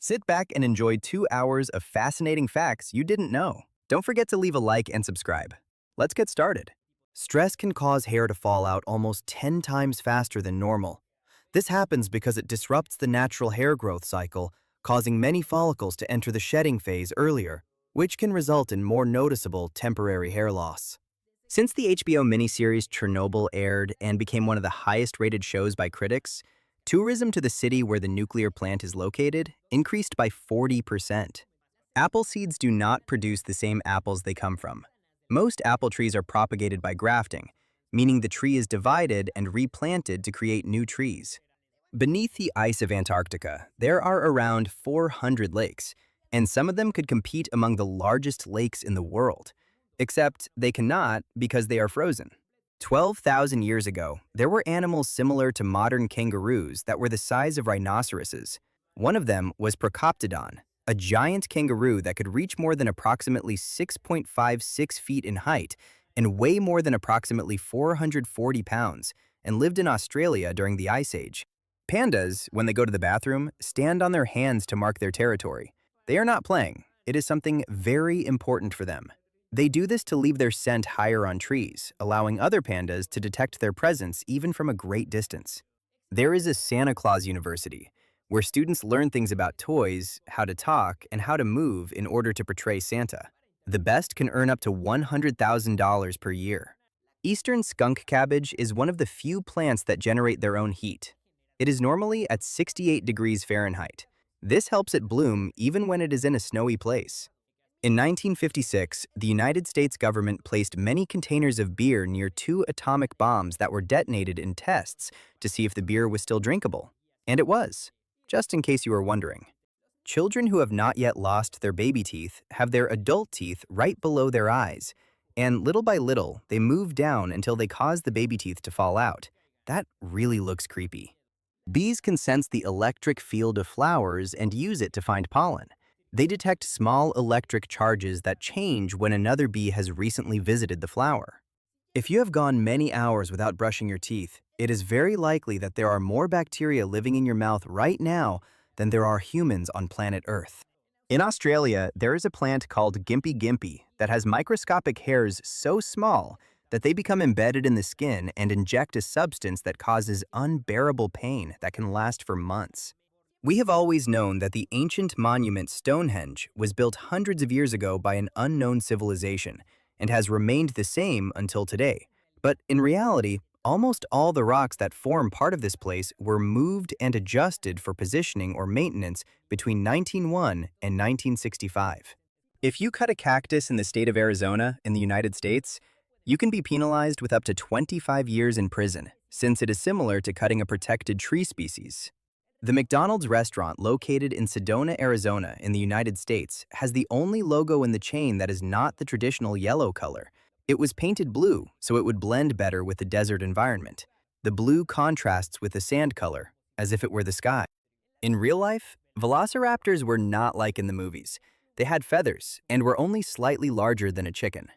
Sit back and enjoy 2 hours of fascinating facts you didn't know. Don't forget to leave a like and subscribe. Let's get started. Stress can cause hair to fall out almost 10 times faster than normal. This happens because it disrupts the natural hair growth cycle, causing many follicles to enter the shedding phase earlier, which can result in more noticeable temporary hair loss. Since the HBO miniseries Chernobyl aired and became one of the highest-rated shows by critics, tourism to the city where the nuclear plant is located increased by 40%. Apple seeds do not produce the same apples they come from. Most apple trees are propagated by grafting, meaning the tree is divided and replanted to create new trees. Beneath the ice of Antarctica, there are around 400 lakes, and some of them could compete among the largest lakes in the world. Except they cannot because they are frozen. 12,000 years ago, there were animals similar to modern kangaroos that were the size of rhinoceroses. One of them was Procoptodon, a giant kangaroo that could reach more than approximately 6.56 feet in height and weigh more than approximately 440 pounds, and lived in Australia during the Ice Age. Pandas, when they go to the bathroom, stand on their hands to mark their territory. They are not playing. It is something very important for them. They do this to leave their scent higher on trees, allowing other pandas to detect their presence even from a great distance. There is a Santa Claus University, where students learn things about toys, how to talk, and how to move in order to portray Santa. The best can earn up to $100,000 per year. Eastern skunk cabbage is one of the few plants that generate their own heat. It is normally at 68 degrees Fahrenheit. This helps it bloom even when it is in a snowy place. In 1956, the United States government placed many containers of beer near 2 atomic bombs that were detonated in tests to see if the beer was still drinkable. And it was, just in case you were wondering. Children who have not yet lost their baby teeth have their adult teeth right below their eyes, and little by little, they move down until they cause the baby teeth to fall out. That really looks creepy. Bees can sense the electric field of flowers and use it to find pollen. They detect small electric charges that change when another bee has recently visited the flower. If you have gone many hours without brushing your teeth, it is very likely that there are more bacteria living in your mouth right now than there are humans on planet Earth. In Australia, there is a plant called Gimpy Gimpy that has microscopic hairs so small that they become embedded in the skin and inject a substance that causes unbearable pain that can last for months. We have always known that the ancient monument Stonehenge was built hundreds of years ago by an unknown civilization and has remained the same until today. But in reality, almost all the rocks that form part of this place were moved and adjusted for positioning or maintenance between 1901 and 1965. If you cut a cactus in the state of Arizona in the United States, you can be penalized with up to 25 years in prison, since it is similar to cutting a protected tree species. The McDonald's restaurant located in Sedona, Arizona in the United States has the only logo in the chain that is not the traditional yellow color. It was painted blue so it would blend better with the desert environment. The blue contrasts with the sand color, as if it were the sky. In real life, velociraptors were not like in the movies. They had feathers and were only slightly larger than a chicken.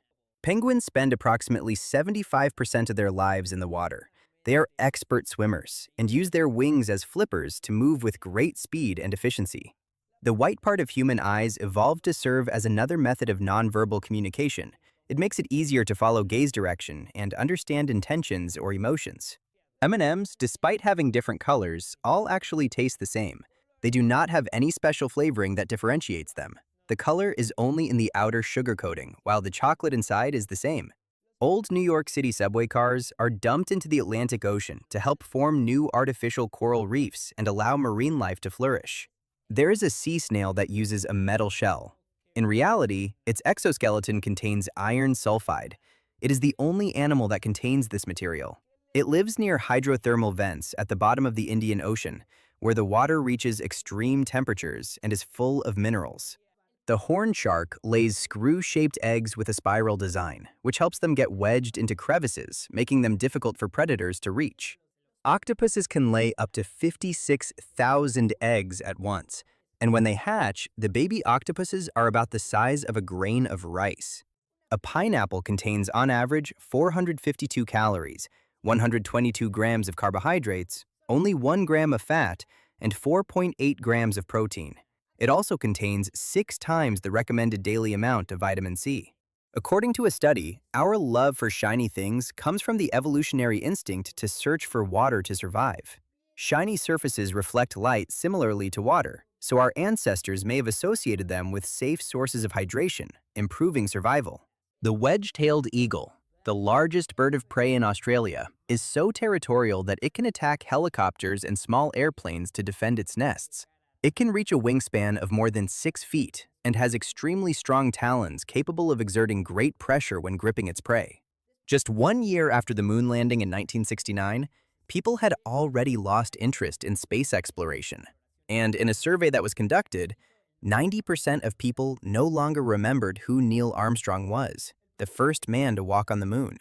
Penguins spend approximately 75% of their lives in the water. They are expert swimmers and use their wings as flippers to move with great speed and efficiency. The white part of human eyes evolved to serve as another method of nonverbal communication. It makes it easier to follow gaze direction and understand intentions or emotions. M&Ms, despite having different colors, all actually taste the same. They do not have any special flavoring that differentiates them. The color is only in the outer sugar coating, while the chocolate inside is the same. Old New York City subway cars are dumped into the Atlantic Ocean to help form new artificial coral reefs and allow marine life to flourish. There is a sea snail that uses a metal shell. In reality, its exoskeleton contains iron sulfide. It is the only animal that contains this material. It lives near hydrothermal vents at the bottom of the Indian Ocean, where the water reaches extreme temperatures and is full of minerals. The horn shark lays screw-shaped eggs with a spiral design, which helps them get wedged into crevices, making them difficult for predators to reach. Octopuses can lay up to 56,000 eggs at once, and when they hatch, the baby octopuses are about the size of a grain of rice. A pineapple contains, on average, 452 calories, 122 grams of carbohydrates, only 1 gram of fat, and 4.8 grams of protein. It also contains 6 times the recommended daily amount of vitamin C. According to a study, our love for shiny things comes from the evolutionary instinct to search for water to survive. Shiny surfaces reflect light similarly to water, so our ancestors may have associated them with safe sources of hydration, improving survival. The wedge-tailed eagle, the largest bird of prey in Australia, is so territorial that it can attack helicopters and small airplanes to defend its nests. It can reach a wingspan of more than 6 feet and has extremely strong talons capable of exerting great pressure when gripping its prey. Just 1 year after the moon landing in 1969, people had already lost interest in space exploration. And in a survey that was conducted, 90% of people no longer remembered who Neil Armstrong was, the first man to walk on the moon.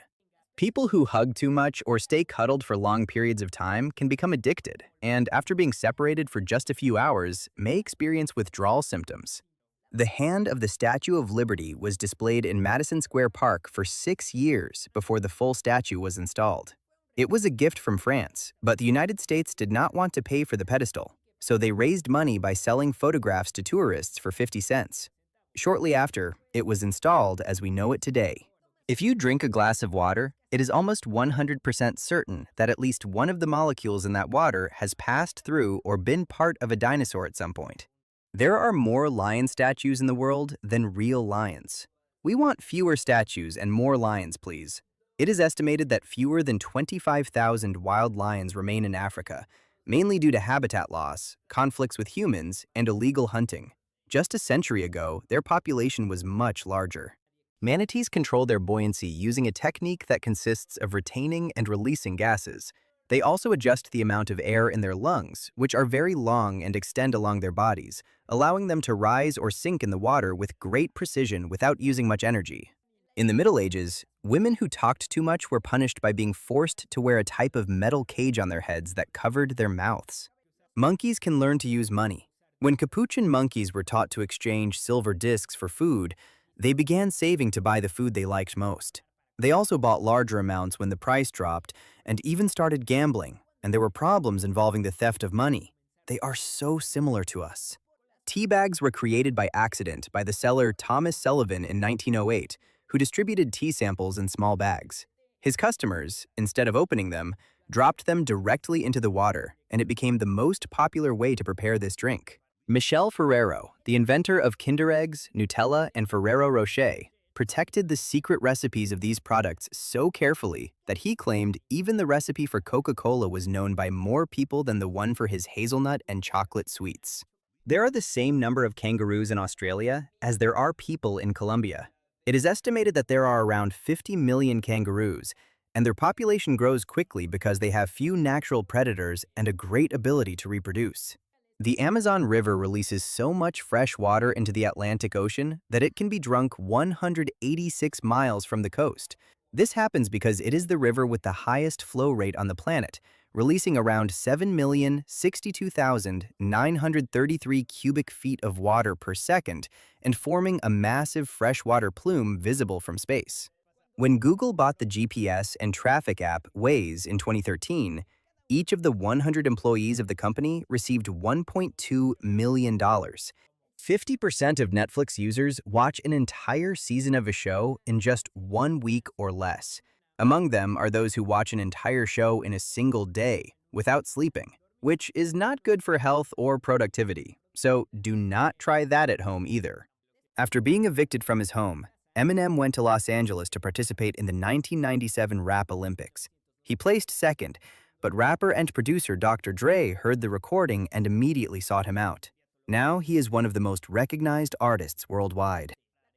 People who hug too much or stay cuddled for long periods of time can become addicted, and after being separated for just a few hours, may experience withdrawal symptoms. The hand of the Statue of Liberty was displayed in Madison Square Park for 6 years before the full statue was installed. It was a gift from France, but the United States did not want to pay for the pedestal, so they raised money by selling photographs to tourists for 50 cents. Shortly after, it was installed as we know it today. If you drink a glass of water, it is almost 100% certain that at least one of the molecules in that water has passed through or been part of a dinosaur at some point. There are more lion statues in the world than real lions. We want fewer statues and more lions, please. It is estimated that fewer than 25,000 wild lions remain in Africa, mainly due to habitat loss, conflicts with humans, and illegal hunting. Just a century ago, their population was much larger. Manatees control their buoyancy using a technique that consists of retaining and releasing gases. They also adjust the amount of air in their lungs, which are very long and extend along their bodies, allowing them to rise or sink in the water with great precision without using much energy. In the Middle Ages, women who talked too much were punished by being forced to wear a type of metal cage on their heads that covered their mouths. Monkeys can learn to use money. When capuchin monkeys were taught to exchange silver discs for food, they began saving to buy the food they liked most. They also bought larger amounts when the price dropped and even started gambling, and there were problems involving the theft of money. They are so similar to us. Tea bags were created by accident by the seller Thomas Sullivan in 1908, who distributed tea samples in small bags. His customers, instead of opening them, dropped them directly into the water, and it became the most popular way to prepare this drink. Michel Ferrero, the inventor of Kinder Eggs, Nutella, and Ferrero Rocher, protected the secret recipes of these products so carefully that he claimed even the recipe for Coca-Cola was known by more people than the one for his hazelnut and chocolate sweets. There are the same number of kangaroos in Australia as there are people in Colombia. It is estimated that there are around 50 million kangaroos, and their population grows quickly because they have few natural predators and a great ability to reproduce. The Amazon River releases so much fresh water into the Atlantic Ocean that it can be drunk 186 miles from the coast. This happens because it is the river with the highest flow rate on the planet, releasing around 7,062,933 cubic feet of water per second and forming a massive freshwater plume visible from space. When Google bought the GPS and traffic app Waze in 2013, each of the 100 employees of the company received $1.2 million. 50% of Netflix users watch an entire season of a show in just 1 week or less. Among them are those who watch an entire show in a single day without sleeping, which is not good for health or productivity, so do not try that at home either. After being evicted from his home, Eminem went to Los Angeles to participate in the 1997 Rap Olympics. He placed second, but rapper and producer Dr. Dre heard the recording and immediately sought him out. Now he is one of the most recognized artists worldwide.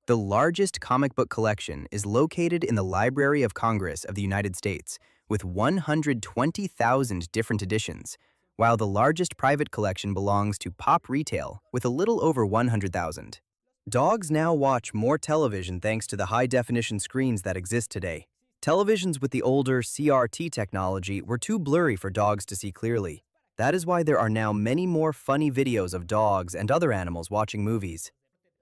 The largest comic book collection is located in the Library of Congress of the United States, with 120,000 different editions, while the largest private collection belongs to Pop Retail, with a little over 100,000. Dogs now watch more television thanks to the high-definition screens that exist today. Televisions with the older CRT technology were too blurry for dogs to see clearly. That is why there are now many more funny videos of dogs and other animals watching movies.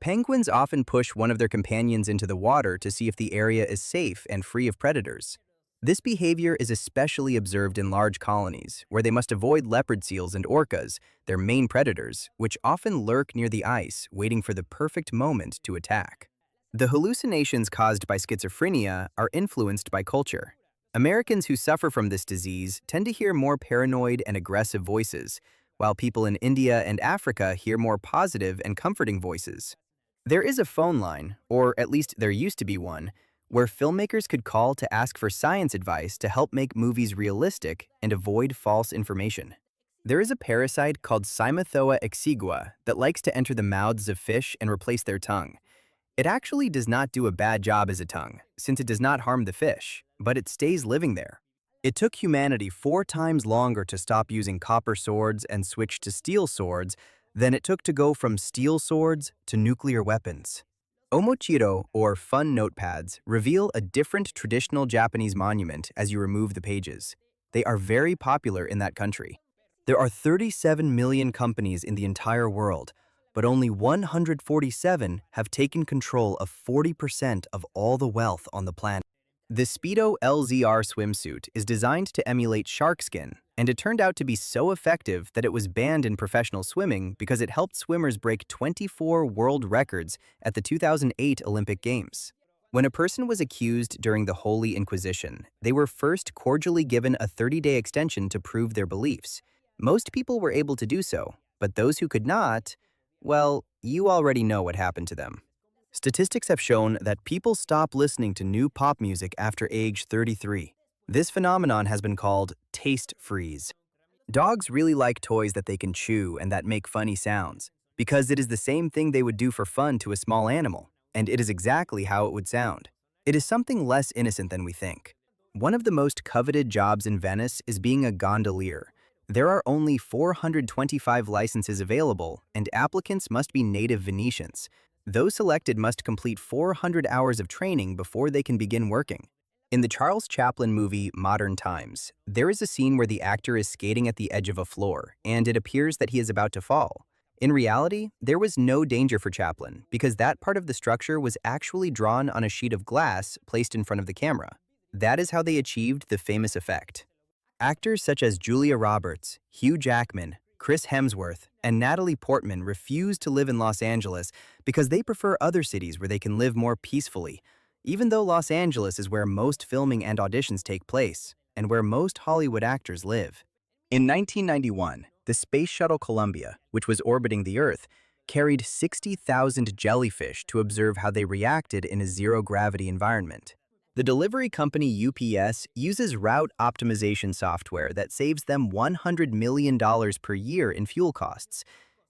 Penguins often push one of their companions into the water to see if the area is safe and free of predators. This behavior is especially observed in large colonies, where they must avoid leopard seals and orcas, their main predators, which often lurk near the ice, waiting for the perfect moment to attack. The hallucinations caused by schizophrenia are influenced by culture. Americans who suffer from this disease tend to hear more paranoid and aggressive voices, while people in India and Africa hear more positive and comforting voices. There is a phone line, or at least there used to be one, where filmmakers could call to ask for science advice to help make movies realistic and avoid false information. There is a parasite called Cymathoa exigua that likes to enter the mouths of fish and replace their tongue. It actually does not do a bad job as a tongue, since it does not harm the fish, but it stays living there. It took humanity 4 times longer to stop using copper swords and switch to steel swords than it took to go from steel swords to nuclear weapons. Omochiro, or fun notepads, reveal a different traditional Japanese monument as you remove the pages. They are very popular in that country. There are 37 million companies in the entire world, but only 147 have taken control of 40% of all the wealth on the planet. The Speedo LZR swimsuit is designed to emulate shark skin, and it turned out to be so effective that it was banned in professional swimming because it helped swimmers break 24 world records at the 2008 Olympic Games. When a person was accused during the Holy Inquisition, they were first cordially given a 30-day extension to prove their beliefs. Most people were able to do so, but those who could not, well, you already know what happened to them. Statistics have shown that people stop listening to new pop music after age 33. This phenomenon has been called taste freeze. Dogs really like toys that they can chew and that make funny sounds, because it is the same thing they would do for fun to a small animal, and it is exactly how it would sound. It is something less innocent than we think. One of the most coveted jobs in Venice is being a gondolier. There are only 425 licenses available, and applicants must be native Venetians. Those selected must complete 400 hours of training before they can begin working. In the Charles Chaplin movie Modern Times, there is a scene where the actor is skating at the edge of a floor, and it appears that he is about to fall. In reality, there was no danger for Chaplin because that part of the structure was actually drawn on a sheet of glass placed in front of the camera. That is how they achieved the famous effect. Actors such as Julia Roberts, Hugh Jackman, Chris Hemsworth, and Natalie Portman refuse to live in Los Angeles because they prefer other cities where they can live more peacefully, even though Los Angeles is where most filming and auditions take place, and where most Hollywood actors live. In 1991, the Space Shuttle Columbia, which was orbiting the Earth, carried 60,000 jellyfish to observe how they reacted in a zero-gravity environment. The delivery company UPS uses route optimization software that saves them $100 million per year in fuel costs.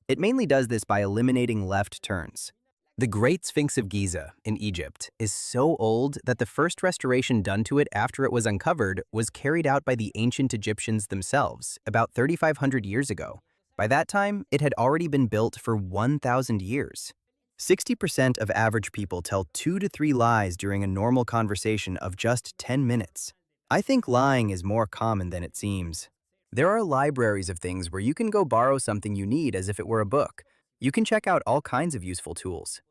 It mainly does this by eliminating left turns. The Great Sphinx of Giza in Egypt is so old that the first restoration done to it after it was uncovered was carried out by the ancient Egyptians themselves about 3,500 years ago. By that time, it had already been built for 1,000 years. 60% of average people tell 2 to 3 lies during a normal conversation of just 10 minutes. I think lying is more common than it seems. There are libraries of things where you can go borrow something you need as if it were a book. You can check out all kinds of useful tools.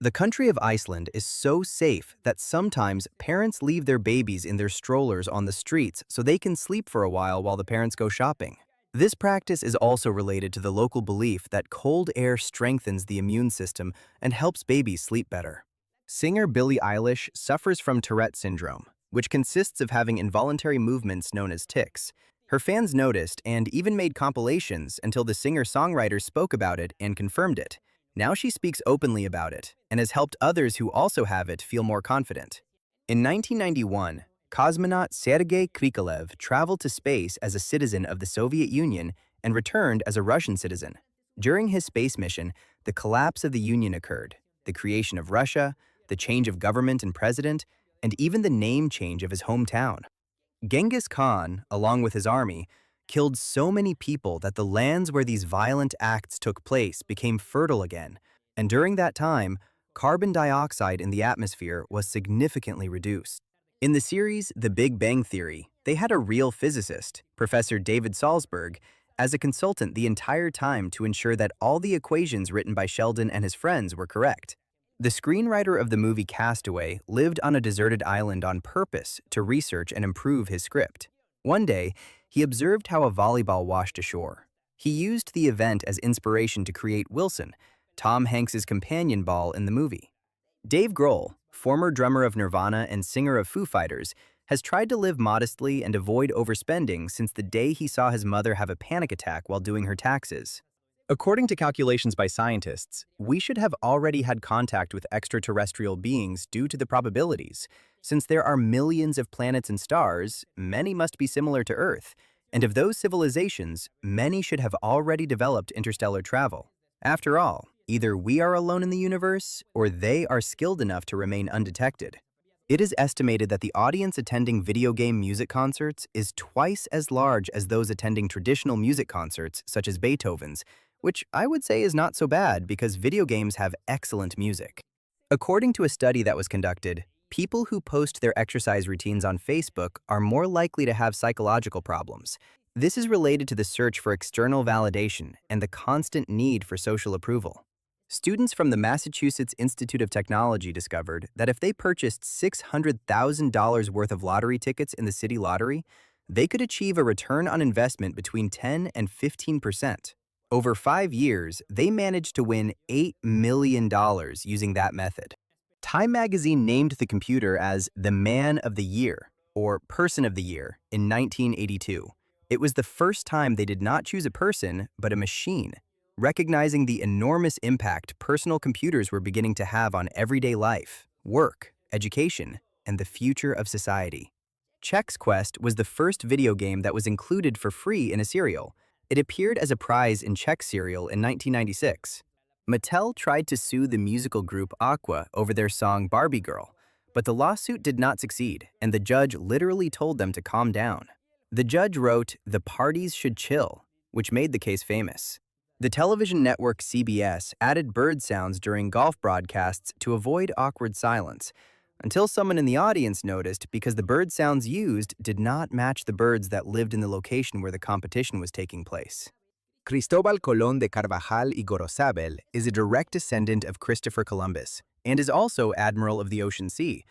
The country of Iceland is so safe that sometimes parents leave their babies in their strollers on the streets so they can sleep for a while the parents go shopping. This practice is also related to the local belief that cold air strengthens the immune system and helps babies sleep better. Singer Billie Eilish suffers from Tourette syndrome, which consists of having involuntary movements known as tics. Her fans noticed and even made compilations until the singer-songwriter spoke about it and confirmed it. Now she speaks openly about it and has helped others who also have it feel more confident. In 1991, cosmonaut Sergei Krikalev traveled to space as a citizen of the Soviet Union and returned as a Russian citizen. During his space mission, the collapse of the Union occurred, the creation of Russia, the change of government and president, and even the name change of his hometown. Genghis Khan, along with his army, killed so many people that the lands where these violent acts took place became fertile again, and during that time, carbon dioxide in the atmosphere was significantly reduced. In the series The Big Bang Theory, they had a real physicist, Professor David Salzberg, as a consultant the entire time to ensure that all the equations written by Sheldon and his friends were correct. The screenwriter of the movie Castaway lived on a deserted island on purpose to research and improve his script. One day, he observed how a volleyball washed ashore. He used the event as inspiration to create Wilson, Tom Hanks's companion ball in the movie. Dave Grohl, former drummer of Nirvana and singer of Foo Fighters, has tried to live modestly and avoid overspending since the day he saw his mother have a panic attack while doing her taxes. According to calculations by scientists, we should have already had contact with extraterrestrial beings due to the probabilities. Since there are millions of planets and stars, many must be similar to Earth, and of those civilizations, many should have already developed interstellar travel. After all, either we are alone in the universe, or they are skilled enough to remain undetected. It is estimated that the audience attending video game music concerts is twice as large as those attending traditional music concerts, such as Beethoven's, which I would say is not so bad because video games have excellent music. According to a study that was conducted, people who post their exercise routines on Facebook are more likely to have psychological problems. This is related to the search for external validation and the constant need for social approval. Students from the Massachusetts Institute of Technology discovered that if they purchased $600,000 worth of lottery tickets in the city lottery, they could achieve a return on investment between 10 and 15%. Over 5 years, they managed to win $8 million using that method. Time magazine named the computer as the Man of the Year, or Person of the Year, in 1982. It was the first time they did not choose a person, but a machine, recognizing the enormous impact personal computers were beginning to have on everyday life, work, education, and the future of society. Chex Quest was the first video game that was included for free in a cereal. It appeared as a prize in Chex cereal in 1996. Mattel tried to sue the musical group Aqua over their song Barbie Girl, but the lawsuit did not succeed, and the judge literally told them to calm down. The judge wrote, "The parties should chill," which made the case famous. The television network CBS added bird sounds during golf broadcasts to avoid awkward silence, until someone in the audience noticed because the bird sounds used did not match the birds that lived in the location where the competition was taking place. Cristóbal Colón de Carvajal y Gorosabel is a direct descendant of Christopher Columbus and is also Admiral of the Ocean Sea,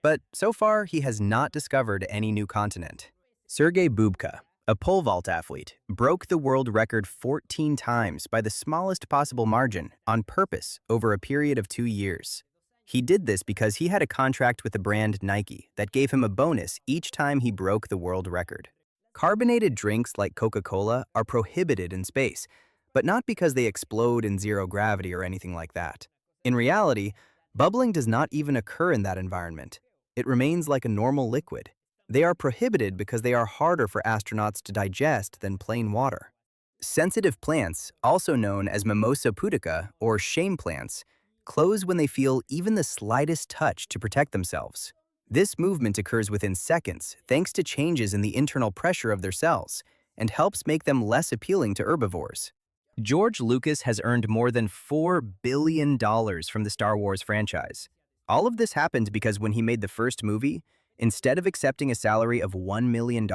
but so far he has not discovered any new continent. Sergei Bubka, a pole vault athlete, broke the world record 14 times by the smallest possible margin on purpose over a period of 2 years. He did this because he had a contract with the brand Nike that gave him a bonus each time he broke the world record. Carbonated drinks like Coca-Cola are prohibited in space, but not because they explode in zero gravity or anything like that. In reality, bubbling does not even occur in that environment. It remains like a normal liquid. They are prohibited because they are harder for astronauts to digest than plain water. Sensitive plants, also known as Mimosa pudica or shame plants, close when they feel even the slightest touch to protect themselves. This movement occurs within seconds thanks to changes in the internal pressure of their cells and helps make them less appealing to herbivores. George Lucas has earned more than $4 billion from the Star Wars franchise. All of this happened because when he made the first movie, instead of accepting a salary of $1 million,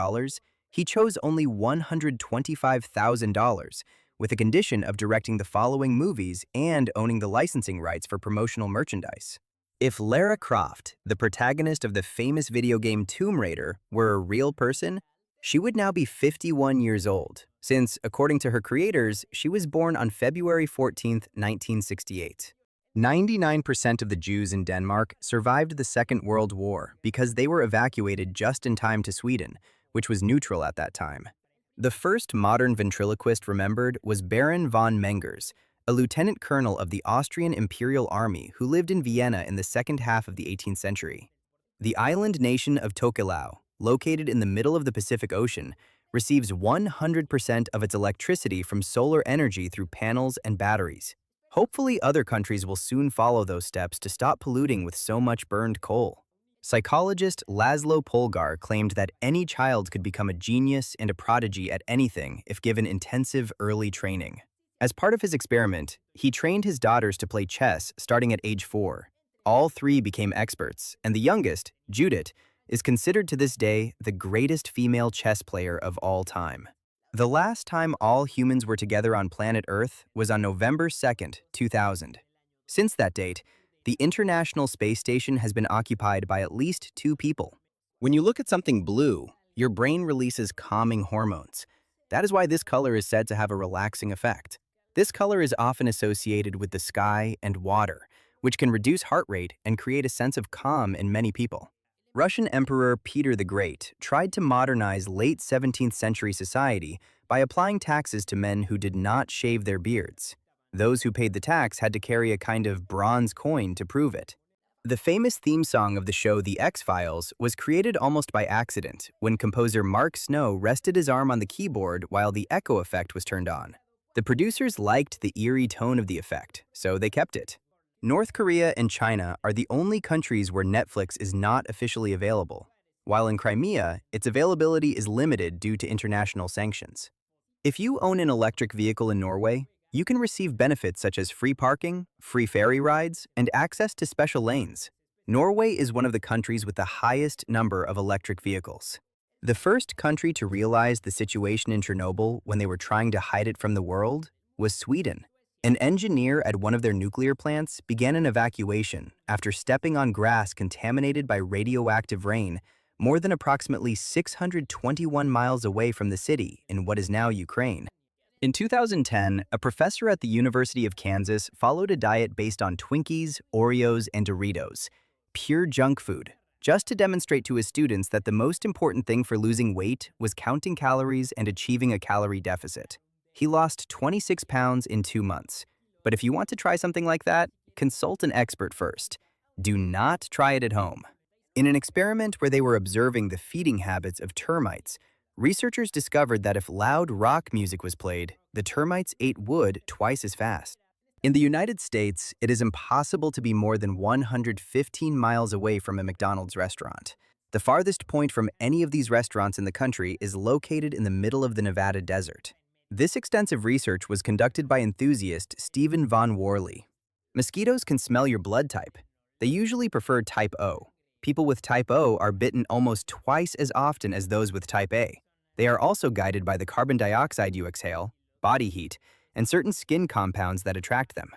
he chose only $125,000, with a condition of directing the following movies and owning the licensing rights for promotional merchandise. If Lara Croft, the protagonist of the famous video game Tomb Raider, were a real person, she would now be 51 years old, since, according to her creators, she was born on February 14, 1968. 99% of the Jews in Denmark survived the Second World War because they were evacuated just in time to Sweden, which was neutral at that time. The first modern ventriloquist remembered was Baron von Mengers, a lieutenant colonel of the Austrian Imperial Army who lived in Vienna in the second half of the 18th century. The island nation of Tokelau, located in the middle of the Pacific Ocean, receives 100% of its electricity from solar energy through panels and batteries. Hopefully, other countries will soon follow those steps to stop polluting with so much burned coal. Psychologist Laszlo Polgar claimed that any child could become a genius and a prodigy at anything if given intensive early training. As part of his experiment, he trained his daughters to play chess starting at age 4. All 3 became experts, and the youngest, Judith, is considered to this day the greatest female chess player of all time. The last time all humans were together on planet Earth was on November 2nd, 2000. Since that date, The International Space Station has been occupied by at least 2 people. When you look at something blue, your brain releases calming hormones. That is why this color is said to have a relaxing effect. This color is often associated with the sky and water, which can reduce heart rate and create a sense of calm in many people. Russian Emperor Peter the Great tried to modernize late 17th century society by applying taxes to men who did not shave their beards. Those who paid the tax had to carry a kind of bronze coin to prove it. The famous theme song of the show The X-Files was created almost by accident when composer Mark Snow rested his arm on the keyboard while the echo effect was turned on. The producers liked the eerie tone of the effect, so they kept it. North Korea and China are the only countries where Netflix is not officially available, while in Crimea, its availability is limited due to international sanctions. If you own an electric vehicle in Norway, you can receive benefits such as free parking, free ferry rides, and access to special lanes. Norway is one of the countries with the highest number of electric vehicles. The first country to realize the situation in Chernobyl when they were trying to hide it from the world was Sweden. An engineer at one of their nuclear plants began an evacuation after stepping on grass contaminated by radioactive rain more than approximately 621 miles away from the city in what is now Ukraine. In 2010, a professor at the University of Kansas followed a diet based on Twinkies, Oreos, and Doritos, pure junk food, just to demonstrate to his students that the most important thing for losing weight was counting calories and achieving a calorie deficit. He lost 26 pounds in 2 months. But if you want to try something like that, consult an expert first. Do not try it at home. In an experiment where they were observing the feeding habits of termites, researchers discovered that if loud rock music was played, the termites ate wood twice as fast. In the United States, it is impossible to be more than 115 miles away from a McDonald's restaurant. The farthest point from any of these restaurants in the country is located in the middle of the Nevada desert. This extensive research was conducted by enthusiast Stephen Von Worley. Mosquitoes can smell your blood type. They usually prefer type O. People with type O are bitten almost twice as often as those with type A. They are also guided by the carbon dioxide you exhale, body heat, and certain skin compounds that attract them.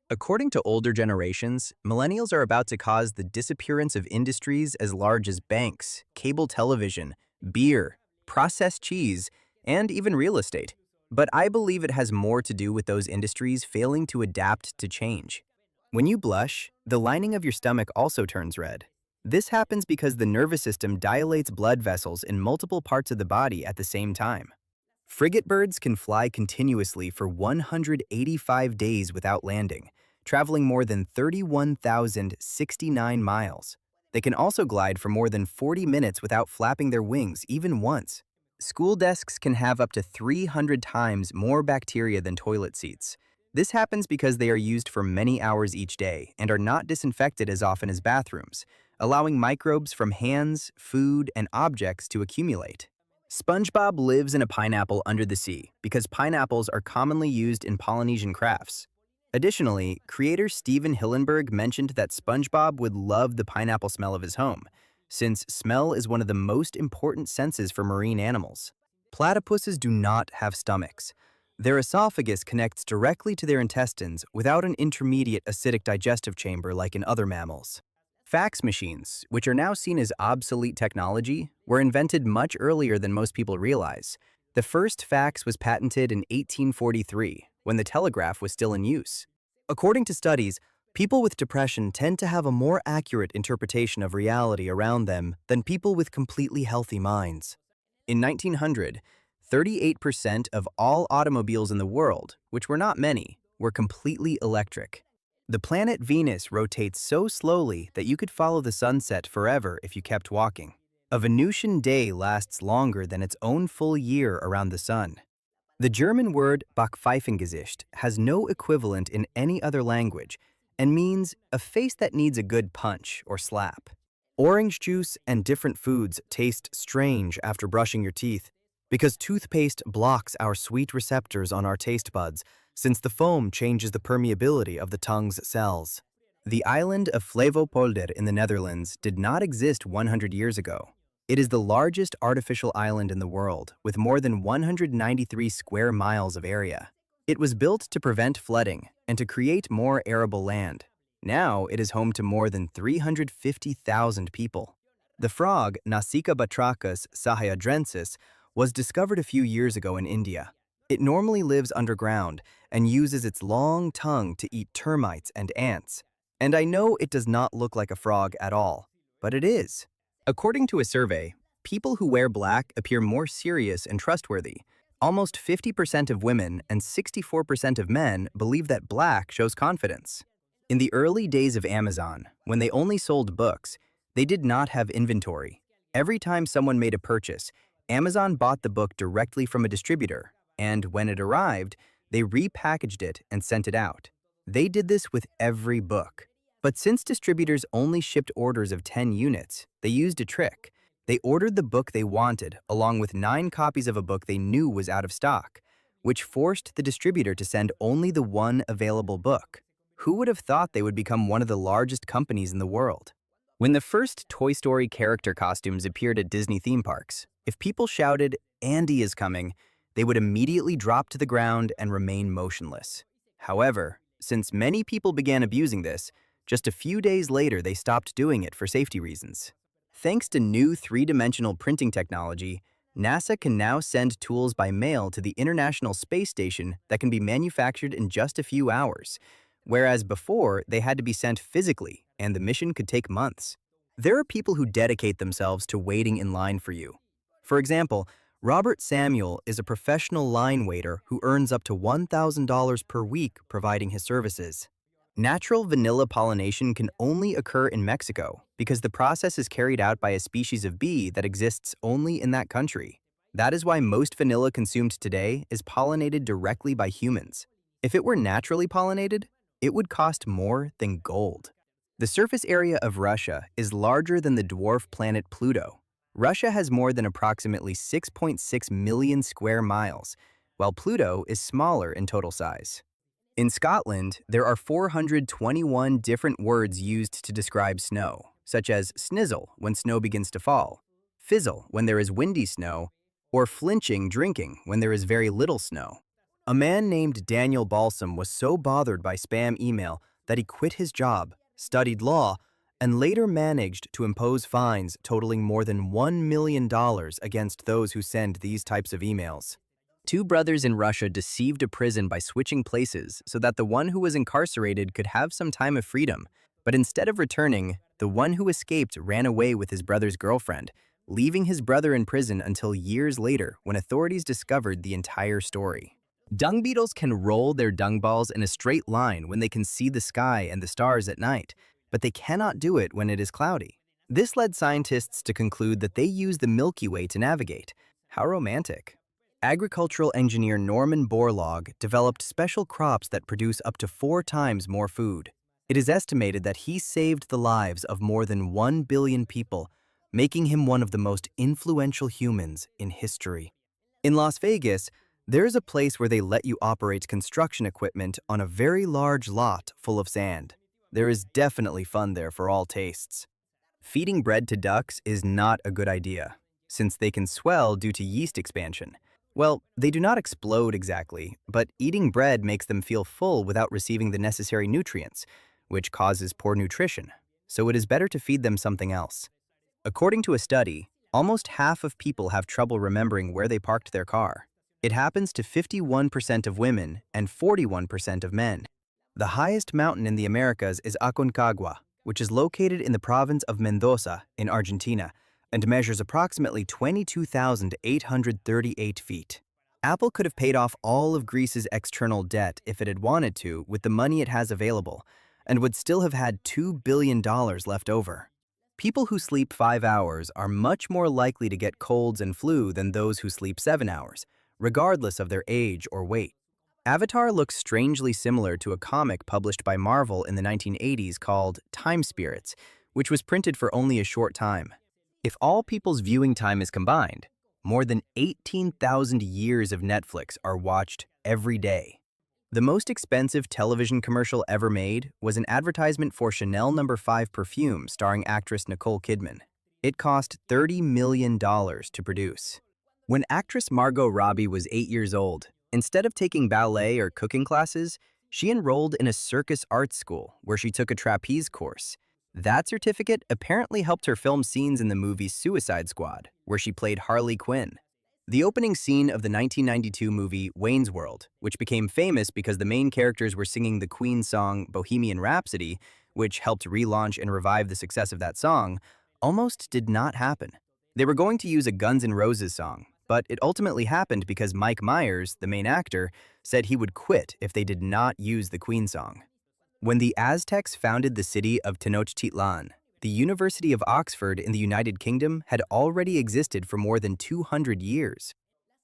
According to older generations, millennials are about to cause the disappearance of industries as large as banks, cable television, beer, processed cheese, and even real estate. But I believe it has more to do with those industries failing to adapt to change. When you blush, the lining of your stomach also turns red. This happens because the nervous system dilates blood vessels in multiple parts of the body at the same time. Frigate birds can fly continuously for 185 days without landing, traveling more than 31,069 miles. They can also glide for more than 40 minutes without flapping their wings even once. School desks can have up to 300 times more bacteria than toilet seats. This happens because they are used for many hours each day and are not disinfected as often as bathrooms, allowing microbes from hands, food, and objects to accumulate. SpongeBob lives in a pineapple under the sea because pineapples are commonly used in Polynesian crafts. Additionally, creator Steven Hillenburg mentioned that SpongeBob would love the pineapple smell of his home, since smell is one of the most important senses for marine animals. Platypuses do not have stomachs. Their esophagus connects directly to their intestines without an intermediate acidic digestive chamber like in other mammals. Fax machines, which are now seen as obsolete technology, were invented much earlier than most people realize. The first fax was patented in 1843, when the telegraph was still in use. According to studies, people with depression tend to have a more accurate interpretation of reality around them than people with completely healthy minds. In 1900, 38% of all automobiles in the world, which were not many, were completely electric. The planet Venus rotates so slowly that you could follow the sunset forever if you kept walking. A Venusian day lasts longer than its own full year around the sun. The German word Backpfeifengesicht has no equivalent in any other language and means a face that needs a good punch or slap. Orange juice and different foods taste strange after brushing your teeth because toothpaste blocks our sweet receptors on our taste buds, since the foam changes the permeability of the tongue's cells. The island of Flevopolder in the Netherlands did not exist 100 years ago. It is the largest artificial island in the world, with more than 193 square miles of area. It was built to prevent flooding and to create more arable land. Now it is home to more than 350,000 people. The frog, Nasica batrachus sahyadrensis, was discovered a few years ago in India. It normally lives underground and uses its long tongue to eat termites and ants. And I know it does not look like a frog at all, but it is. According to a survey, people who wear black appear more serious and trustworthy. Almost 50% of women and 64% of men believe that black shows confidence. In the early days of Amazon, when they only sold books, they did not have inventory. Every time someone made a purchase, Amazon bought the book directly from a distributor, and when it arrived, they repackaged it and sent it out. They did this with every book. But since distributors only shipped orders of 10 units, they used a trick. They ordered the book they wanted, along with 9 copies of a book they knew was out of stock, which forced the distributor to send only the one available book. Who would have thought they would become one of the largest companies in the world? When the first Toy Story character costumes appeared at Disney theme parks, if people shouted, "Andy is coming," they would immediately drop to the ground and remain motionless. However, since many people began abusing this, just a few days later they stopped doing it for safety reasons. Thanks to new 3-dimensional printing technology, NASA can now send tools by mail to the International Space Station that can be manufactured in just a few hours, whereas before they had to be sent physically and the mission could take months. There are people who dedicate themselves to waiting in line for you. For example, Robert Samuel is a professional line waiter who earns up to $1,000 per week providing his services. Natural vanilla pollination can only occur in Mexico because the process is carried out by a species of bee that exists only in that country. That is why most vanilla consumed today is pollinated directly by humans. If it were naturally pollinated, it would cost more than gold. The surface area of Russia is larger than the dwarf planet Pluto. Russia has more than approximately 6.6 million square miles, while Pluto is smaller in total size. In Scotland, there are 421 different words used to describe snow, such as snizzle when snow begins to fall, fizzle when there is windy snow, or flinching drinking when there is very little snow. A man named Daniel Balsam was so bothered by spam email that he quit his job, studied law, and later managed to impose fines totaling more than $1 million against those who send these types of emails. 2 brothers in Russia deceived a prison by switching places so that the one who was incarcerated could have some time of freedom. But instead of returning, the one who escaped ran away with his brother's girlfriend, leaving his brother in prison until years later when authorities discovered the entire story. Dung beetles can roll their dung balls in a straight line when they can see the sky and the stars at night, but they cannot do it when it is cloudy. This led scientists to conclude that they use the Milky Way to navigate. How romantic. Agricultural engineer Norman Borlaug developed special crops that produce up to 4 times more food. It is estimated that he saved the lives of more than 1 billion people, making him one of the most influential humans in history. In Las Vegas, there is a place where they let you operate construction equipment on a very large lot full of sand. There is definitely fun there for all tastes. Feeding bread to ducks is not a good idea, since they can swell due to yeast expansion. Well, they do not explode exactly, but eating bread makes them feel full without receiving the necessary nutrients, which causes poor nutrition, so it is better to feed them something else. According to a study, almost half of people have trouble remembering where they parked their car. It happens to 51% of women and 41% of men. The highest mountain in the Americas is Aconcagua, which is located in the province of Mendoza in Argentina, and measures approximately 22,838 feet. Apple could have paid off all of Greece's external debt if it had wanted to with the money it has available, and would still have had $2 billion left over. People who sleep 5 hours are much more likely to get colds and flu than those who sleep 7 hours, regardless of their age or weight. Avatar looks strangely similar to a comic published by Marvel in the 1980s called Time Spirits, which was printed for only a short time. If all people's viewing time is combined, more than 18,000 years of Netflix are watched every day. The most expensive television commercial ever made was an advertisement for Chanel No. 5 perfume starring actress Nicole Kidman. It cost $30 million to produce. When actress Margot Robbie was 8 years old, instead of taking ballet or cooking classes, She enrolled in a circus art school where she took a trapeze course. That certificate apparently helped her film scenes in the movie Suicide Squad, where she played Harley Quinn. The opening scene of the 1992 movie Wayne's World, which became famous because the main characters were singing the Queen song Bohemian Rhapsody, which helped relaunch and revive the success of that song, almost did not happen. They were going to use a Guns N' Roses song, but it ultimately happened because Mike Myers, the main actor, said he would quit if they did not use the Queen song. When the Aztecs founded the city of Tenochtitlan, the University of Oxford in the United Kingdom had already existed for more than 200 years.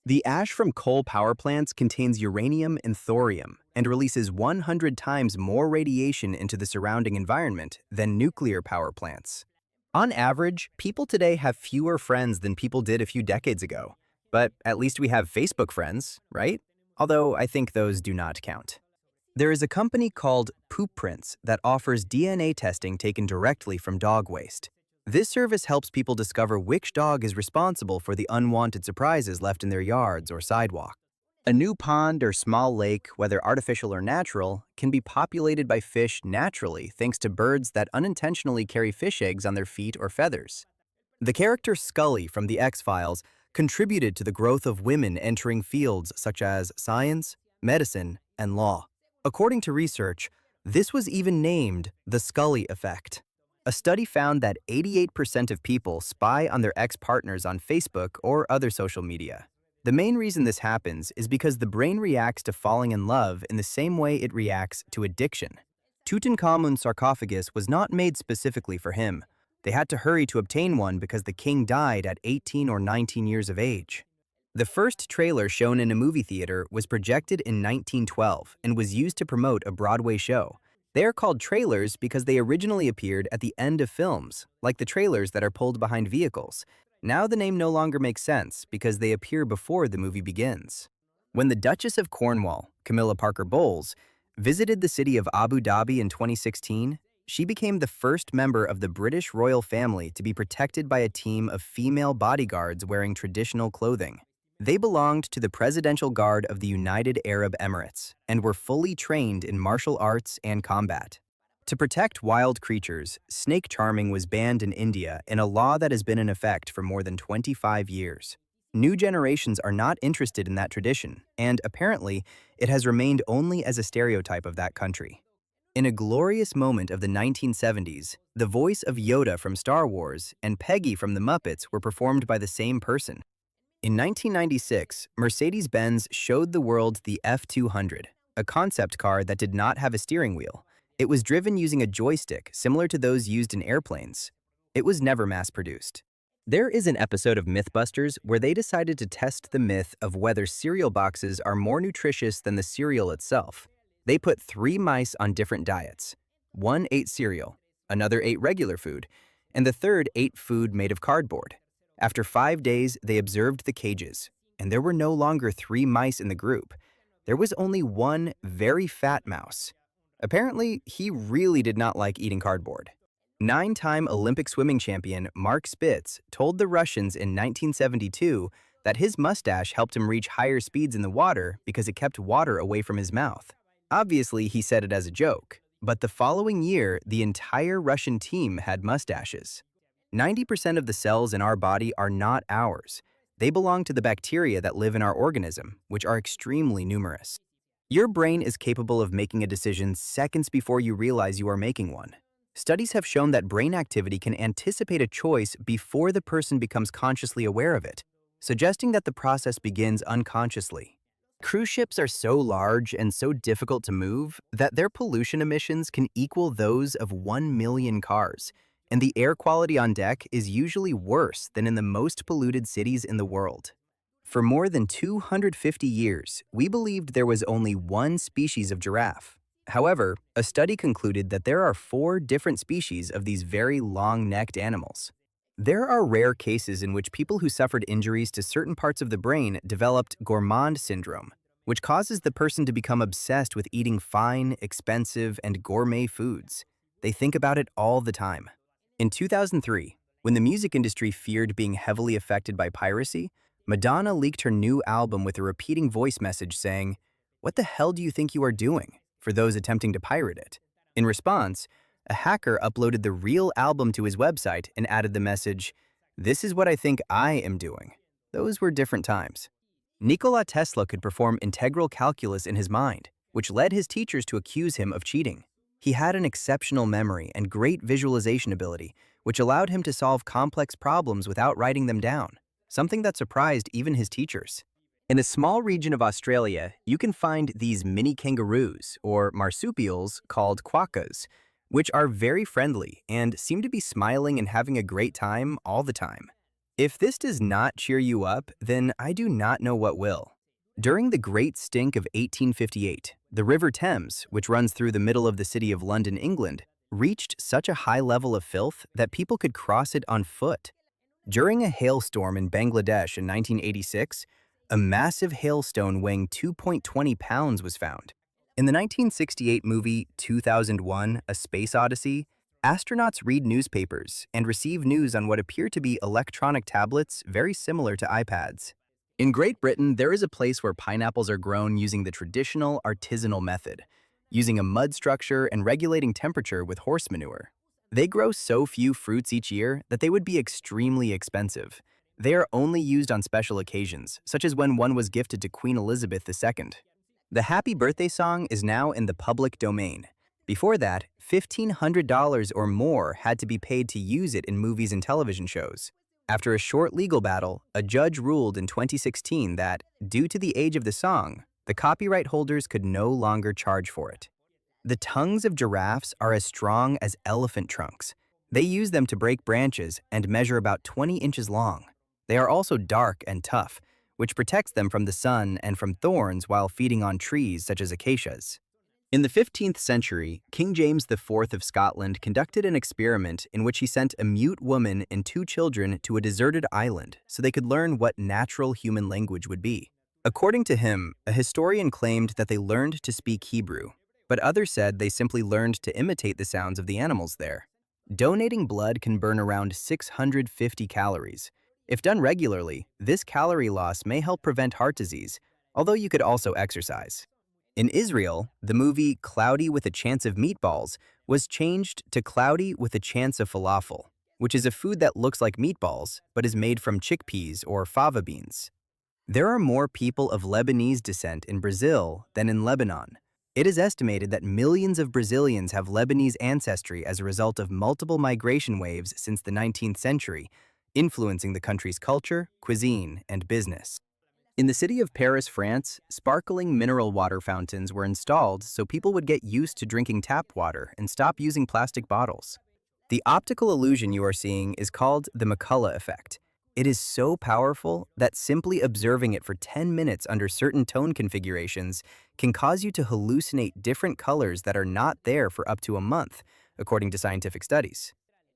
The ash from coal power plants contains uranium and thorium and releases 100 times more radiation into the surrounding environment than nuclear power plants. On average, people today have fewer friends than people did a few decades ago. But at least we have Facebook friends, right? Although I think those do not count. There is a company called Poop Prints that offers DNA testing taken directly from dog waste. This service helps people discover which dog is responsible for the unwanted surprises left in their yards or sidewalk. A new pond or small lake, whether artificial or natural, can be populated by fish naturally thanks to birds that unintentionally carry fish eggs on their feet or feathers. The character Scully from The X-Files contributed to the growth of women entering fields such as science, medicine, and law. According to research, this was even named the Scully effect. A study found that 88% of people spy on their ex-partners on Facebook or other social media. The main reason this happens is because the brain reacts to falling in love in the same way it reacts to addiction. Tutankhamun's sarcophagus was not made specifically for him. They had to hurry to obtain one because the king died at 18 or 19 years of age. The first trailer shown in a movie theater was projected in 1912 and was used to promote a Broadway show. They are called trailers because they originally appeared at the end of films, like the trailers that are pulled behind vehicles. Now the name no longer makes sense because they appear before the movie begins. When the Duchess of Cornwall, Camilla Parker Bowles, visited the city of Abu Dhabi in 2016, she became the first member of the British royal family to be protected by a team of female bodyguards wearing traditional clothing. They belonged to the Presidential Guard of the United Arab Emirates and were fully trained in martial arts and combat. To protect wild creatures, snake charming was banned in India in a law that has been in effect for more than 25 years. New generations are not interested in that tradition, and apparently, it has remained only as a stereotype of that country. In a glorious moment of the 1970s, the voice of Yoda from Star Wars and Peggy from the Muppets were performed by the same person. In 1996, Mercedes-Benz showed the world the F200, a concept car that did not have a steering wheel. It was driven using a joystick similar to those used in airplanes. It was never mass-produced. There is an episode of Mythbusters where they decided to test the myth of whether cereal boxes are more nutritious than the cereal itself. They put 3 mice on different diets. One ate cereal, another ate regular food, and the third ate food made of cardboard. After 5 days, they observed the cages, and there were no longer 3 mice in the group. There was only one very fat mouse. Apparently, he really did not like eating cardboard. 9-time Olympic swimming champion Mark Spitz told the Russians in 1972 that his mustache helped him reach higher speeds in the water because it kept water away from his mouth. Obviously, he said it as a joke, but the following year, the entire Russian team had mustaches. 90% of the cells in our body are not ours. They belong to the bacteria that live in our organism, which are extremely numerous. Your brain is capable of making a decision seconds before you realize you are making one. Studies have shown that brain activity can anticipate a choice before the person becomes consciously aware of it, suggesting that the process begins unconsciously. Cruise ships are so large and so difficult to move that their pollution emissions can equal those of 1 million cars, and the air quality on deck is usually worse than in the most polluted cities in the world. For more than 250 years, we believed there was only one species of giraffe. However, a study concluded that there are 4 different species of these very long-necked animals. There are rare cases in which people who suffered injuries to certain parts of the brain developed gourmand syndrome, which causes the person to become obsessed with eating fine, expensive, and gourmet foods. They think about it all the time. In 2003, when the music industry feared being heavily affected by piracy, Madonna leaked her new album with a repeating voice message saying, "What the hell do you think you are doing? for those attempting to pirate it. In response, a hacker uploaded the real album to his website and added the message, "This is what I think I am doing." Those were different times. Nikola Tesla could perform integral calculus in his mind, which led his teachers to accuse him of cheating. He had an exceptional memory and great visualization ability, which allowed him to solve complex problems without writing them down, something that surprised even his teachers. In a small region of Australia, you can find these mini kangaroos, or marsupials called quokkas, which are very friendly and seem to be smiling and having a great time all the time. If this does not cheer you up, then I do not know what will. During the Great Stink of 1858, the River Thames, which runs through the middle of the city of London, England, reached such a high level of filth that people could cross it on foot. During a hailstorm in Bangladesh in 1986, a massive hailstone weighing 2.20 pounds was found. In the 1968 movie 2001: A Space Odyssey, astronauts read newspapers and receive news on what appear to be electronic tablets very similar to iPads. In Great Britain, there is a place where pineapples are grown using the traditional artisanal method, using a mud structure and regulating temperature with horse manure. They grow so few fruits each year that they would be extremely expensive. They are only used on special occasions, such as when one was gifted to Queen Elizabeth II. The Happy Birthday song is now in the public domain. Before that, $1,500 or more had to be paid to use it in movies and television shows. After a short legal battle, a judge ruled in 2016 that, due to the age of the song, the copyright holders could no longer charge for it. The tongues of giraffes are as strong as elephant trunks. They use them to break branches and measure about 20 inches long. They are also dark and tough, which protects them from the sun and from thorns while feeding on trees such as acacias. In the 15th century, King James IV of Scotland conducted an experiment in which he sent a mute woman and 2 children to a deserted island so they could learn what natural human language would be. According to him, a historian claimed that they learned to speak Hebrew, but others said they simply learned to imitate the sounds of the animals there. Donating blood can burn around 650 calories. If done regularly, this calorie loss may help prevent heart disease, although you could also exercise. In Israel, the movie Cloudy with a Chance of Meatballs was changed to Cloudy with a Chance of Falafel, which is a food that looks like meatballs but is made from chickpeas or fava beans. There are more people of Lebanese descent in Brazil than in Lebanon. It is estimated that millions of Brazilians have Lebanese ancestry as a result of multiple migration waves since the 19th century, influencing the country's culture, cuisine, and business. In the city of Paris, France, sparkling mineral water fountains were installed so people would get used to drinking tap water and stop using plastic bottles. The optical illusion you are seeing is called the McCullough effect. It is so powerful that simply observing it for 10 minutes under certain tone configurations can cause you to hallucinate different colors that are not there for up to a month, according to scientific studies.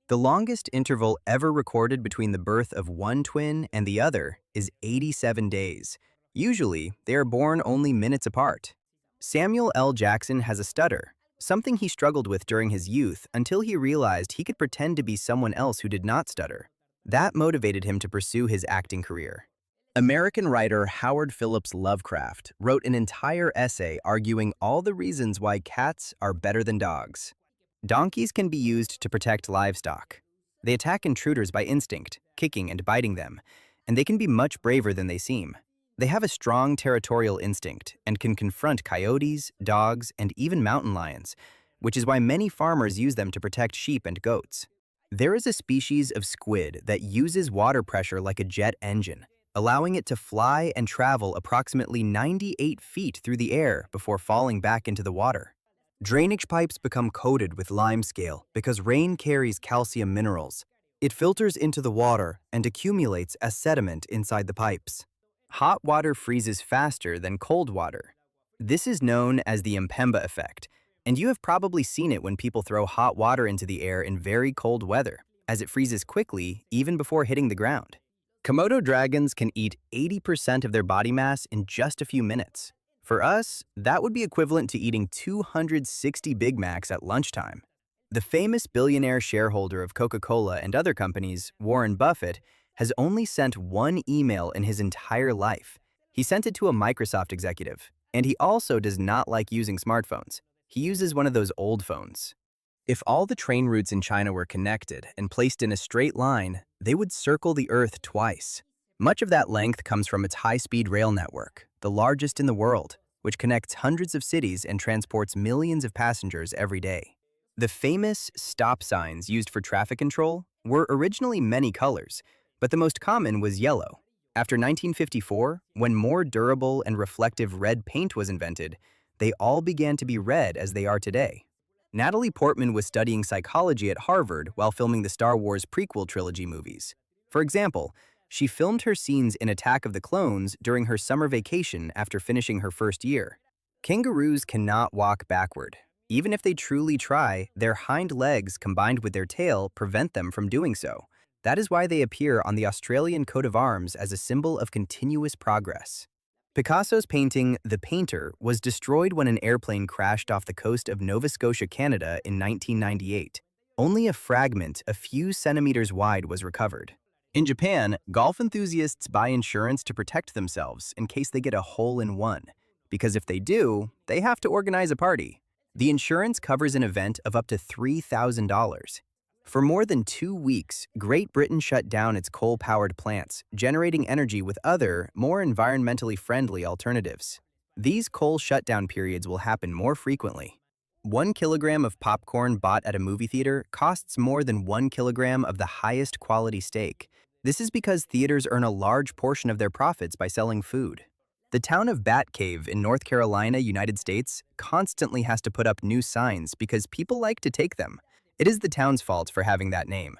The longest interval ever recorded between the birth of one twin and the other is 87 days. Usually, they are born only minutes apart. Samuel L. Jackson has a stutter, something he struggled with during his youth until he realized he could pretend to be someone else who did not stutter. That motivated him to pursue his acting career. American writer Howard Phillips Lovecraft wrote an entire essay arguing all the reasons why cats are better than dogs. Donkeys can be used to protect livestock. They attack intruders by instinct, kicking and biting them, and they can be much braver than they seem. They have a strong territorial instinct and can confront coyotes, dogs, and even mountain lions, which is why many farmers use them to protect sheep and goats. There is a species of squid that uses water pressure like a jet engine, allowing it to fly and travel approximately 98 feet through the air before falling back into the water. Drainage pipes become coated with limescale because rain carries calcium minerals. It filters into the water and accumulates as sediment inside the pipes. Hot water freezes faster than cold water. This is known as the Mpemba effect, and you have probably seen it when people throw hot water into the air in very cold weather, as it freezes quickly even before hitting the ground. Komodo dragons can eat 80% of their body mass in just a few minutes. For us, that would be equivalent to eating 260 Big Macs at lunchtime. The famous billionaire shareholder of Coca-Cola and other companies, Warren Buffett, has only sent one email in his entire life. He sent it to a Microsoft executive, and he also does not like using smartphones. He uses one of those old phones. If all the train routes in China were connected and placed in a straight line, they would circle the Earth twice. Much of that length comes from its high-speed rail network, the largest in the world, which connects hundreds of cities and transports millions of passengers every day. The famous stop signs used for traffic control were originally many colors, but the most common was yellow. After 1954, when more durable and reflective red paint was invented, they all began to be red as they are today. Natalie Portman was studying psychology at Harvard while filming the Star Wars prequel trilogy movies. For example, she filmed her scenes in Attack of the Clones during her summer vacation after finishing her first year. Kangaroos cannot walk backward. Even if they truly try, their hind legs combined with their tail prevent them from doing so. That is why they appear on the Australian coat of arms as a symbol of continuous progress. Picasso's painting, The Painter, was destroyed when an airplane crashed off the coast of Nova Scotia, Canada in 1998. Only a fragment a few centimeters wide was recovered. In Japan, golf enthusiasts buy insurance to protect themselves in case they get a hole-in-one, because if they do, they have to organize a party. The insurance covers an event of up to $3,000. For more than 2 weeks, Great Britain shut down its coal-powered plants, generating energy with other, more environmentally friendly alternatives. These coal shutdown periods will happen more frequently. 1 kilogram of popcorn bought at a movie theater costs more than 1 kilogram of the highest quality steak. This is because theaters earn a large portion of their profits by selling food. The town of Bat Cave in North Carolina, United States, constantly has to put up new signs because people like to take them. It is the town's fault for having that name.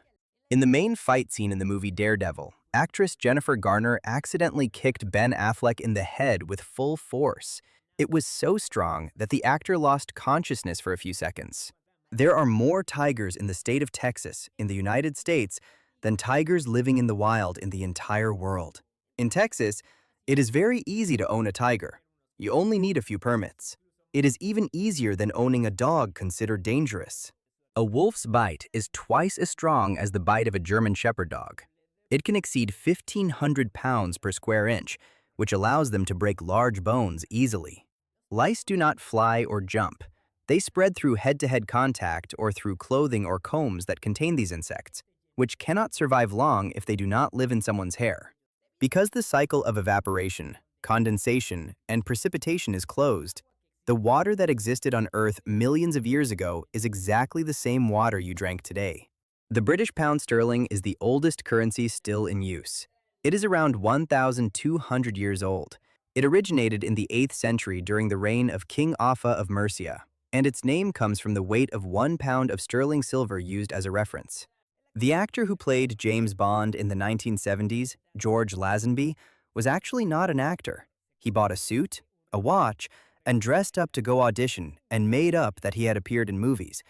In the main fight scene in the movie Daredevil, actress Jennifer Garner accidentally kicked Ben Affleck in the head with full force. It was so strong that the actor lost consciousness for a few seconds. There are more tigers in the state of Texas, in the United States, than tigers living in the wild in the entire world. In Texas, it is very easy to own a tiger. You only need a few permits. It is even easier than owning a dog considered dangerous. A wolf's bite is twice as strong as the bite of a German Shepherd dog. It can exceed 1,500 pounds per square inch, which allows them to break large bones easily. Lice do not fly or jump. They spread through head-to-head contact or through clothing or combs that contain these insects, which cannot survive long if they do not live in someone's hair. Because the cycle of evaporation, condensation, and precipitation is closed, the water that existed on Earth millions of years ago is exactly the same water you drank today. The British pound sterling is the oldest currency still in use. It is around 1,200 years old. It originated in the 8th century during the reign of King Offa of Mercia, and its name comes from the weight of 1 pound of sterling silver used as a reference. The actor who played James Bond in the 1970s, George Lazenby, was actually not an actor. He bought a suit, a watch, and dressed up to go audition and made up that he had appeared in movies.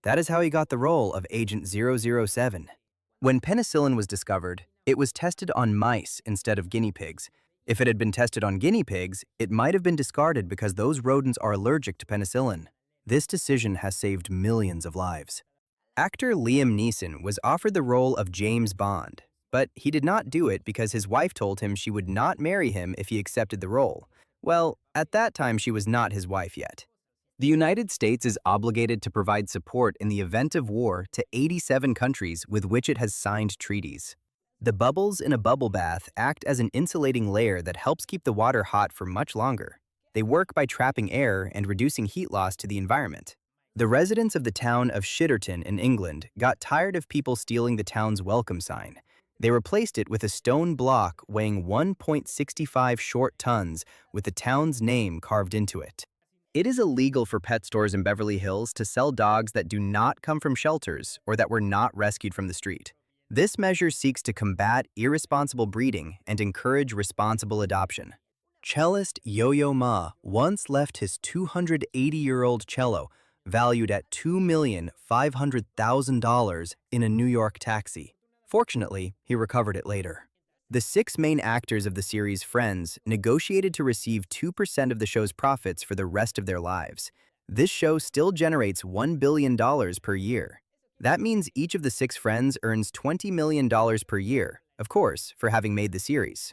That is how he got the role of Agent 007. When penicillin was discovered, it was tested on mice instead of guinea pigs. If it had been tested on guinea pigs, it might have been discarded because those rodents are allergic to penicillin. This decision has saved millions of lives. Actor Liam Neeson was offered the role of James Bond, but he did not do it because his wife told him she would not marry him if he accepted the role. Well, at that time she was not his wife yet. The United States is obligated to provide support in the event of war to 87 countries with which it has signed treaties. The bubbles in a bubble bath act as an insulating layer that helps keep the water hot for much longer. They work by trapping air and reducing heat loss to the environment. The residents of the town of Shitterton in England got tired of people stealing the town's welcome sign. They replaced it with a stone block weighing 1.65 short tons with the town's name carved into it. It is illegal for pet stores in Beverly Hills to sell dogs that do not come from shelters or that were not rescued from the street. This measure seeks to combat irresponsible breeding and encourage responsible adoption. Cellist Yo-Yo Ma once left his 280-year-old cello, valued at $2,500,000, in a New York taxi. Fortunately, he recovered it later. The 6 main actors of the series Friends negotiated to receive 2% of the show's profits for the rest of their lives. This show still generates $1 billion per year. That means each of the 6 friends earns $20 million per year, of course, for having made the series.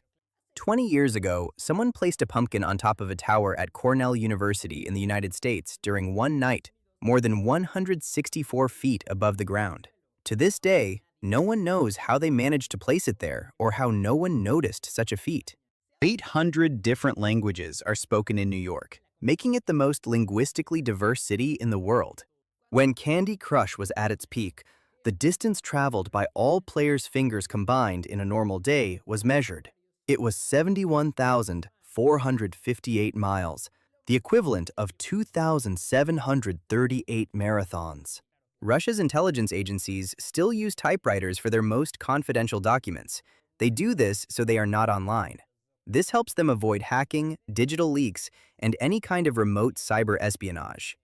20 years ago, someone placed a pumpkin on top of a tower at Cornell University in the United States during one night, more than 164 feet above the ground. To this day, no one knows how they managed to place it there or how no one noticed such a feat. 800 different languages are spoken in New York, making it the most linguistically diverse city in the world. When Candy Crush was at its peak, the distance traveled by all players' fingers combined in a normal day was measured. It was 71,458 miles, the equivalent of 2,738 marathons. Russia's intelligence agencies still use typewriters for their most confidential documents. They do this so they are not online. This helps them avoid hacking, digital leaks, and any kind of remote cyber espionage.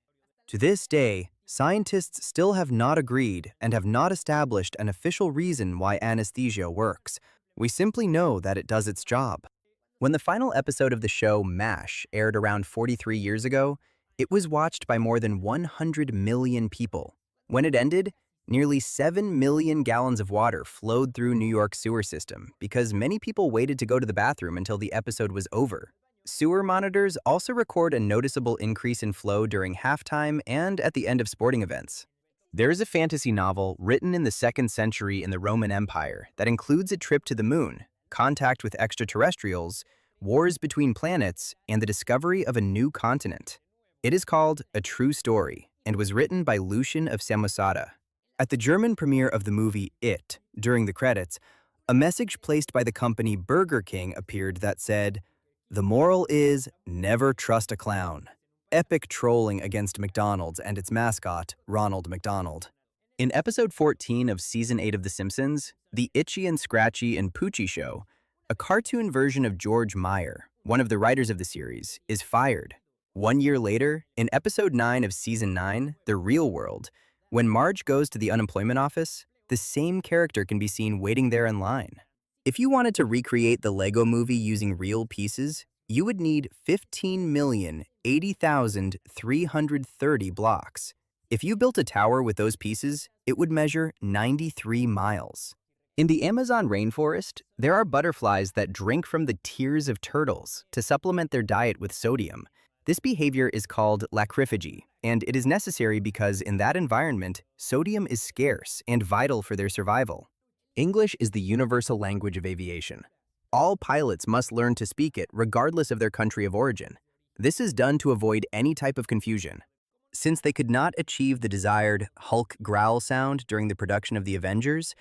To this day, scientists still have not agreed and have not established an official reason why anesthesia works. We simply know that it does its job. When the final episode of the show MASH aired around 43 years ago, it was watched by more than 100 million people. When it ended, nearly 7 million gallons of water flowed through New York's sewer system because many people waited to go to the bathroom until the episode was over. Sewer monitors also record a noticeable increase in flow during halftime and at the end of sporting events. There is a fantasy novel written in the 2nd century in the Roman Empire that includes a trip to the moon, contact with extraterrestrials, wars between planets, and the discovery of a new continent. It is called A True Story and was written by Lucian of Samosata. At the German premiere of the movie It, during the credits, a message placed by the company Burger King appeared that said, "The moral is never trust a clown." Epic trolling against McDonald's and its mascot, Ronald McDonald. In episode 14 of season 8 of The Simpsons, The Itchy and Scratchy and Poochie Show, a cartoon version of George Meyer, one of the writers of the series, is fired. 1 year later, in episode 9 of season 9, The Real World, when Marge goes to the unemployment office, the same character can be seen waiting there in line. If you wanted to recreate the Lego movie using real pieces, you would need 15,080,330 blocks. If you built a tower with those pieces, it would measure 93 miles. In the Amazon rainforest, there are butterflies that drink from the tears of turtles to supplement their diet with sodium. This behavior is called lacryphagy, and it is necessary because in that environment, sodium is scarce and vital for their survival. English is the universal language of aviation. All pilots must learn to speak it regardless of their country of origin. This is done to avoid any type of confusion. Since they could not achieve the desired Hulk growl sound during the production of The Avengers,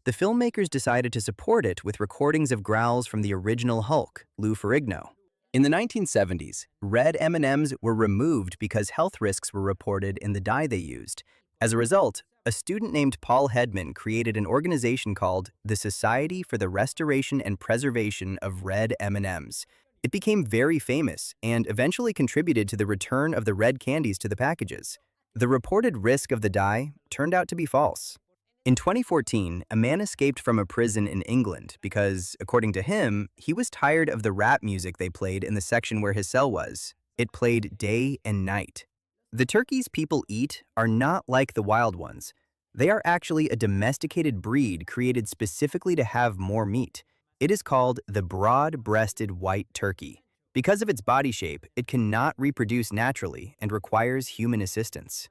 the filmmakers decided to support it with recordings of growls from the original Hulk, Lou Ferrigno. In the 1970s, red M&Ms were removed because health risks were reported in the dye they used. As a result, a student named Paul Hedman created an organization called the Society for the Restoration and Preservation of Red M&Ms. It became very famous and eventually contributed to the return of the red candies to the packages. The reported risk of the dye turned out to be false. In 2014, a man escaped from a prison in England because, according to him, he was tired of the rap music they played in the section where his cell was. It played day and night. The turkeys people eat are not like the wild ones. They are actually a domesticated breed created specifically to have more meat. It is called the broad-breasted white turkey. Because of its body shape, it cannot reproduce naturally and requires human assistance.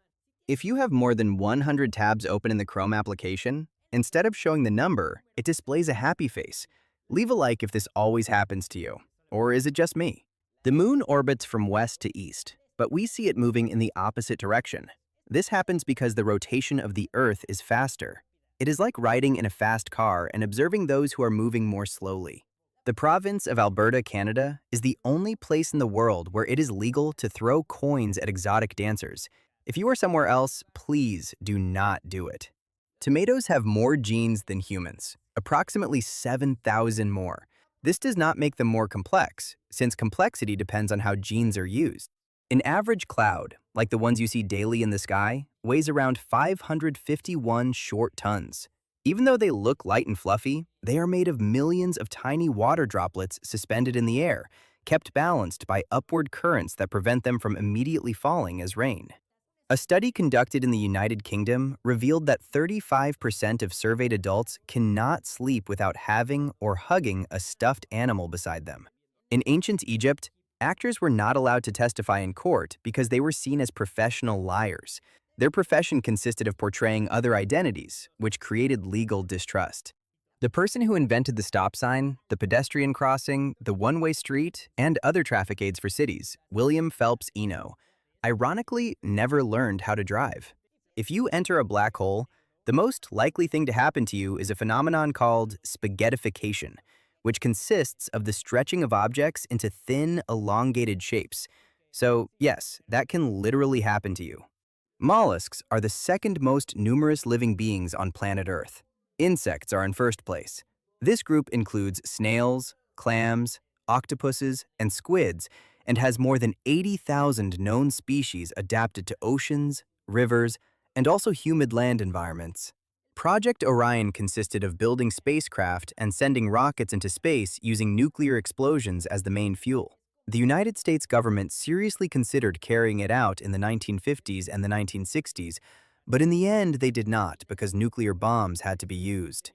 If you have more than 100 tabs open in the Chrome application, instead of showing the number, it displays a happy face. Leave a like if this always happens to you. Or is it just me? The moon orbits from west to east, but we see it moving in the opposite direction. This happens because the rotation of the Earth is faster. It is like riding in a fast car and observing those who are moving more slowly. The province of Alberta, Canada, is the only place in the world where it is legal to throw coins at exotic dancers. If you are somewhere else, please do not do it. Tomatoes have more genes than humans, approximately 7,000 more. This does not make them more complex, since complexity depends on how genes are used. An average cloud, like the ones you see daily in the sky, weighs around 551 short tons. Even though they look light and fluffy, they are made of millions of tiny water droplets suspended in the air, kept balanced by upward currents that prevent them from immediately falling as rain. A study conducted in the United Kingdom revealed that 35% of surveyed adults cannot sleep without having or hugging a stuffed animal beside them. In ancient Egypt, actors were not allowed to testify in court because they were seen as professional liars. Their profession consisted of portraying other identities, which created legal distrust. The person who invented the stop sign, the pedestrian crossing, the one-way street, and other traffic aids for cities, William Phelps Eno, ironically never learned how to drive. If you enter a black hole, the most likely thing to happen to you is a phenomenon called spaghettification, which consists of the stretching of objects into thin, elongated shapes. So, yes, that can literally happen to you. Mollusks are the second most numerous living beings on planet Earth. Insects are in first place. This group includes snails, clams, octopuses, and squids, and has more than 80,000 known species adapted to oceans, rivers, and also humid land environments. Project Orion consisted of building spacecraft and sending rockets into space using nuclear explosions as the main fuel. The United States government seriously considered carrying it out in the 1950s and the 1960s, but in the end they did not because nuclear bombs had to be used.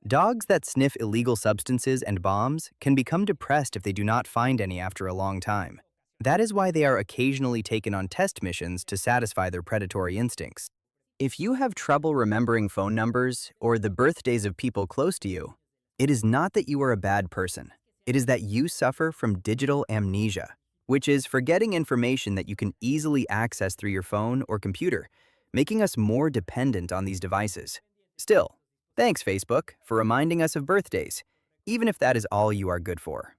Dogs that sniff illegal substances and bombs can become depressed if they do not find any after a long time. That is why they are occasionally taken on test missions to satisfy their predatory instincts. If you have trouble remembering phone numbers or the birthdays of people close to you, it is not that you are a bad person. It is that you suffer from digital amnesia, which is forgetting information that you can easily access through your phone or computer, making us more dependent on these devices. Still, thanks Facebook for reminding us of birthdays, even if that is all you are good for.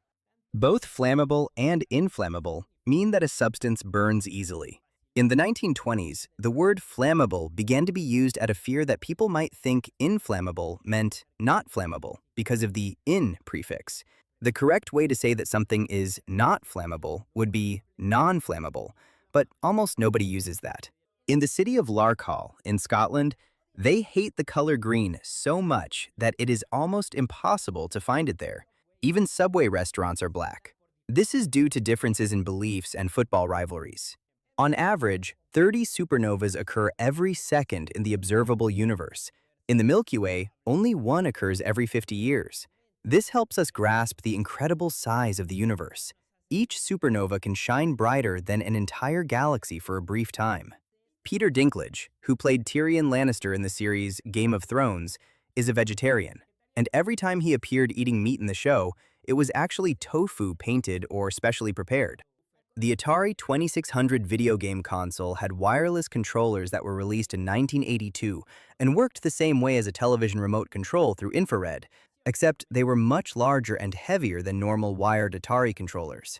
Both flammable and inflammable mean that a substance burns easily. In the 1920s, the word flammable began to be used out of fear that people might think inflammable meant not flammable because of the in prefix. The correct way to say that something is not flammable would be non-flammable, but almost nobody uses that. In the city of Larkhall, in Scotland, they hate the color green so much that it is almost impossible to find it there. Even Subway restaurants are black. This is due to differences in beliefs and football rivalries. On average, 30 supernovas occur every second in the observable universe. In the Milky Way, only one occurs every 50 years. This helps us grasp the incredible size of the universe. Each supernova can shine brighter than an entire galaxy for a brief time. Peter Dinklage, who played Tyrion Lannister in the series Game of Thrones, is a vegetarian, and every time he appeared eating meat in the show, it was actually tofu painted or specially prepared. The Atari 2600 video game console had wireless controllers that were released in 1982 and worked the same way as a television remote control through infrared, except they were much larger and heavier than normal wired Atari controllers.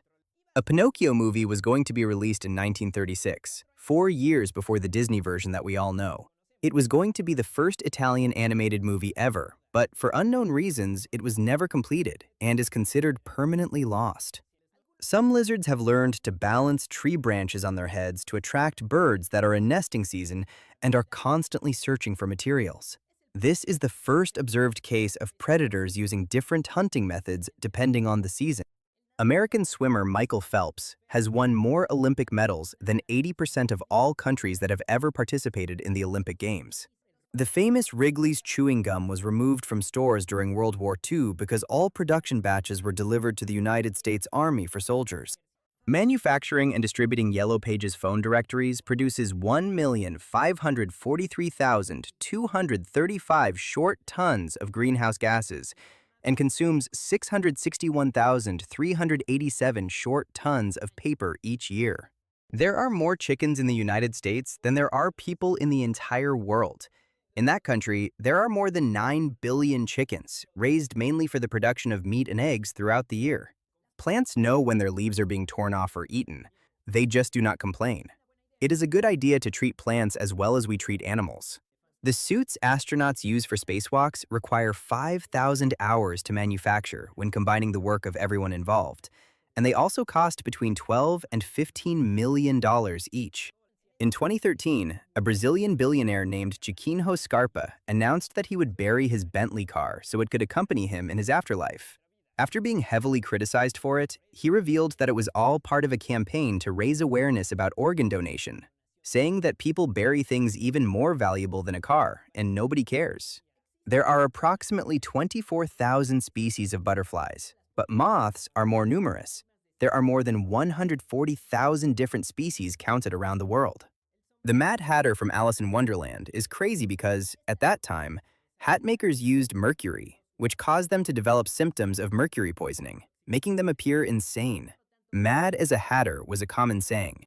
A Pinocchio movie was going to be released in 1936, 4 years before the Disney version that we all know. It was going to be the first Italian animated movie ever, but for unknown reasons, it was never completed and is considered permanently lost. Some lizards have learned to balance tree branches on their heads to attract birds that are in nesting season and are constantly searching for materials. This is the first observed case of predators using different hunting methods depending on the season. American swimmer Michael Phelps has won more Olympic medals than 80% of all countries that have ever participated in the Olympic Games. The famous Wrigley's chewing gum was removed from stores during World War II because all production batches were delivered to the United States Army for soldiers. Manufacturing and distributing Yellow Pages phone directories produces 1,543,235 short tons of greenhouse gases and consumes 661,387 short tons of paper each year. There are more chickens in the United States than there are people in the entire world. In that country, there are more than 9 billion chickens, raised mainly for the production of meat and eggs throughout the year. Plants know when their leaves are being torn off or eaten. They just do not complain. It is a good idea to treat plants as well as we treat animals. The suits astronauts use for spacewalks require 5,000 hours to manufacture when combining the work of everyone involved, and they also cost between $12 and $15 million each. In 2013, a Brazilian billionaire named Chiquinho Scarpa announced that he would bury his Bentley car so it could accompany him in his afterlife. After being heavily criticized for it, he revealed that it was all part of a campaign to raise awareness about organ donation. saying that people bury things even more valuable than a car, and nobody cares. There are approximately 24,000 species of butterflies, but moths are more numerous. There are more than 140,000 different species counted around the world. The Mad Hatter from Alice in Wonderland is crazy because, at that time, hat makers used mercury, which caused them to develop symptoms of mercury poisoning, making them appear insane. Mad as a hatter was a common saying.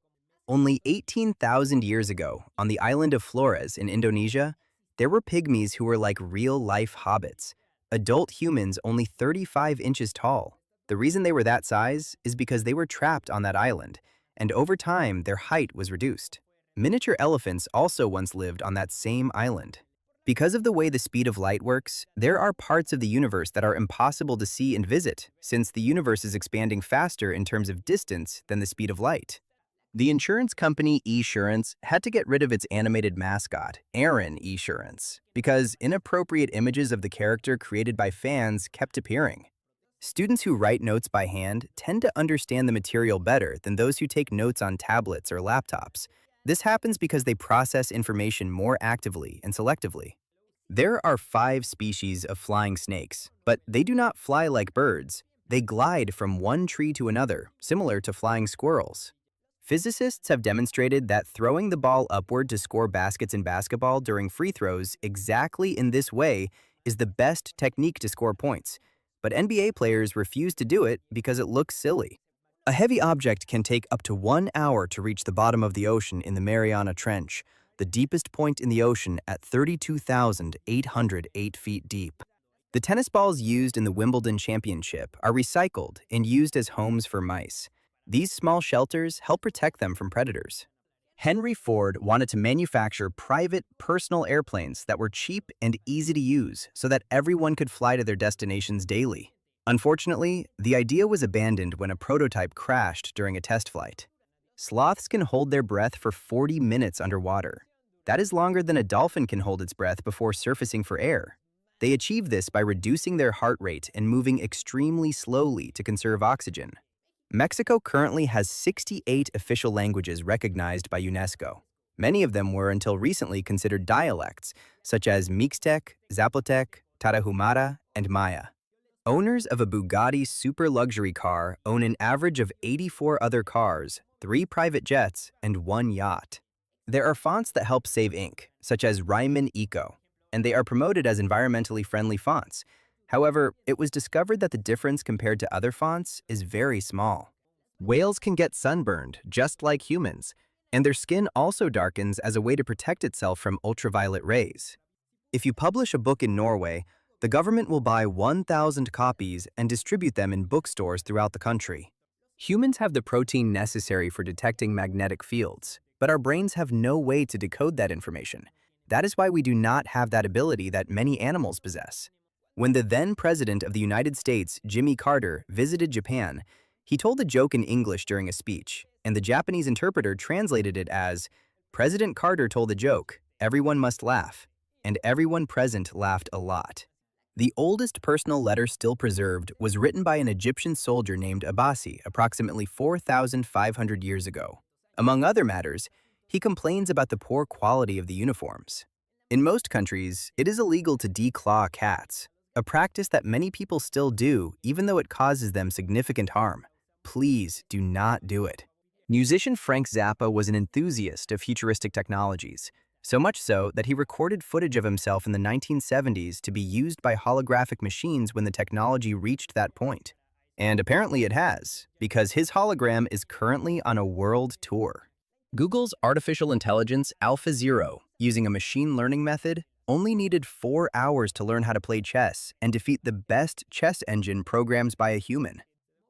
Only 18,000 years ago, on the island of Flores in Indonesia, there were pygmies who were like real-life hobbits, adult humans only 35 inches tall. The reason they were that size is because they were trapped on that island, and over time their height was reduced. Miniature elephants also once lived on that same island. Because of the way the speed of light works, there are parts of the universe that are impossible to see and visit, since the universe is expanding faster in terms of distance than the speed of light. The insurance company Esurance had to get rid of its animated mascot, Aaron Esurance, because inappropriate images of the character created by fans kept appearing. Students who write notes by hand tend to understand the material better than those who take notes on tablets or laptops. This happens because they process information more actively and selectively. There are 5 species of flying snakes, but they do not fly like birds. They glide from one tree to another, similar to flying squirrels. Physicists have demonstrated that throwing the ball upward to score baskets in basketball during free throws exactly in this way is the best technique to score points, but NBA players refuse to do it because it looks silly. A heavy object can take up to 1 hour to reach the bottom of the ocean in the Mariana Trench, the deepest point in the ocean at 32,808 feet deep. The tennis balls used in the Wimbledon Championship are recycled and used as homes for mice. These small shelters help protect them from predators. Henry Ford wanted to manufacture private, personal airplanes that were cheap and easy to use so that everyone could fly to their destinations daily. Unfortunately, the idea was abandoned when a prototype crashed during a test flight. Sloths can hold their breath for 40 minutes underwater. That is longer than a dolphin can hold its breath before surfacing for air. They achieve this by reducing their heart rate and moving extremely slowly to conserve oxygen. Mexico currently has 68 official languages recognized by UNESCO. Many of them were until recently considered dialects, such as Mixtec, Zapotec, Tarahumara, and Maya. Owners of a Bugatti super luxury car own an average of 84 other cars, 3 private jets, and 1 yacht. There are fonts that help save ink, such as Ryman Eco, and they are promoted as environmentally friendly fonts. However, it was discovered that the difference compared to other fonts is very small. Whales can get sunburned, just like humans, and their skin also darkens as a way to protect itself from ultraviolet rays. If you publish a book in Norway, the government will buy 1,000 copies and distribute them in bookstores throughout the country. Humans have the protein necessary for detecting magnetic fields, but our brains have no way to decode that information. That is why we do not have that ability that many animals possess. When the then President of the United States, Jimmy Carter, visited Japan, he told a joke in English during a speech, and the Japanese interpreter translated it as, "President Carter told a joke, everyone must laugh," and everyone present laughed a lot. The oldest personal letter still preserved was written by an Egyptian soldier named Abasi approximately 4,500 years ago. Among other matters, he complains about the poor quality of the uniforms. In most countries, it is illegal to declaw cats, a practice that many people still do even though it causes them significant harm. Please do not do it. Musician Frank Zappa was an enthusiast of futuristic technologies, so much so that he recorded footage of himself in the 1970s to be used by holographic machines when the technology reached that point. And apparently it has, because his hologram is currently on a world tour. Google's artificial intelligence AlphaZero, using a machine learning method, only needed 4 hours to learn how to play chess and defeat the best chess engine programmed by a human.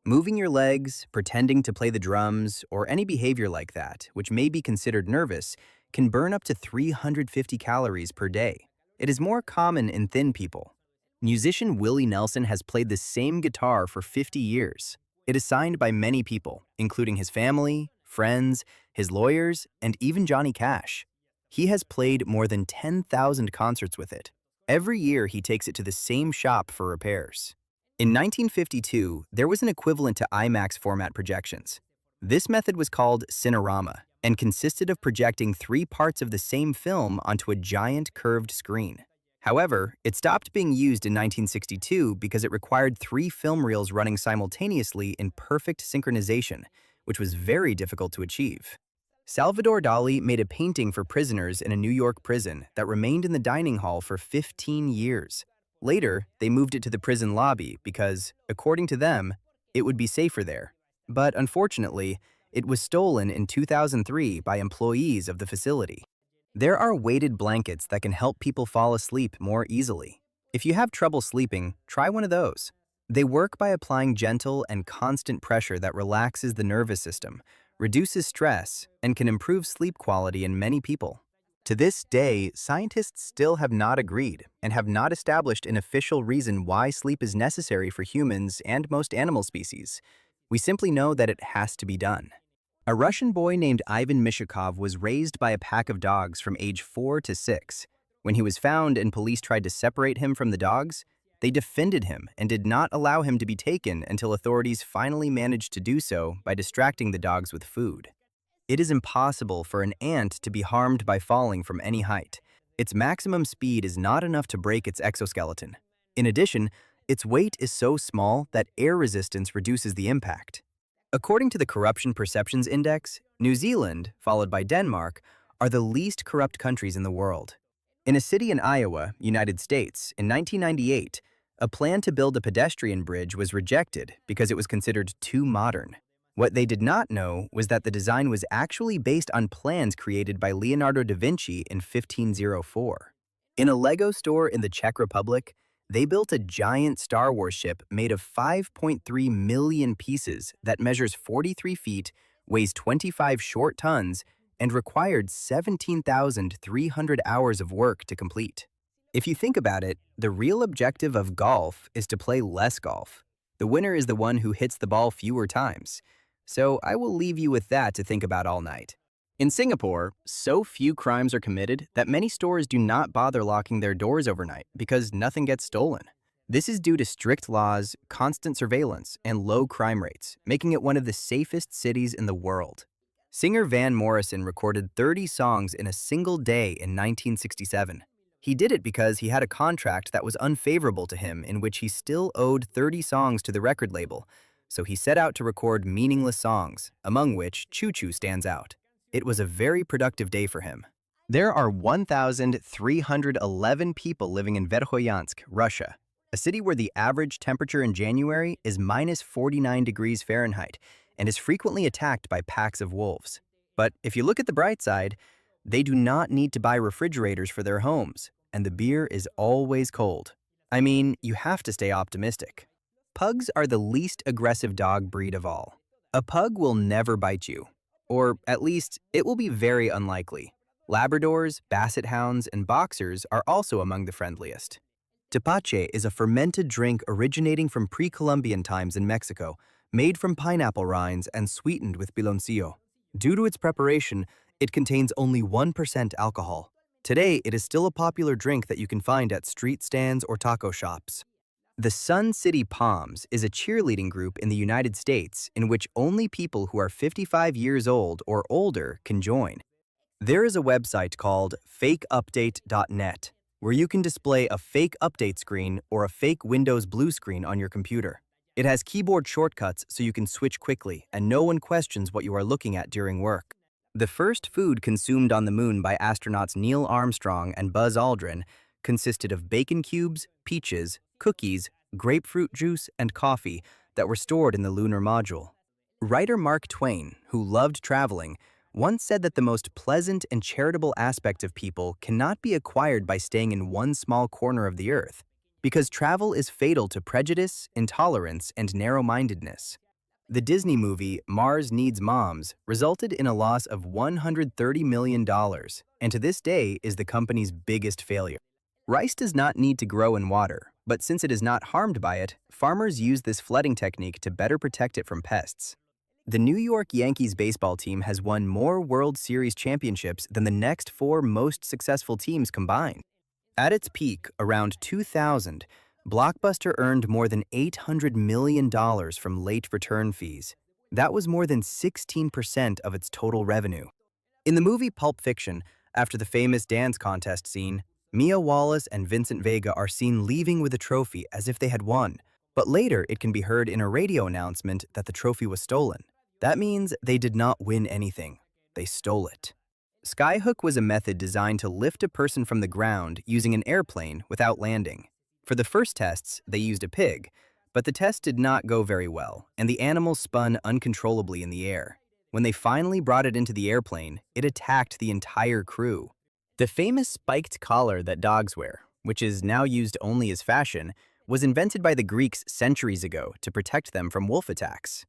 Moving your legs, pretending to play the drums, or any behavior like that, which may be considered nervous, can burn up to 350 calories per day. It is more common in thin people. Musician Willie Nelson has played the same guitar for 50 years. It is signed by many people, including his family, friends, his lawyers, and even Johnny Cash. He has played more than 10,000 concerts with it. Every year he takes it to the same shop for repairs. In 1952, there was an equivalent to IMAX format projections. This method was called Cinerama. and consisted of projecting three parts of the same film onto a giant curved screen. However, it stopped being used in 1962 because it required three film reels running simultaneously in perfect synchronization, which was very difficult to achieve. Salvador Dali made a painting for prisoners in a New York prison that remained in the dining hall for 15 years. Later, they moved it to the prison lobby because, according to them, it would be safer there. But unfortunately, it was stolen in 2003 by employees of the facility. There are weighted blankets that can help people fall asleep more easily. If you have trouble sleeping, try one of those. They work by applying gentle and constant pressure that relaxes the nervous system, reduces stress, and can improve sleep quality in many people. To this day, scientists still have not agreed and have not established an official reason why sleep is necessary for humans and most animal species. We simply know that it has to be done. A Russian boy named Ivan Mishakov was raised by a pack of dogs from age 4 to 6. When he was found and police tried to separate him from the dogs, they defended him and did not allow him to be taken until authorities finally managed to do so by distracting the dogs with food. It is impossible for an ant to be harmed by falling from any height. Its maximum speed is not enough to break its exoskeleton. In addition, its weight is so small that air resistance reduces the impact. According to the Corruption Perceptions Index, New Zealand, followed by Denmark, are the least corrupt countries in the world. In a city in Iowa, United States, in 1998, a plan to build a pedestrian bridge was rejected because it was considered too modern. What they did not know was that the design was actually based on plans created by Leonardo da Vinci in 1504. In a Lego store in the Czech Republic, they built a giant Star Wars ship made of 5.3 million pieces that measures 43 feet, weighs 25 short tons, and required 17,300 hours of work to complete. If you think about it, the real objective of golf is to play less golf. The winner is the one who hits the ball fewer times. So I will leave you with that to think about all night. In Singapore, so few crimes are committed that many stores do not bother locking their doors overnight because nothing gets stolen. This is due to strict laws, constant surveillance, and low crime rates, making it one of the safest cities in the world. Singer Van Morrison recorded 30 songs in a single day in 1967. He did it because he had a contract that was unfavorable to him in which he still owed 30 songs to the record label, so he set out to record meaningless songs, among which Choo Choo stands out. It was a very productive day for him. There are 1,311 people living in Verkhoyansk, Russia, a city where the average temperature in January is minus 49 degrees Fahrenheit and is frequently attacked by packs of wolves. But if you look at the bright side, they do not need to buy refrigerators for their homes, and the beer is always cold. I mean, you have to stay optimistic. Pugs are the least aggressive dog breed of all. A pug will never bite you. Or, at least, it will be very unlikely. Labradors, Basset Hounds, and Boxers are also among the friendliest. Tepache is a fermented drink originating from pre-Columbian times in Mexico, made from pineapple rinds and sweetened with piloncillo. Due to its preparation, it contains only 1% alcohol. Today, it is still a popular drink that you can find at street stands or taco shops. The Sun City Palms is a cheerleading group in the United States in which only people who are 55 years old or older can join. There is a website called fakeupdate.net where you can display a fake update screen or a fake Windows blue screen on your computer. It has keyboard shortcuts so you can switch quickly and no one questions what you are looking at during work. The first food consumed on the moon by astronauts Neil Armstrong and Buzz Aldrin consisted of bacon cubes, peaches, cookies, grapefruit juice, and coffee that were stored in the lunar module. Writer Mark Twain, who loved traveling, once said that the most pleasant and charitable aspect of people cannot be acquired by staying in one small corner of the earth, because travel is fatal to prejudice, intolerance, and narrow-mindedness. The Disney movie Mars Needs Moms resulted in a loss of $130 million, and to this day is the company's biggest failure. Rice does not need to grow in water, but since it is not harmed by it, farmers use this flooding technique to better protect it from pests. The New York Yankees baseball team has won more World Series championships than the next four most successful teams combined. At its peak, around 2000, Blockbuster earned more than $800 million from late return fees. That was more than 16% of its total revenue. In the movie Pulp Fiction, after the famous dance contest scene, Mia Wallace and Vincent Vega are seen leaving with a trophy as if they had won. But later, it can be heard in a radio announcement that the trophy was stolen. That means they did not win anything. They stole it. Skyhook was a method designed to lift a person from the ground using an airplane without landing. For the first tests, they used a pig, but the test did not go very well, and the animal spun uncontrollably in the air. When they finally brought it into the airplane, it attacked the entire crew. The famous spiked collar that dogs wear, which is now used only as fashion, was invented by the Greeks centuries ago to protect them from wolf attacks.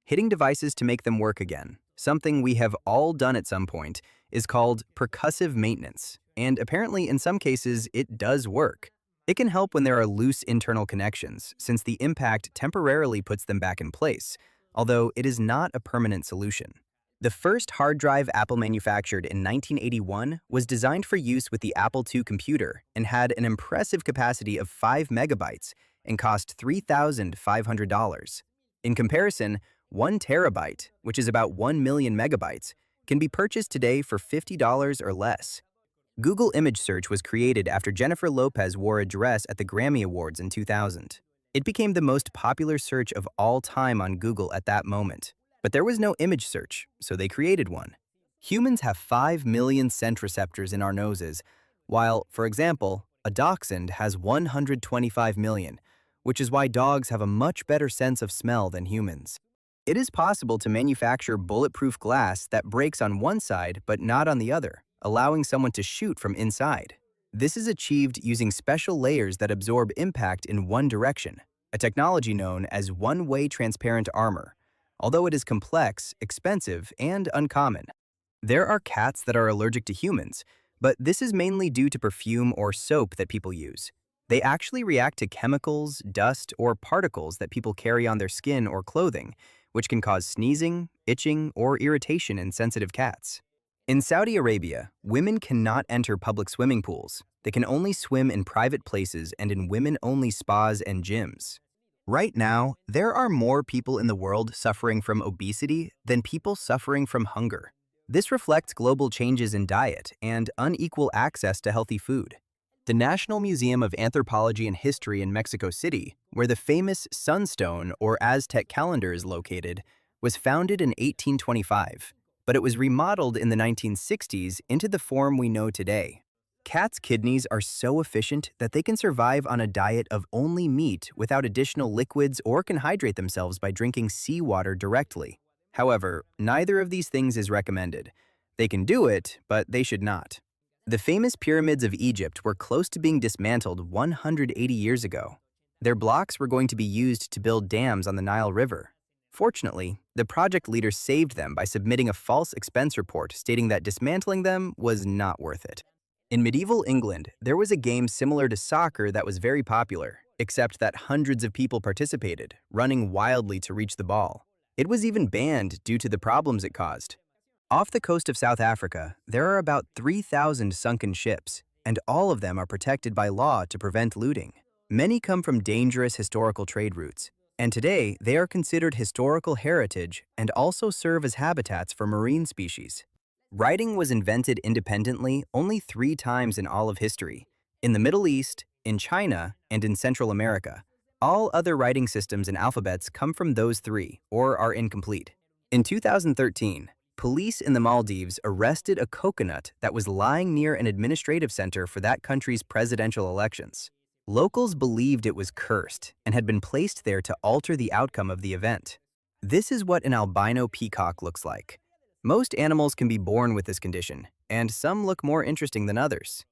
Hitting devices to make them work again, something we have all done at some point, is called percussive maintenance, and apparently in some cases it does work. It can help when there are loose internal connections, since the impact temporarily puts them back in place, although it is not a permanent solution. The first hard drive Apple manufactured in 1981 was designed for use with the Apple II computer and had an impressive capacity of 5 megabytes and cost $3,500. In comparison, 1 terabyte, which is about 1 million megabytes, can be purchased today for $50 or less. Google Image Search was created after Jennifer Lopez wore a dress at the Grammy Awards in 2000. It became the most popular search of all time on Google at that moment. But there was no image search, so they created one. Humans have 5 million scent receptors in our noses, while, for example, a dachshund has 125 million, which is why dogs have a much better sense of smell than humans. It is possible to manufacture bulletproof glass that breaks on one side but not on the other, allowing someone to shoot from inside. This is achieved using special layers that absorb impact in one direction, a technology known as one-way transparent armor. Although it is complex, expensive, and uncommon. There are cats that are allergic to humans, but this is mainly due to perfume or soap that people use. They actually react to chemicals, dust, or particles that people carry on their skin or clothing, which can cause sneezing, itching, or irritation in sensitive cats. In Saudi Arabia, women cannot enter public swimming pools. They can only swim in private places and in women-only spas and gyms. Right now, there are more people in the world suffering from obesity than people suffering from hunger. This reflects global changes in diet and unequal access to healthy food. The National Museum of Anthropology and History in Mexico City, where the famous Sunstone or Aztec calendar is located, was founded in 1825, but it was remodeled in the 1960s into the form we know today. Cats' kidneys are so efficient that they can survive on a diet of only meat without additional liquids or can hydrate themselves by drinking seawater directly. However, neither of these things is recommended. They can do it, but they should not. The famous pyramids of Egypt were close to being dismantled 180 years ago. Their blocks were going to be used to build dams on the Nile River. Fortunately, the project leader saved them by submitting a false expense report stating that dismantling them was not worth it. In medieval England, there was a game similar to soccer that was very popular, except that hundreds of people participated, running wildly to reach the ball. It was even banned due to the problems it caused. Off the coast of South Africa, there are about 3,000 sunken ships, and all of them are protected by law to prevent looting. Many come from dangerous historical trade routes, and today they are considered historical heritage and also serve as habitats for marine species. Writing was invented independently only 3 times in all of history: in the Middle East, in China, and in Central America. All other writing systems and alphabets come from those 3 or are incomplete. In 2013, police in the Maldives arrested a coconut that was lying near an administrative center for that country's presidential elections. Locals believed it was cursed and had been placed there to alter the outcome of the event. This is what an albino peacock looks like. Most animals can be born with this condition, and some look more interesting than others.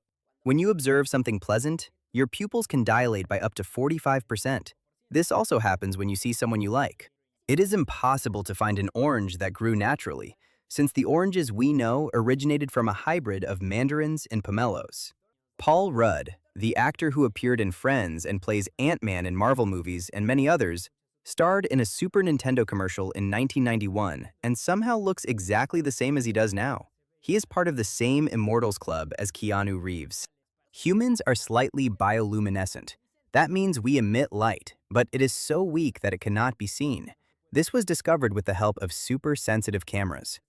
When you observe something pleasant, your pupils can dilate by up to 45%. This also happens when you see someone you like. It is impossible to find an orange that grew naturally, since the oranges we know originated from a hybrid of mandarins and pomelos. Paul Rudd, the actor who appeared in Friends and plays Ant-Man in Marvel movies and many others, starred in a Super Nintendo commercial in 1991 and somehow looks exactly the same as he does now. He is part of the same Immortals Club as Keanu Reeves. Humans are slightly bioluminescent. That means we emit light, but it is so weak that it cannot be seen. This was discovered with the help of super sensitive cameras.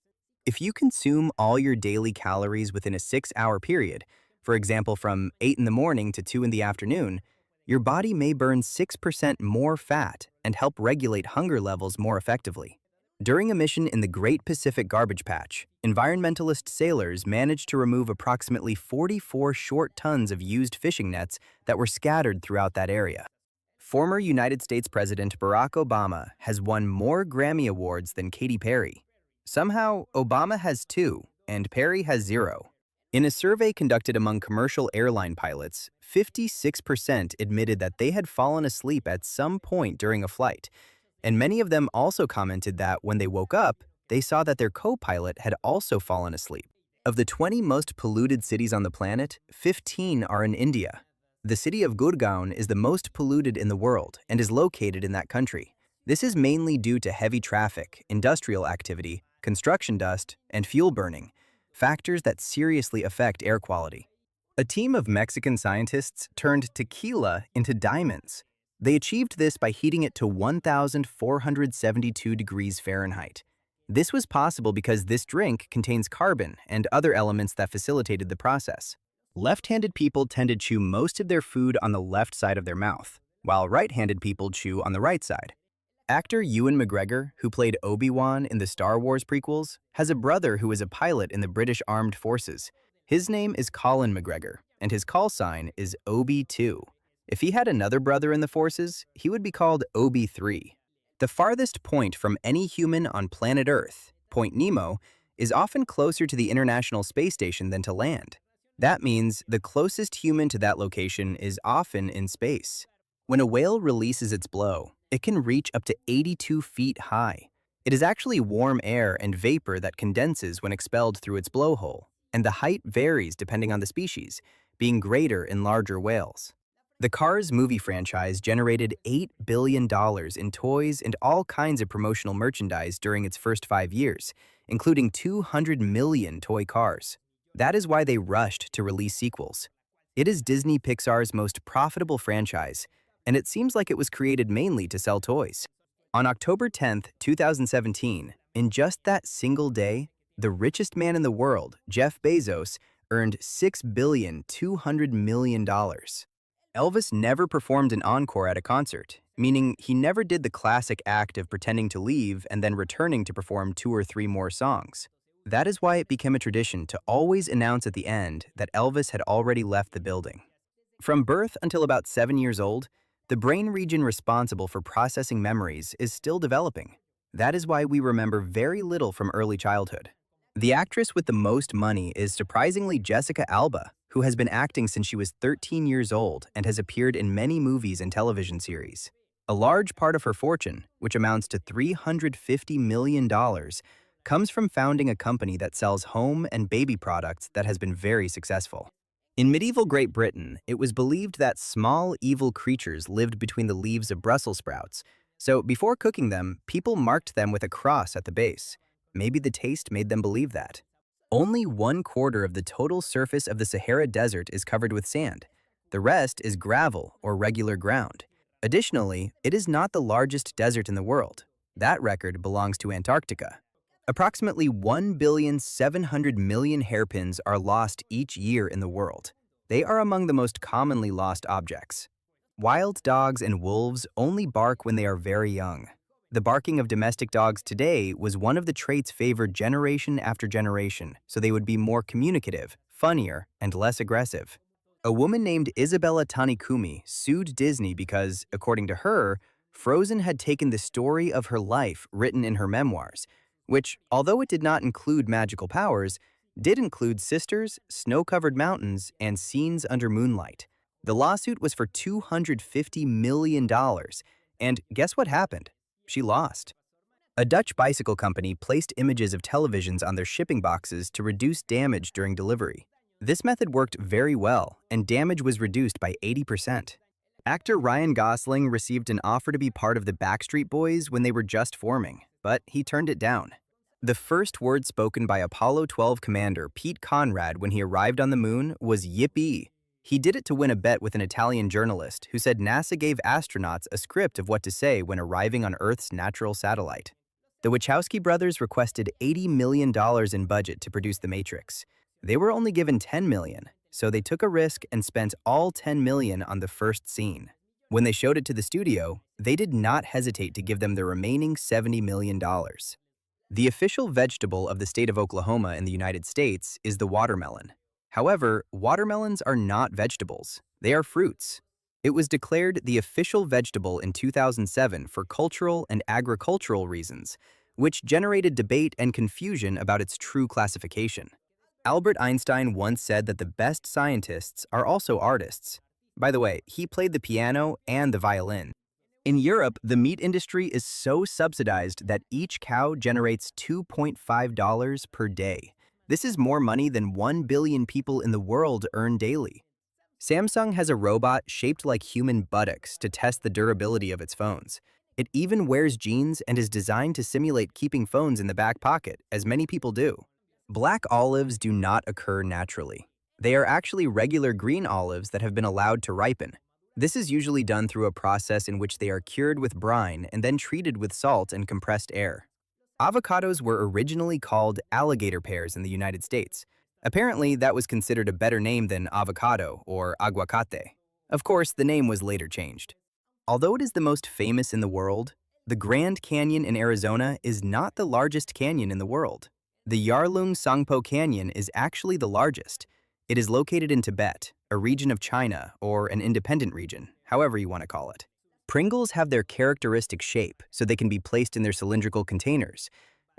If you consume all your daily calories within a 6-hour period, for example from 8 in the morning to 2 in the afternoon, your body may burn 6% more fat and help regulate hunger levels more effectively. During a mission in the Great Pacific Garbage Patch, environmentalist sailors managed to remove approximately 44 short tons of used fishing nets that were scattered throughout that area. Former United States President Barack Obama has won more Grammy Awards than Katy Perry. Somehow, Obama has 2 and Perry has 0. In a survey conducted among commercial airline pilots, 56% admitted that they had fallen asleep at some point during a flight, and many of them also commented that when they woke up, they saw that their co-pilot had also fallen asleep. Of the 20 most polluted cities on the planet, 15 are in India. The city of Gurgaon is the most polluted in the world and is located in that country. This is mainly due to heavy traffic, industrial activity, construction dust, and fuel burning, factors that seriously affect air quality. A team of Mexican scientists turned tequila into diamonds. They achieved this by heating it to 1,472 degrees Fahrenheit. This was possible because this drink contains carbon and other elements that facilitated the process. Left-handed people tend to chew most of their food on the left side of their mouth, while right-handed people chew on the right side. Actor Ewan McGregor, who played Obi-Wan in the Star Wars prequels, has a brother who is a pilot in the British Armed Forces. His name is Colin McGregor, and his call sign is Obi-2. If he had another brother in the forces, he would be called Obi-3. The farthest point from any human on planet Earth, Point Nemo, is often closer to the International Space Station than to land. That means the closest human to that location is often in space. When a whale releases its blow, it can reach up to 82 feet high. It is actually warm air and vapor that condenses when expelled through its blowhole, and the height varies depending on the species, being greater in larger whales. The Cars movie franchise generated $8 billion in toys and all kinds of promotional merchandise during its first 5 years, including 200 million toy cars. That is why they rushed to release sequels. It is Disney Pixar's most profitable franchise, and it seems like it was created mainly to sell toys. On October 10, 2017, in just that single day, the richest man in the world, Jeff Bezos, earned $6.2 billion. Elvis never performed an encore at a concert, meaning he never did the classic act of pretending to leave and then returning to perform 2 or 3 more songs. That is why it became a tradition to always announce at the end that Elvis had already left the building. From birth until about 7 years old, the brain region responsible for processing memories is still developing. That is why we remember very little from early childhood. The actress with the most money is surprisingly Jessica Alba, who has been acting since she was 13 years old and has appeared in many movies and television series. A large part of her fortune, which amounts to $350 million, comes from founding a company that sells home and baby products that has been very successful. In medieval Great Britain, it was believed that small, evil creatures lived between the leaves of Brussels sprouts, so before cooking them, people marked them with a cross at the base. Maybe the taste made them believe that. Only 1/4 of the total surface of the Sahara Desert is covered with sand. The rest is gravel or regular ground. Additionally, it is not the largest desert in the world. That record belongs to Antarctica. Approximately 1,700,000,000 hairpins are lost each year in the world. They are among the most commonly lost objects. Wild dogs and wolves only bark when they are very young. The barking of domestic dogs today was one of the traits favored generation after generation, so they would be more communicative, funnier, and less aggressive. A woman named Isabella Tanikumi sued Disney because, according to her, Frozen had taken the story of her life written in her memoirs, which, although it did not include magical powers, did include sisters, snow-covered mountains, and scenes under moonlight. The lawsuit was for $250 million, and guess what happened? She lost. A Dutch bicycle company placed images of televisions on their shipping boxes to reduce damage during delivery. This method worked very well, and damage was reduced by 80%. Actor Ryan Gosling received an offer to be part of the Backstreet Boys when they were just forming, but he turned it down. The first word spoken by Apollo 12 commander Pete Conrad when he arrived on the moon was "Yippee." He did it to win a bet with an Italian journalist who said NASA gave astronauts a script of what to say when arriving on Earth's natural satellite. The Wachowski brothers requested $80 million in budget to produce The Matrix. They were only given $10 million, so they took a risk and spent all $10 million on the first scene. When they showed it to the studio, they did not hesitate to give them the remaining $70 million. The official vegetable of the state of Oklahoma in the United States is the watermelon. However, watermelons are not vegetables. They are fruits. It was declared the official vegetable in 2007 for cultural and agricultural reasons, which generated debate and confusion about its true classification. Albert Einstein once said that the best scientists are also artists. By the way, he played the piano and the violin. In Europe, the meat industry is so subsidized that each cow generates $2.5 per day. This is more money than 1 billion people in the world earn daily. Samsung has a robot shaped like human buttocks to test the durability of its phones. It even wears jeans and is designed to simulate keeping phones in the back pocket, as many people do. Black olives do not occur naturally. They are actually regular green olives that have been allowed to ripen. This is usually done through a process in which they are cured with brine and then treated with salt and compressed air. Avocados were originally called alligator pears in the United States. Apparently, that was considered a better name than avocado or aguacate. Of course, the name was later changed. Although it is the most famous in the world, the Grand Canyon in Arizona is not the largest canyon in the world. The Yarlung Sangpo Canyon is actually the largest. It is located in Tibet, a region of China, or an independent region, however you want to call it. Pringles have their characteristic shape, so they can be placed in their cylindrical containers.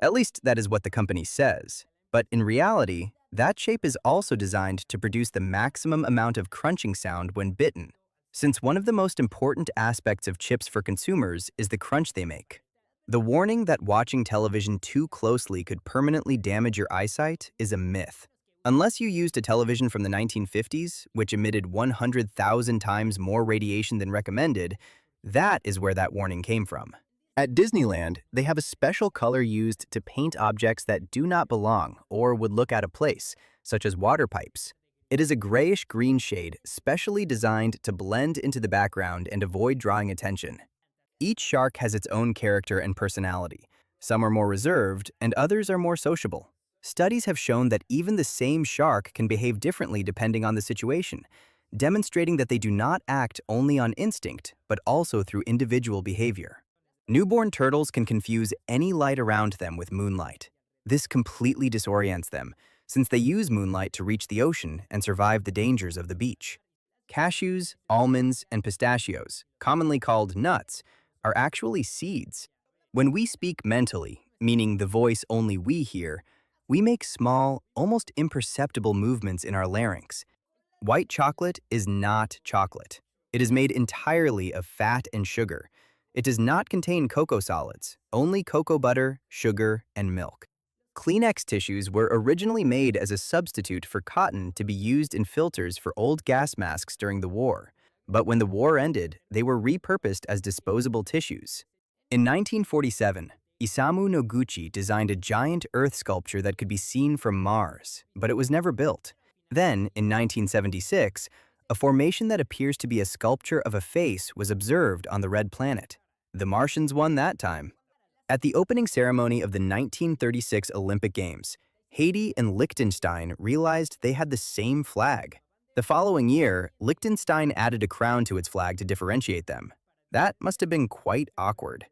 At least that is what the company says. But in reality, that shape is also designed to produce the maximum amount of crunching sound when bitten, since one of the most important aspects of chips for consumers is the crunch they make. The warning that watching television too closely could permanently damage your eyesight is a myth. Unless you used a television from the 1950s, which emitted 100,000 times more radiation than recommended, that is where that warning came from. At Disneyland, they have a special color used to paint objects that do not belong or would look out of place, such as water pipes. It is a grayish-green shade specially designed to blend into the background and avoid drawing attention. Each shark has its own character and personality. Some are more reserved, and others are more sociable. Studies have shown that even the same shark can behave differently depending on the situation, demonstrating that they do not act only on instinct, but also through individual behavior. Newborn turtles can confuse any light around them with moonlight. This completely disorients them, since they use moonlight to reach the ocean and survive the dangers of the beach. Cashews, almonds, and pistachios, commonly called nuts, are actually seeds. When we speak mentally, meaning the voice only we hear, we make small, almost imperceptible movements in our larynx. White chocolate is not chocolate. It is made entirely of fat and sugar. It does not contain cocoa solids, only cocoa butter, sugar, and milk. Kleenex tissues were originally made as a substitute for cotton to be used in filters for old gas masks during the war. But when the war ended, they were repurposed as disposable tissues. In 1947, Isamu Noguchi designed a giant earth sculpture that could be seen from Mars, but it was never built. Then, in 1976, a formation that appears to be a sculpture of a face was observed on the red planet. The Martians won that time. At the opening ceremony of the 1936 Olympic Games, Haiti and Liechtenstein realized they had the same flag. The following year, Liechtenstein added a crown to its flag to differentiate them. That must have been quite awkward.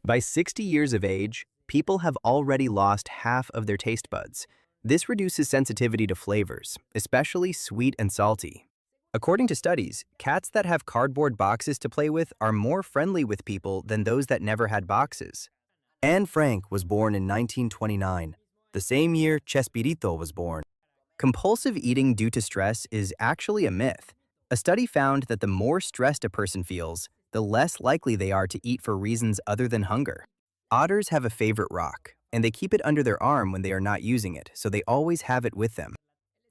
By 60 years of age, people have already lost half of their taste buds. This reduces sensitivity to flavors, especially sweet and salty. According to studies, cats that have cardboard boxes to play with are more friendly with people than those that never had boxes. Anne Frank was born in 1929, the same year Chespirito was born. Compulsive eating due to stress is actually a myth. A study found that the more stressed a person feels, the less likely they are to eat for reasons other than hunger. Otters have a favorite rock, and they keep it under their arm when they are not using it, so they always have it with them.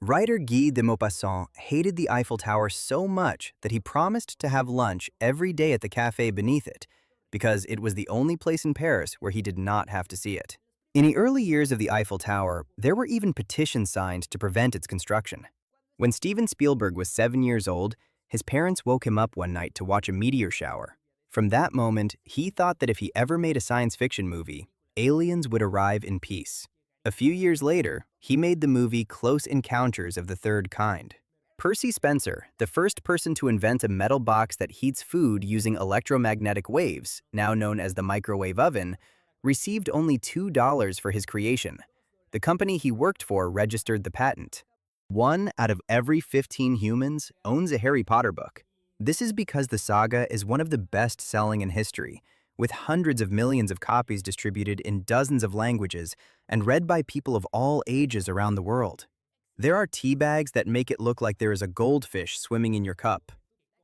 Writer Guy de Maupassant hated the Eiffel Tower so much that he promised to have lunch every day at the cafe beneath it, because it was the only place in Paris where he did not have to see it. In the early years of the Eiffel Tower, there were even petitions signed to prevent its construction. When Steven Spielberg was 7 years old, his parents woke him up one night to watch a meteor shower. From that moment, he thought that if he ever made a science fiction movie, aliens would arrive in peace. A few years later, he made the movie Close Encounters of the Third Kind. Percy Spencer, the first person to invent a metal box that heats food using electromagnetic waves, now known as the microwave oven, received only $2 for his creation. The company he worked for registered the patent. 1 out of every 15 humans owns a Harry Potter book. This is because the saga is one of the best-selling in history, with hundreds of millions of copies distributed in dozens of languages and read by people of all ages around the world. There are tea bags that make it look like there is a goldfish swimming in your cup.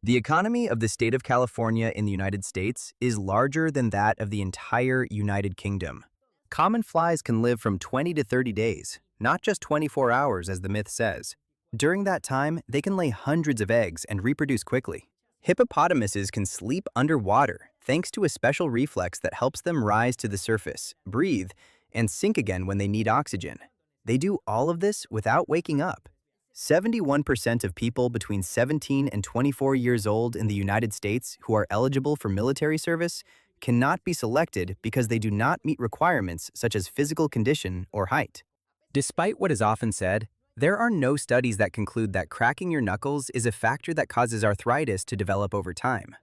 The economy of the state of California in the United States is larger than that of the entire United Kingdom. Common flies can live from 20 to 30 days, not just 24 hours as the myth says. During that time, they can lay hundreds of eggs and reproduce quickly. Hippopotamuses can sleep underwater thanks to a special reflex that helps them rise to the surface, breathe, and sink again when they need oxygen. They do all of this without waking up. 71% of people between 17 and 24 years old in the United States who are eligible for military service cannot be selected because they do not meet requirements such as physical condition or height. Despite what is often said, there are no studies that conclude that cracking your knuckles is a factor that causes arthritis to develop over time.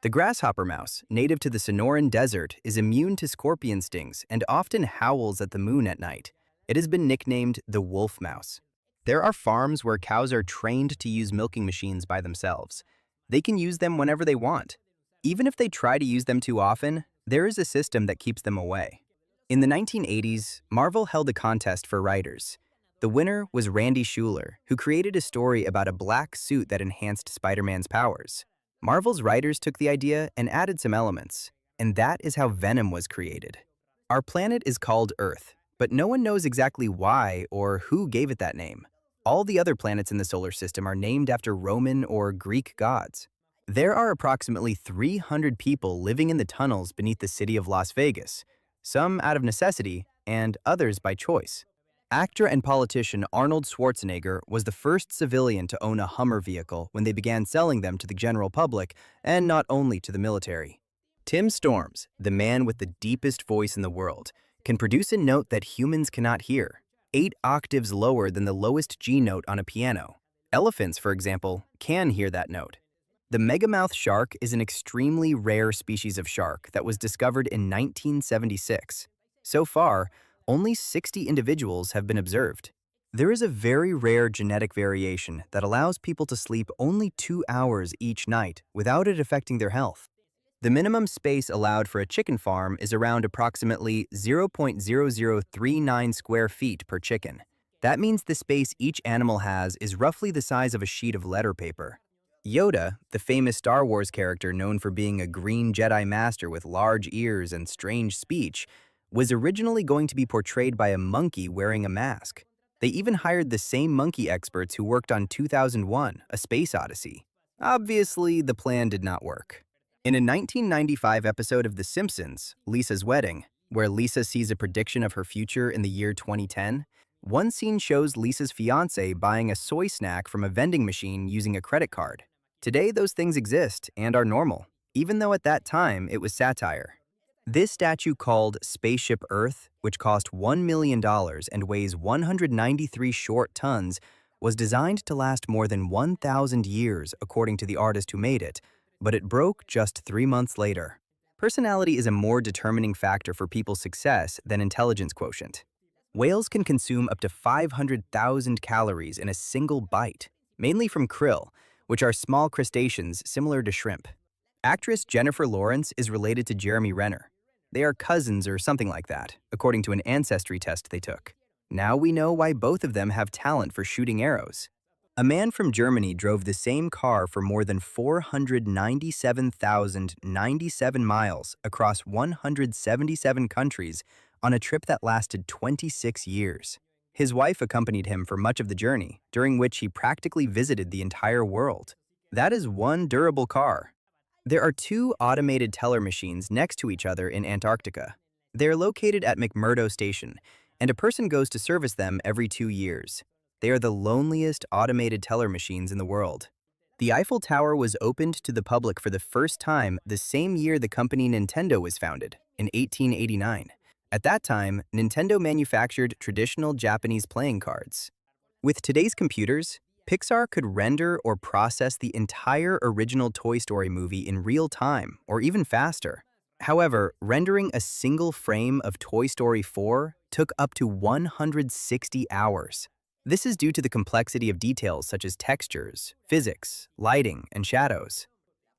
The grasshopper mouse, native to the Sonoran Desert, is immune to scorpion stings and often howls at the moon at night. It has been nicknamed the wolf mouse. There are farms where cows are trained to use milking machines by themselves. They can use them whenever they want. Even if they try to use them too often, there is a system that keeps them away. In the 1980s, Marvel held a contest for writers. The winner was Randy Schueller, who created a story about a black suit that enhanced Spider-Man's powers. Marvel's writers took the idea and added some elements, and that is how Venom was created. Our planet is called Earth, but no one knows exactly why or who gave it that name. All the other planets in the solar system are named after Roman or Greek gods. There are approximately 300 people living in the tunnels beneath the city of Las Vegas, some out of necessity and others by choice. Actor and politician Arnold Schwarzenegger was the first civilian to own a Hummer vehicle when they began selling them to the general public and not only to the military. Tim Storms, the man with the deepest voice in the world, can produce a note that humans cannot hear, 8 octaves lower than the lowest G note on a piano. Elephants, for example, can hear that note. The megamouth shark is an extremely rare species of shark that was discovered in 1976. So far, only 60 individuals have been observed. There is a very rare genetic variation that allows people to sleep only 2 hours each night without it affecting their health. The minimum space allowed for a chicken farm is around approximately 0.0039 square feet per chicken. That means the space each animal has is roughly the size of a sheet of letter paper. Yoda, the famous Star Wars character known for being a green Jedi master with large ears and strange speech, was originally going to be portrayed by a monkey wearing a mask. They even hired the same monkey experts who worked on 2001: A Space Odyssey. Obviously, the plan did not work. In a 1995 episode of The Simpsons, Lisa's Wedding, where Lisa sees a prediction of her future in the year 2010, one scene shows Lisa's fiancé buying a soy snack from a vending machine using a credit card. Today, those things exist and are normal, even though at that time it was satire. This statue called Spaceship Earth, which cost $1 million and weighs 193 short tons, was designed to last more than 1,000 years according to the artist who made it, but it broke just 3 months later. Personality is a more determining factor for people's success than intelligence quotient. Whales can consume up to 500,000 calories in a single bite, mainly from krill, which are small crustaceans similar to shrimp. Actress Jennifer Lawrence is related to Jeremy Renner. They are cousins or something like that, according to an ancestry test they took. Now we know why both of them have talent for shooting arrows. A man from Germany drove the same car for more than 497,097 miles across 177 countries on a trip that lasted 26 years. His wife accompanied him for much of the journey, during which he practically visited the entire world. That is one durable car. There are 2 automated teller machines next to each other in Antarctica. They are located at McMurdo Station, and a person goes to service them every 2 years. They are the loneliest automated teller machines in the world. The Eiffel Tower was opened to the public for the first time the same year the company Nintendo was founded, in 1889. At that time, Nintendo manufactured traditional Japanese playing cards. With today's computers, Pixar could render or process the entire original Toy Story movie in real time, or even faster. However, rendering a single frame of Toy Story 4 took up to 160 hours. This is due to the complexity of details such as textures, physics, lighting, and shadows.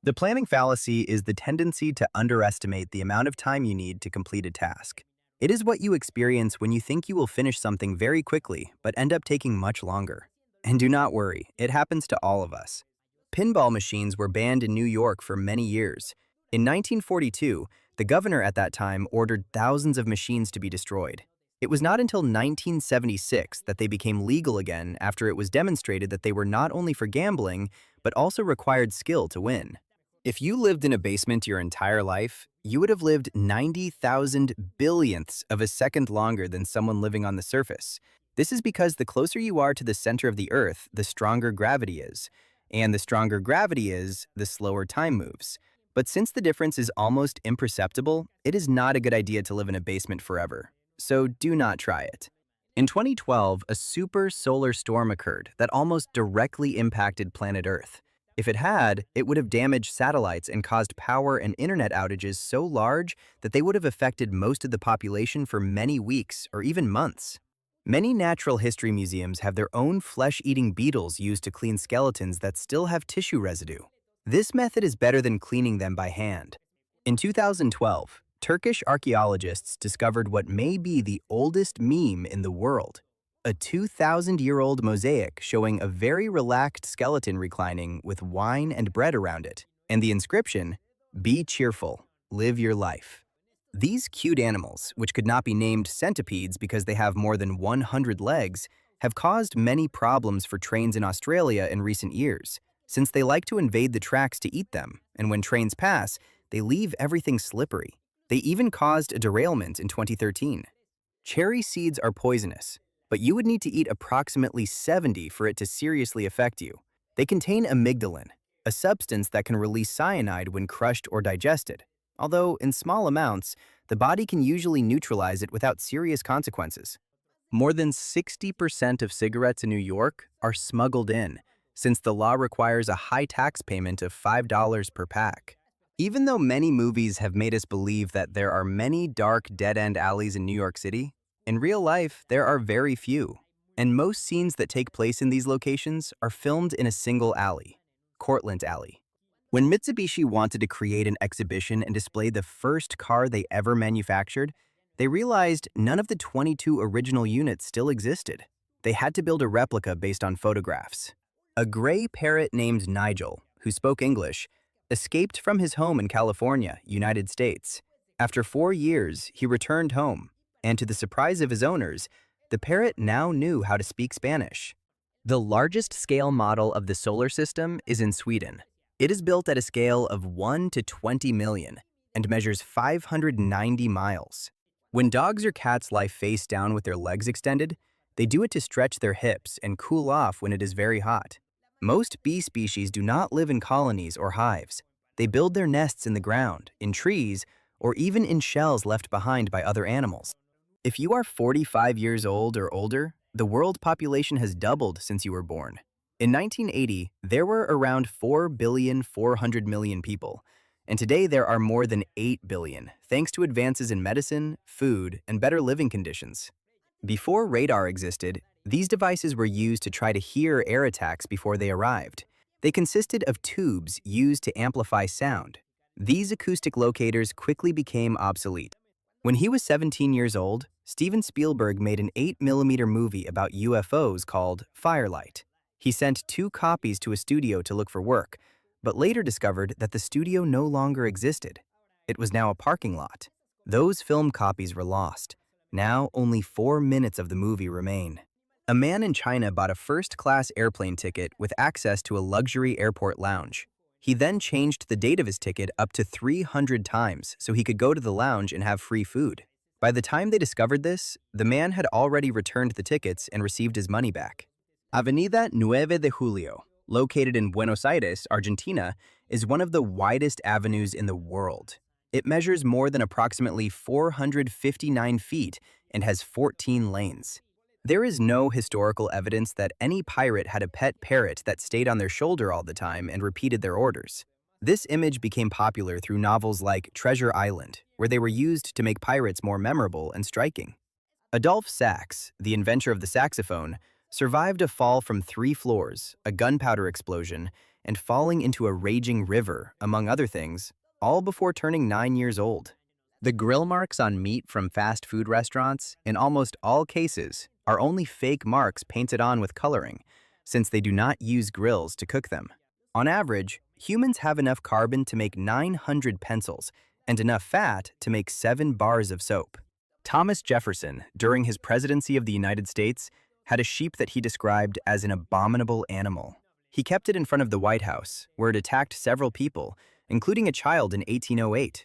The planning fallacy is the tendency to underestimate the amount of time you need to complete a task. It is what you experience when you think you will finish something very quickly, but end up taking much longer. And do not worry, it happens to all of us. Pinball machines were banned in New York for many years. In 1942, the governor at that time ordered thousands of machines to be destroyed. It was not until 1976 that they became legal again after it was demonstrated that they were not only for gambling, but also required skill to win. If you lived in a basement your entire life, you would have lived 90,000 billionths of a second longer than someone living on the surface. This is because the closer you are to the center of the Earth, the stronger gravity is. And the stronger gravity is, the slower time moves. But since the difference is almost imperceptible, it is not a good idea to live in a basement forever. So do not try it. In 2012, a super solar storm occurred that almost directly impacted planet Earth. If it had, it would have damaged satellites and caused power and internet outages so large that they would have affected most of the population for many weeks or even months. Many natural history museums have their own flesh-eating beetles used to clean skeletons that still have tissue residue. This method is better than cleaning them by hand. In 2012, Turkish archaeologists discovered what may be the oldest meme in the world. A 2,000-year-old mosaic showing a very relaxed skeleton reclining with wine and bread around it, and the inscription, "Be cheerful, live your life." These cute animals, which could not be named centipedes because they have more than 100 legs, have caused many problems for trains in Australia in recent years, since they like to invade the tracks to eat them, and when trains pass, they leave everything slippery. They even caused a derailment in 2013. Cherry seeds are poisonous, but you would need to eat approximately 70 for it to seriously affect you. They contain amygdalin, a substance that can release cyanide when crushed or digested. Although, in small amounts, the body can usually neutralize it without serious consequences. More than 60% of cigarettes in New York are smuggled in, since the law requires a high tax payment of $5 per pack. Even though many movies have made us believe that there are many dark, dead-end alleys in New York City, in real life, there are very few. And most scenes that take place in these locations are filmed in a single alley, Cortlandt Alley. When Mitsubishi wanted to create an exhibition and display the first car they ever manufactured, they realized none of the 22 original units still existed. They had to build a replica based on photographs. A gray parrot named Nigel, who spoke English, escaped from his home in California, United States. After 4 years, he returned home, and to the surprise of his owners, the parrot now knew how to speak Spanish. The largest scale model of the solar system is in Sweden. It is built at a scale of 1 to 20 million and measures 590 miles. When dogs or cats lie face down with their legs extended, they do it to stretch their hips and cool off when it is very hot. Most bee species do not live in colonies or hives. They build their nests in the ground, in trees, or even in shells left behind by other animals. If you are 45 years old or older, the world population has doubled since you were born. In 1980, there were around 4,400,000,000 people, and today there are more than 8 billion, thanks to advances in medicine, food, and better living conditions. Before radar existed, these devices were used to try to hear air attacks before they arrived. They consisted of tubes used to amplify sound. These acoustic locators quickly became obsolete. When he was 17 years old, Steven Spielberg made an 8mm movie about UFOs called Firelight. He sent 2 copies to a studio to look for work, but later discovered that the studio no longer existed. It was now a parking lot. Those film copies were lost. Now only 4 minutes of the movie remain. A man in China bought a first-class airplane ticket with access to a luxury airport lounge. He then changed the date of his ticket up to 300 times so he could go to the lounge and have free food. By the time they discovered this, the man had already returned the tickets and received his money back. Avenida 9 de Julio, located in Buenos Aires, Argentina, is one of the widest avenues in the world. It measures more than approximately 459 feet and has 14 lanes. There is no historical evidence that any pirate had a pet parrot that stayed on their shoulder all the time and repeated their orders. This image became popular through novels like Treasure Island, where they were used to make pirates more memorable and striking. Adolphe Sax, the inventor of the saxophone, survived a fall from 3 floors, a gunpowder explosion, and falling into a raging river, among other things, all before turning 9 years old. The grill marks on meat from fast food restaurants, in almost all cases, are only fake marks painted on with coloring, since they do not use grills to cook them. On average, humans have enough carbon to make 900 pencils and enough fat to make 7 bars of soap. Thomas Jefferson, during his presidency of the United States, had a sheep that he described as an abominable animal. He kept it in front of the White House, where it attacked several people, including a child in 1808.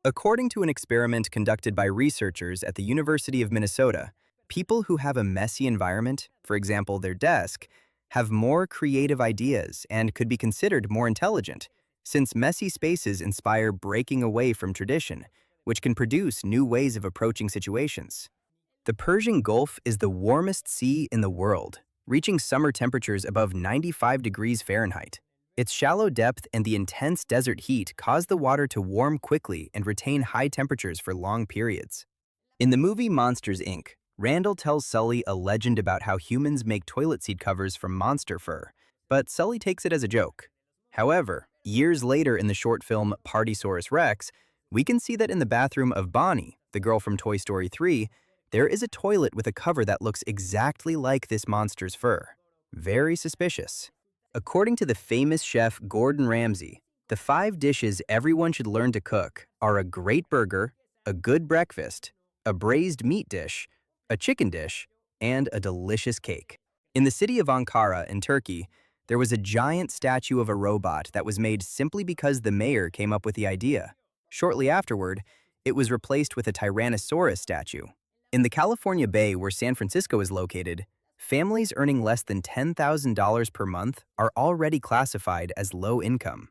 According to an experiment conducted by researchers at the University of Minnesota, people who have a messy environment, for example their desk, have more creative ideas and could be considered more intelligent, since messy spaces inspire breaking away from tradition, which can produce new ways of approaching situations. The Persian Gulf is the warmest sea in the world, reaching summer temperatures above 95 degrees Fahrenheit. Its shallow depth and the intense desert heat cause the water to warm quickly and retain high temperatures for long periods. In the movie Monsters, Inc., Randall tells Sully a legend about how humans make toilet seat covers from monster fur, but Sully takes it as a joke. However, years later in the short film Partysaurus Rex, we can see that in the bathroom of Bonnie, the girl from Toy Story 3, there is a toilet with a cover that looks exactly like this monster's fur. Very suspicious. According to the famous chef Gordon Ramsay, the 5 dishes everyone should learn to cook are a great burger, a good breakfast, a braised meat dish, a chicken dish, and a delicious cake. In the city of Ankara in Turkey, there was a giant statue of a robot that was made simply because the mayor came up with the idea. Shortly afterward, it was replaced with a Tyrannosaurus statue. In the California Bay, where San Francisco is located, families earning less than $10,000 per month are already classified as low income.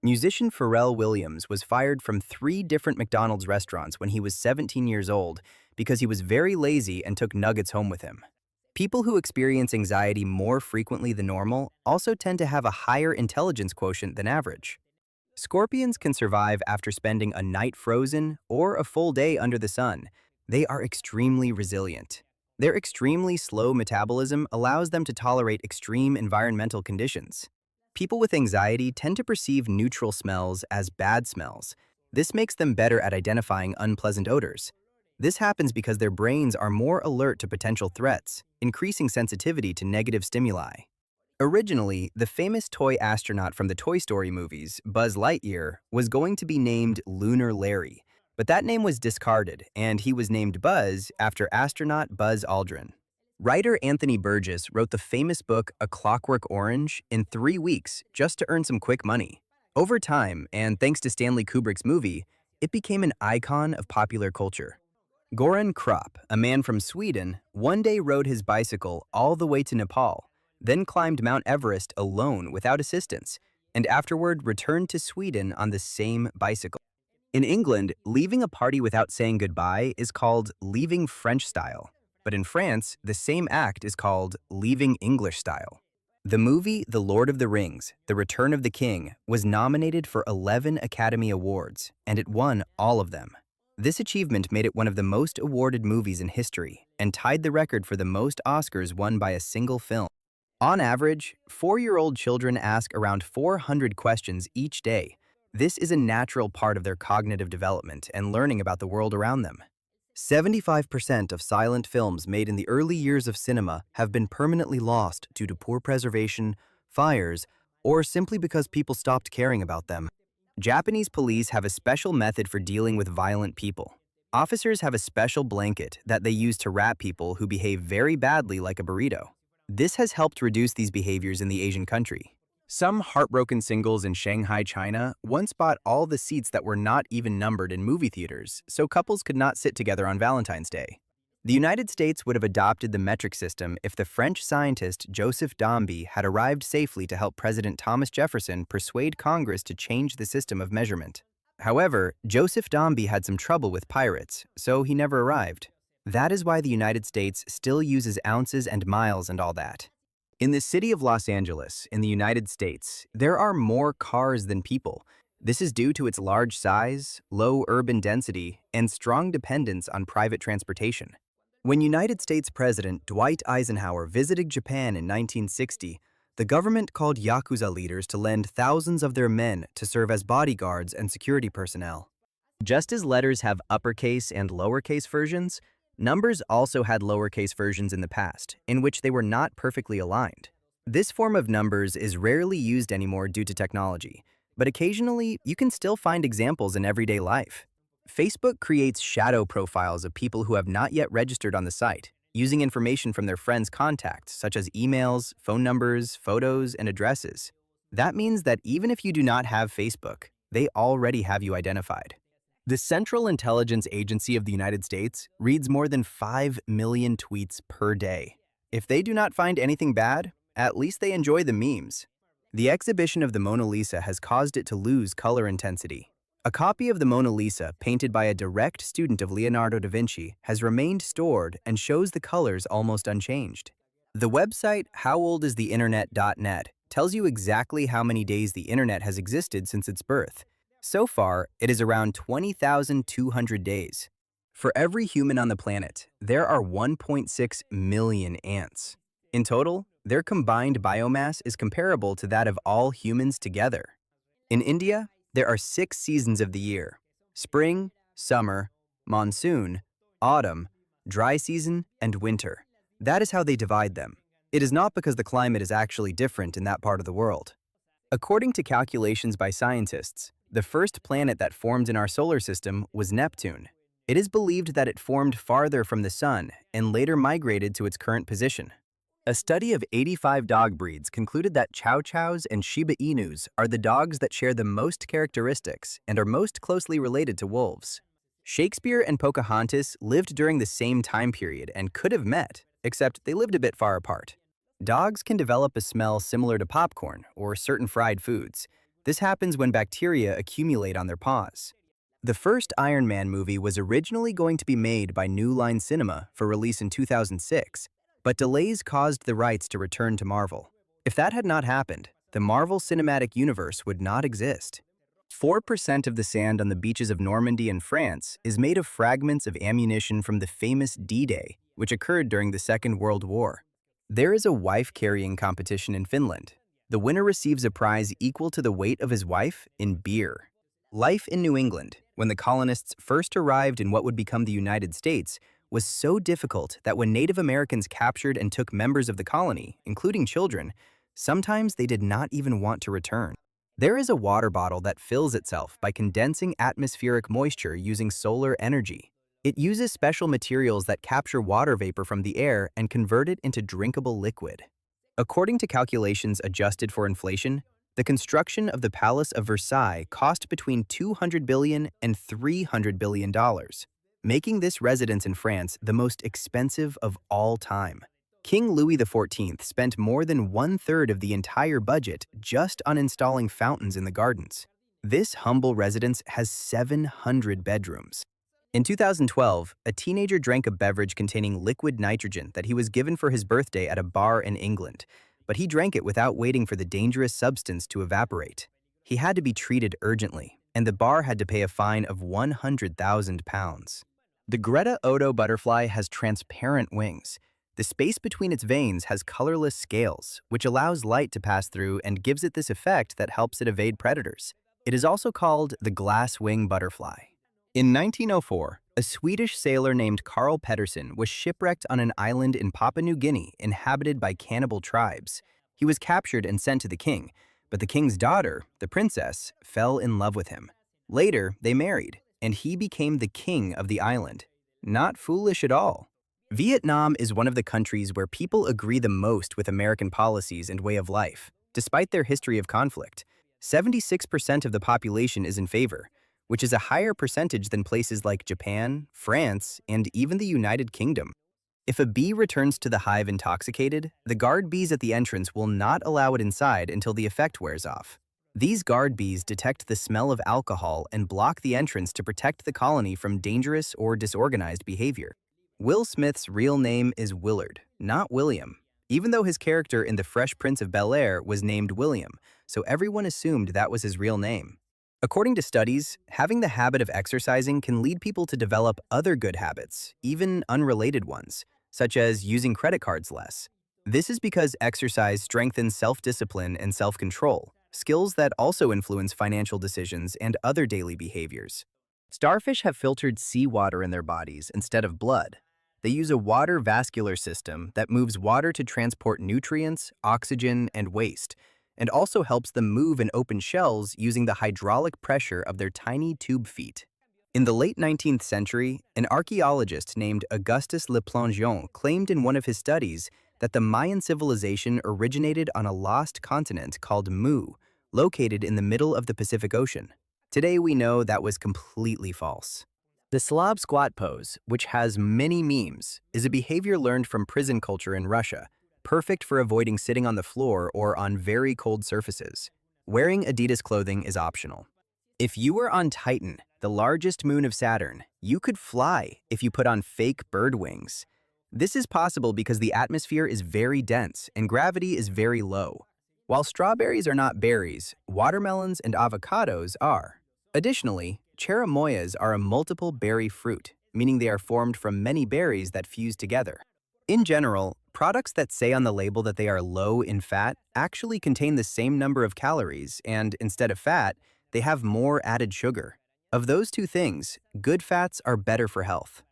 Musician Pharrell Williams was fired from 3 different McDonald's restaurants when he was 17 years old because he was very lazy and took nuggets home with him. People who experience anxiety more frequently than normal also tend to have a higher intelligence quotient than average. Scorpions can survive after spending a night frozen or a full day under the sun. They are extremely resilient. Their extremely slow metabolism allows them to tolerate extreme environmental conditions. People with anxiety tend to perceive neutral smells as bad smells. This makes them better at identifying unpleasant odors. This happens because their brains are more alert to potential threats, increasing sensitivity to negative stimuli. Originally, the famous toy astronaut from the Toy Story movies, Buzz Lightyear, was going to be named Lunar Larry, but that name was discarded, and he was named Buzz after astronaut Buzz Aldrin. Writer Anthony Burgess wrote the famous book A Clockwork Orange in 3 weeks just to earn some quick money. Over time, and thanks to Stanley Kubrick's movie, it became an icon of popular culture. Goran Kropp, a man from Sweden, one day rode his bicycle all the way to Nepal, then climbed Mount Everest alone without assistance, and afterward returned to Sweden on the same bicycle. In England, leaving a party without saying goodbye is called leaving French style, but in France, the same act is called leaving English style. The movie The Lord of the Rings, The Return of the King, was nominated for 11 Academy Awards, and it won all of them. This achievement made it one of the most awarded movies in history and tied the record for the most Oscars won by a single film. On average, 4-year-old children ask around 400 questions each day. This is a natural part of their cognitive development and learning about the world around them. 75% of silent films made in the early years of cinema have been permanently lost due to poor preservation, fires, or simply because people stopped caring about them. Japanese police have a special method for dealing with violent people. Officers have a special blanket that they use to wrap people who behave very badly like a burrito. This has helped reduce these behaviors in the Asian country. Some heartbroken singles in Shanghai, China, once bought all the seats that were not even numbered in movie theaters, so couples could not sit together on Valentine's Day. The United States would have adopted the metric system if the French scientist Joseph Dombey had arrived safely to help President Thomas Jefferson persuade Congress to change the system of measurement. However, Joseph Dombey had some trouble with pirates, so he never arrived. That is why the United States still uses ounces and miles and all that. In the city of Los Angeles, in the United States, there are more cars than people. This is due to its large size, low urban density, and strong dependence on private transportation. When United States President Dwight Eisenhower visited Japan in 1960, the government called Yakuza leaders to lend thousands of their men to serve as bodyguards and security personnel. Just as letters have uppercase and lowercase versions, numbers also had lowercase versions in the past, in which they were not perfectly aligned. This form of numbers is rarely used anymore due to technology, but occasionally you can still find examples in everyday life. Facebook creates shadow profiles of people who have not yet registered on the site, using information from their friends' contacts, such as emails, phone numbers, photos, and addresses. That means that even if you do not have Facebook, they already have you identified. The Central Intelligence Agency of the United States reads more than 5 million tweets per day. If they do not find anything bad, at least they enjoy the memes. The exhibition of the Mona Lisa has caused it to lose color intensity. A copy of the Mona Lisa, painted by a direct student of Leonardo da Vinci, has remained stored and shows the colors almost unchanged. The website howoldisinternet.net tells you exactly how many days the internet has existed since its birth. So far, it is around 20,200 days. For every human on the planet, there are 1.6 million ants. In total, their combined biomass is comparable to that of all humans together. In India, there are 6 seasons of the year: spring, summer, monsoon, autumn, dry season, and winter. That is how they divide them. It is not because the climate is actually different in that part of the world. According to calculations by scientists, the first planet that formed in our solar system was Neptune. It is believed that it formed farther from the sun and later migrated to its current position. A study of 85 dog breeds concluded that Chow Chows and Shiba Inus are the dogs that share the most characteristics and are most closely related to wolves. Shakespeare and Pocahontas lived during the same time period and could have met, except they lived a bit far apart. Dogs can develop a smell similar to popcorn or certain fried foods. This happens when bacteria accumulate on their paws. The first Iron Man movie was originally going to be made by New Line Cinema for release in 2006, but delays caused the rights to return to Marvel. If that had not happened, the Marvel Cinematic Universe would not exist. 4% of the sand on the beaches of Normandy in France is made of fragments of ammunition from the famous D-Day, which occurred during the Second World War. There is a wife-carrying competition in Finland. The winner receives a prize equal to the weight of his wife in beer. Life in New England, when the colonists first arrived in what would become the United States, was so difficult that when Native Americans captured and took members of the colony, including children, sometimes they did not even want to return. There is a water bottle that fills itself by condensing atmospheric moisture using solar energy. It uses special materials that capture water vapor from the air and convert it into drinkable liquid. According to calculations adjusted for inflation, the construction of the Palace of Versailles cost between $200 billion and $300 billion, making this residence in France the most expensive of all time. King Louis XIV spent more than 1/3 of the entire budget just on installing fountains in the gardens. This humble residence has 700 bedrooms. In 2012, a teenager drank a beverage containing liquid nitrogen that he was given for his birthday at a bar in England, but he drank it without waiting for the dangerous substance to evaporate. He had to be treated urgently, and the bar had to pay a fine of £100,000. The Greta Odo butterfly has transparent wings. The space between its veins has colorless scales, which allows light to pass through and gives it this effect that helps it evade predators. It is also called the glass wing butterfly. In 1904, a Swedish sailor named Karl Pettersson was shipwrecked on an island in Papua New Guinea inhabited by cannibal tribes. He was captured and sent to the king, but the king's daughter, the princess, fell in love with him. Later, they married, and he became the king of the island. Not foolish at all. Vietnam is one of the countries where people agree the most with American policies and way of life, despite their history of conflict. 76% of the population is in favor, which is a higher percentage than places like Japan, France, and even the United Kingdom. If a bee returns to the hive intoxicated, the guard bees at the entrance will not allow it inside until the effect wears off. These guard bees detect the smell of alcohol and block the entrance to protect the colony from dangerous or disorganized behavior. Will Smith's real name is Willard, not William, even though his character in The Fresh Prince of Bel-Air was named William, so everyone assumed that was his real name. According to studies, having the habit of exercising can lead people to develop other good habits, even unrelated ones, such as using credit cards less. This is because exercise strengthens self-discipline and self-control, skills that also influence financial decisions and other daily behaviors. Starfish have filtered seawater in their bodies instead of blood. They use a water vascular system that moves water to transport nutrients, oxygen, and waste, and also helps them move in open shells using the hydraulic pressure of their tiny tube feet. In the late 19th century, an archaeologist named Augustus Le Plongeon claimed in one of his studies that the Mayan civilization originated on a lost continent called Mu, located in the middle of the Pacific Ocean. Today we know that was completely false. The Slav squat pose, which has many memes, is a behavior learned from prison culture in Russia, perfect for avoiding sitting on the floor or on very cold surfaces. Wearing Adidas clothing is optional. If you were on Titan, the largest moon of Saturn, you could fly if you put on fake bird wings. This is possible because the atmosphere is very dense and gravity is very low. While strawberries are not berries, watermelons and avocados are. Additionally, cherimoyas are a multiple berry fruit, meaning they are formed from many berries that fuse together. In general, products that say on the label that they are low in fat actually contain the same number of calories and, instead of fat, they have more added sugar. Of those two things, good fats are better for health.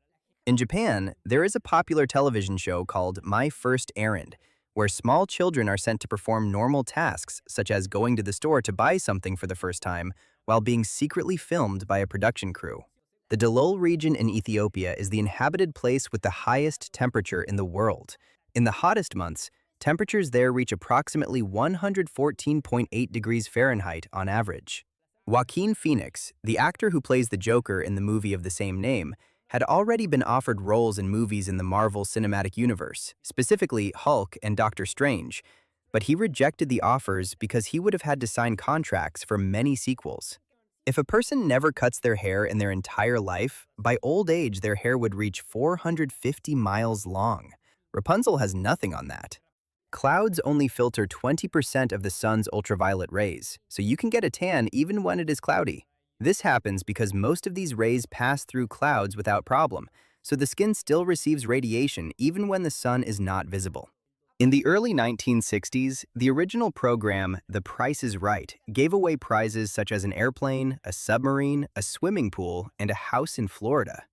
In Japan, there is a popular television show called My First Errand, where small children are sent to perform normal tasks such as going to the store to buy something for the first time while being secretly filmed by a production crew. The Dalol region in Ethiopia is the inhabited place with the highest temperature in the world. In the hottest months, temperatures there reach approximately 114.8 degrees Fahrenheit on average. Joaquin Phoenix, the actor who plays the Joker in the movie of the same name, had already been offered roles in movies in the Marvel Cinematic Universe, specifically Hulk and Doctor Strange, but he rejected the offers because he would have had to sign contracts for many sequels. If a person never cuts their hair in their entire life, by old age their hair would reach 450 miles long. Rapunzel has nothing on that. Clouds only filter 20% of the sun's ultraviolet rays, so you can get a tan even when it is cloudy. This happens because most of these rays pass through clouds without problem, so the skin still receives radiation even when the sun is not visible. In the early 1960s, the original program, The Price is Right, gave away prizes such as an airplane, a submarine, a swimming pool, and a house in Florida.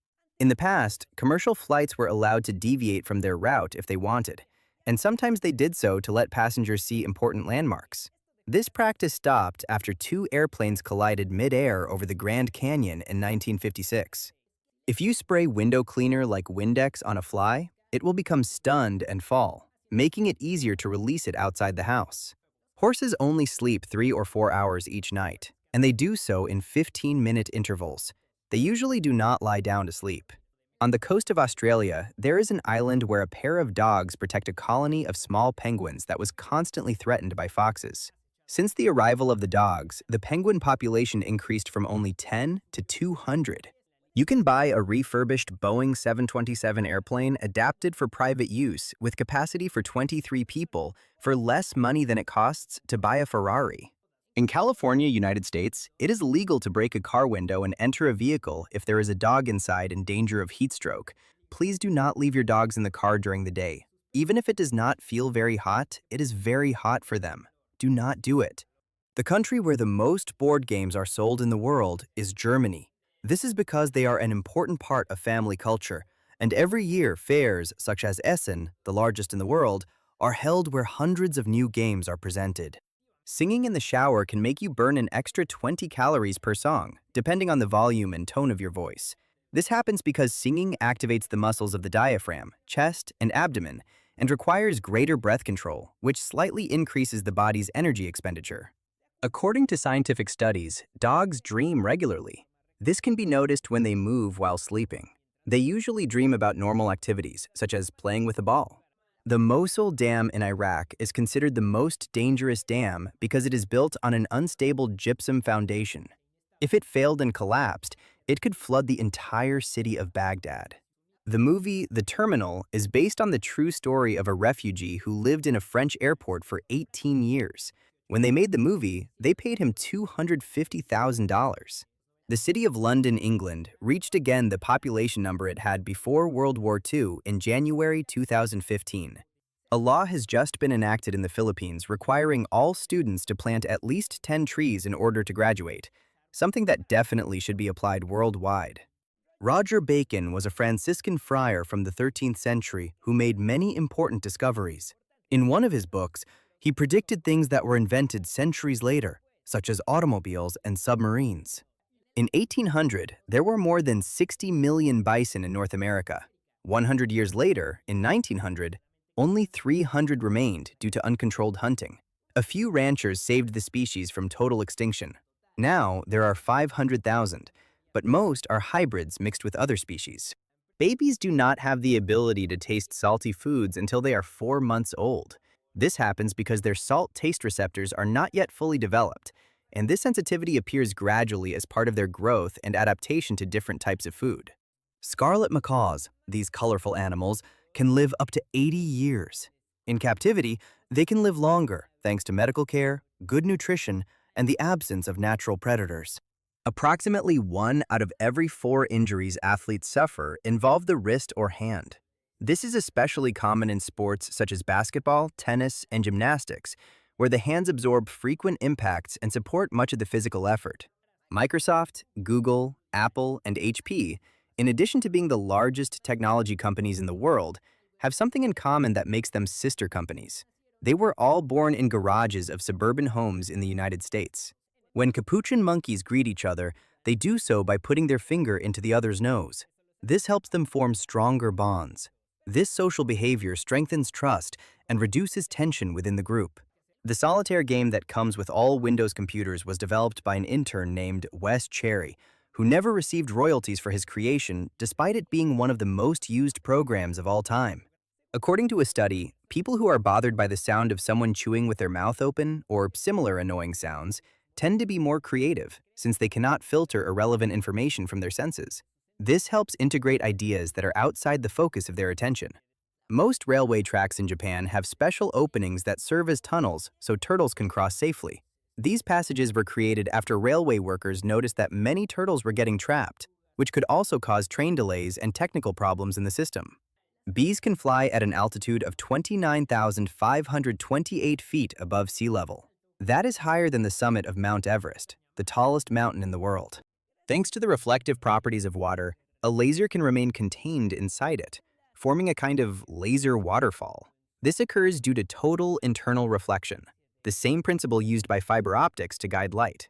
In the past, commercial flights were allowed to deviate from their route if they wanted, and sometimes they did so to let passengers see important landmarks. This practice stopped after two airplanes collided mid-air over the Grand Canyon in 1956. If you spray window cleaner like Windex on a fly, it will become stunned and fall, making it easier to release it outside the house. Horses only sleep 3 or 4 hours each night, and they do so in 15-minute intervals. They usually do not lie down to sleep. On the coast of Australia, there is an island where a pair of dogs protect a colony of small penguins that was constantly threatened by foxes. Since the arrival of the dogs, the penguin population increased from only 10 to 200. You can buy a refurbished Boeing 727 airplane adapted for private use with capacity for 23 people for less money than it costs to buy a Ferrari. In California, United States, it is legal to break a car window and enter a vehicle if there is a dog inside in danger of heat stroke. Please do not leave your dogs in the car during the day. Even if it does not feel very hot, it is very hot for them. Do not do it. The country where the most board games are sold in the world is Germany. This is because they are an important part of family culture, and every year fairs such as Essen, the largest in the world, are held where hundreds of new games are presented. Singing in the shower can make you burn an extra 20 calories per song, depending on the volume and tone of your voice. This happens because singing activates the muscles of the diaphragm, chest, and abdomen, and requires greater breath control, which slightly increases the body's energy expenditure. According to scientific studies, dogs dream regularly. This can be noticed when they move while sleeping. They usually dream about normal activities, such as playing with a ball. The Mosul Dam in Iraq is considered the most dangerous dam because it is built on an unstable gypsum foundation. If it failed and collapsed, it could flood the entire city of Baghdad. The movie The Terminal is based on the true story of a refugee who lived in a French airport for 18 years. When they made the movie, they paid him $250,000. The city of London, England, reached again the population number it had before World War II in January 2015. A law has just been enacted in the Philippines requiring all students to plant at least 10 trees in order to graduate, something that definitely should be applied worldwide. Roger Bacon was a Franciscan friar from the 13th century who made many important discoveries. In one of his books, he predicted things that were invented centuries later, such as automobiles and submarines. In 1800, there were more than 60 million bison in North America. 100 years later, in 1900, only 300 remained due to uncontrolled hunting. A few ranchers saved the species from total extinction. Now, there are 500,000, but most are hybrids mixed with other species. Babies do not have the ability to taste salty foods until they are 4 months old. This happens because their salt taste receptors are not yet fully developed, and this sensitivity appears gradually as part of their growth and adaptation to different types of food. Scarlet macaws, these colorful animals, can live up to 80 years. In captivity, they can live longer thanks to medical care, good nutrition, and the absence of natural predators. Approximately 1 out of every 4 injuries athletes suffer involve the wrist or hand. This is especially common in sports such as basketball, tennis, and gymnastics, where the hands absorb frequent impacts and support much of the physical effort. Microsoft, Google, Apple, and HP, in addition to being the largest technology companies in the world, have something in common that makes them sister companies. They were all born in garages of suburban homes in the United States. When capuchin monkeys greet each other, they do so by putting their finger into the other's nose. This helps them form stronger bonds. This social behavior strengthens trust and reduces tension within the group. The solitaire game that comes with all Windows computers was developed by an intern named Wes Cherry, who never received royalties for his creation despite it being one of the most used programs of all time. According to a study, people who are bothered by the sound of someone chewing with their mouth open or similar annoying sounds tend to be more creative since they cannot filter irrelevant information from their senses. This helps integrate ideas that are outside the focus of their attention. Most railway tracks in Japan have special openings that serve as tunnels so turtles can cross safely. These passages were created after railway workers noticed that many turtles were getting trapped, which could also cause train delays and technical problems in the system. Bees can fly at an altitude of 29,528 feet above sea level. That is higher than the summit of Mount Everest, the tallest mountain in the world. Thanks to the reflective properties of water, a laser can remain contained inside it, forming a kind of laser waterfall. This occurs due to total internal reflection, the same principle used by fiber optics to guide light.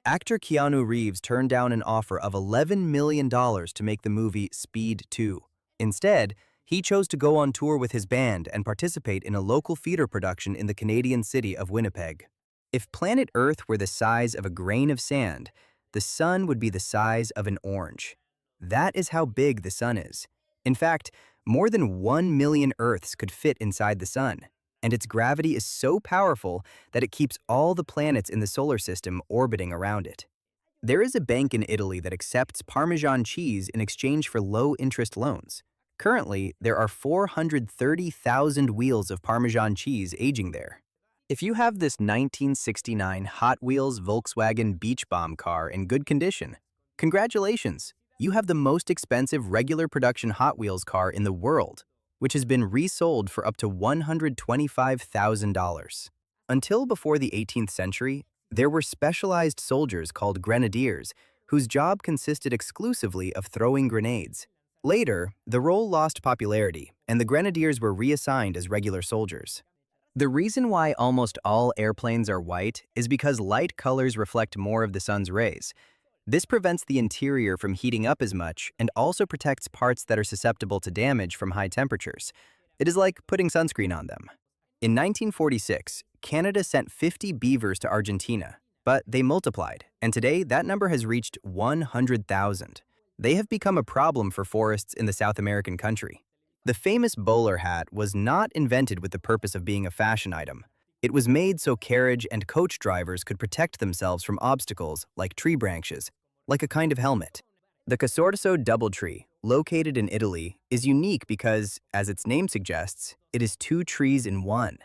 Actor Keanu Reeves turned down an offer of $11 million to make the movie Speed 2. Instead, he chose to go on tour with his band and participate in a local theater production in the Canadian city of Winnipeg. If planet Earth were the size of a grain of sand, the sun would be the size of an orange. That is how big the sun is. In fact, more than 1 million Earths could fit inside the sun, and its gravity is so powerful that it keeps all the planets in the solar system orbiting around it. There is a bank in Italy that accepts Parmesan cheese in exchange for low-interest loans. Currently, there are 430,000 wheels of Parmesan cheese aging there. If you have this 1969 Hot Wheels Volkswagen Beach Bomb car in good condition, congratulations! You have the most expensive regular production Hot Wheels car in the world, which has been resold for up to $125,000. Until before the 18th century, there were specialized soldiers called grenadiers, whose job consisted exclusively of throwing grenades. Later, the role lost popularity, and the grenadiers were reassigned as regular soldiers. The reason why almost all airplanes are white is because light colors reflect more of the sun's rays. This prevents the interior from heating up as much and also protects parts that are susceptible to damage from high temperatures. It is like putting sunscreen on them. In 1946, Canada sent 50 beavers to Argentina, but they multiplied, and today that number has reached 100,000. They have become a problem for forests in the South American country. The famous bowler hat was not invented with the purpose of being a fashion item. It was made so carriage and coach drivers could protect themselves from obstacles like tree branches, like a kind of helmet. The Casorso Doubletree, located in Italy, is unique because, as its name suggests, it is two trees in one,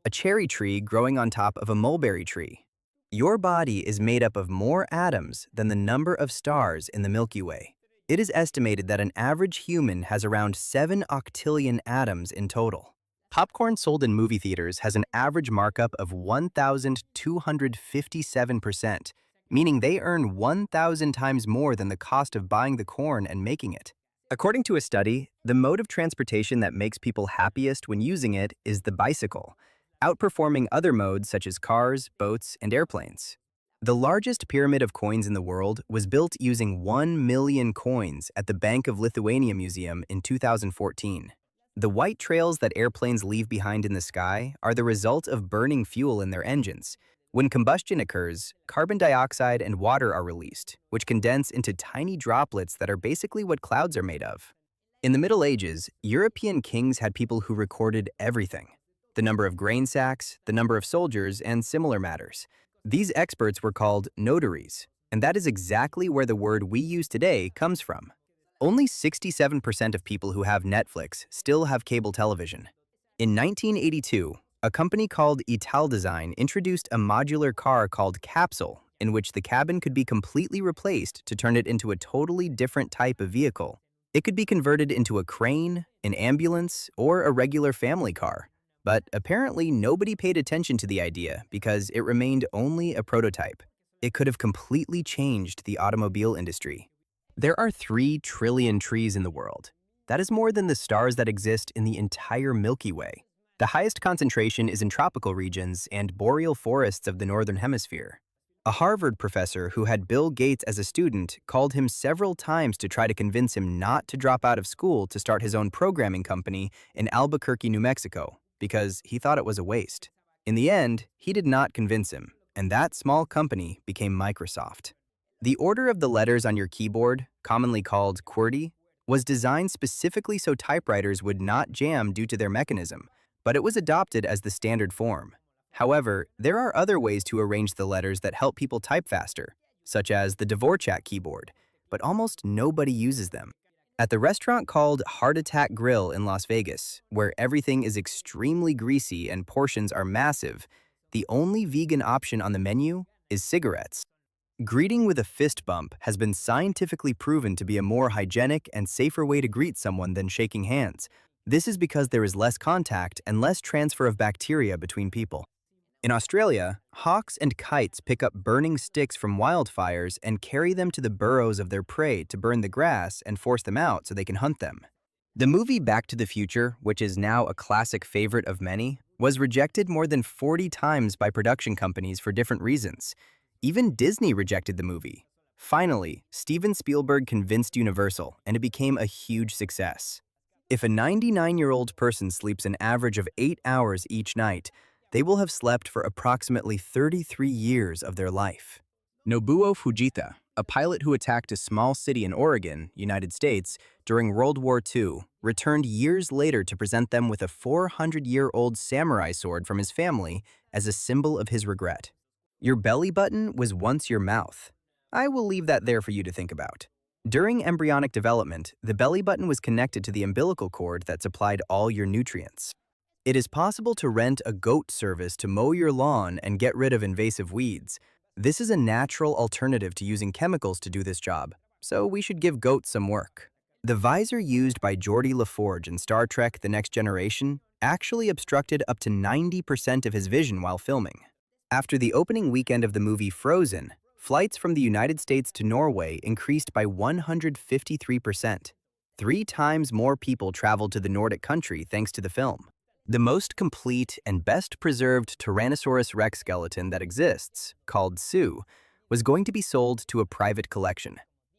a cherry tree growing on top of a mulberry tree. Your body is made up of more atoms than the number of stars in the Milky Way. It is estimated that an average human has around 7 octillion atoms in total. Popcorn sold in movie theaters has an average markup of 1,257%, meaning they earn 1,000 times more than the cost of buying the corn and making it. According to a study, the mode of transportation that makes people happiest when using it is the bicycle, outperforming other modes such as cars, boats, and airplanes. The largest pyramid of coins in the world was built using 1 million coins at the Bank of Lithuania Museum in 2014. The white trails that airplanes leave behind in the sky are the result of burning fuel in their engines. When combustion occurs, carbon dioxide and water are released, which condense into tiny droplets that are basically what clouds are made of. In the Middle Ages, European kings had people who recorded everything: the number of grain sacks, the number of soldiers, and similar matters. These experts were called notaries, and that is exactly where the word we use today comes from. Only 67% of people who have Netflix still have cable television. In 1982, a company called Italdesign introduced a modular car called Capsule, in which the cabin could be completely replaced to turn it into a totally different type of vehicle. It could be converted into a crane, an ambulance, or a regular family car. But apparently nobody paid attention to the idea because it remained only a prototype. It could have completely changed the automobile industry. There are 3 trillion trees in the world. That is more than the stars that exist in the entire Milky Way. The highest concentration is in tropical regions and boreal forests of the Northern Hemisphere. A Harvard professor who had Bill Gates as a student called him several times to try to convince him not to drop out of school to start his own programming company in Albuquerque, New Mexico, because he thought it was a waste. In the end, he did not convince him, and that small company became Microsoft. The order of the letters on your keyboard, commonly called QWERTY, was designed specifically so typewriters would not jam due to their mechanism, but it was adopted as the standard form. However, there are other ways to arrange the letters that help people type faster, such as the Dvorak keyboard, but almost nobody uses them. At the restaurant called Heart Attack Grill in Las Vegas, where everything is extremely greasy and portions are massive, the only vegan option on the menu is cigarettes. Greeting with a fist bump has been scientifically proven to be a more hygienic and safer way to greet someone than shaking hands. This is because there is less contact and less transfer of bacteria between people. In Australia, hawks and kites pick up burning sticks from wildfires and carry them to the burrows of their prey to burn the grass and force them out so they can hunt them. The movie Back to the Future, which is now a classic favorite of many, was rejected more than 40 times by production companies for different reasons. Even Disney rejected the movie. Finally, Steven Spielberg convinced Universal, and it became a huge success. If a 99-year-old person sleeps an average of 8 hours each night, they will have slept for approximately 33 years of their life. Nobuo Fujita, a pilot who attacked a small city in Oregon, United States, during World War II, returned years later to present them with a 400-year-old samurai sword from his family as a symbol of his regret. Your belly button was once your mouth. I will leave that there for you to think about. During embryonic development, the belly button was connected to the umbilical cord that supplied all your nutrients. It is possible to rent a goat service to mow your lawn and get rid of invasive weeds. This is a natural alternative to using chemicals to do this job, so we should give goats some work. The visor used by Geordi LaForge in Star Trek: The Next Generation actually obstructed up to 90% of his vision while filming. After the opening weekend of the movie Frozen, flights from the United States to Norway increased by 153%. 3 times more people traveled to the Nordic country thanks to the film. The most complete and best preserved Tyrannosaurus rex skeleton that exists, called Sue, was going to be sold to a private collection.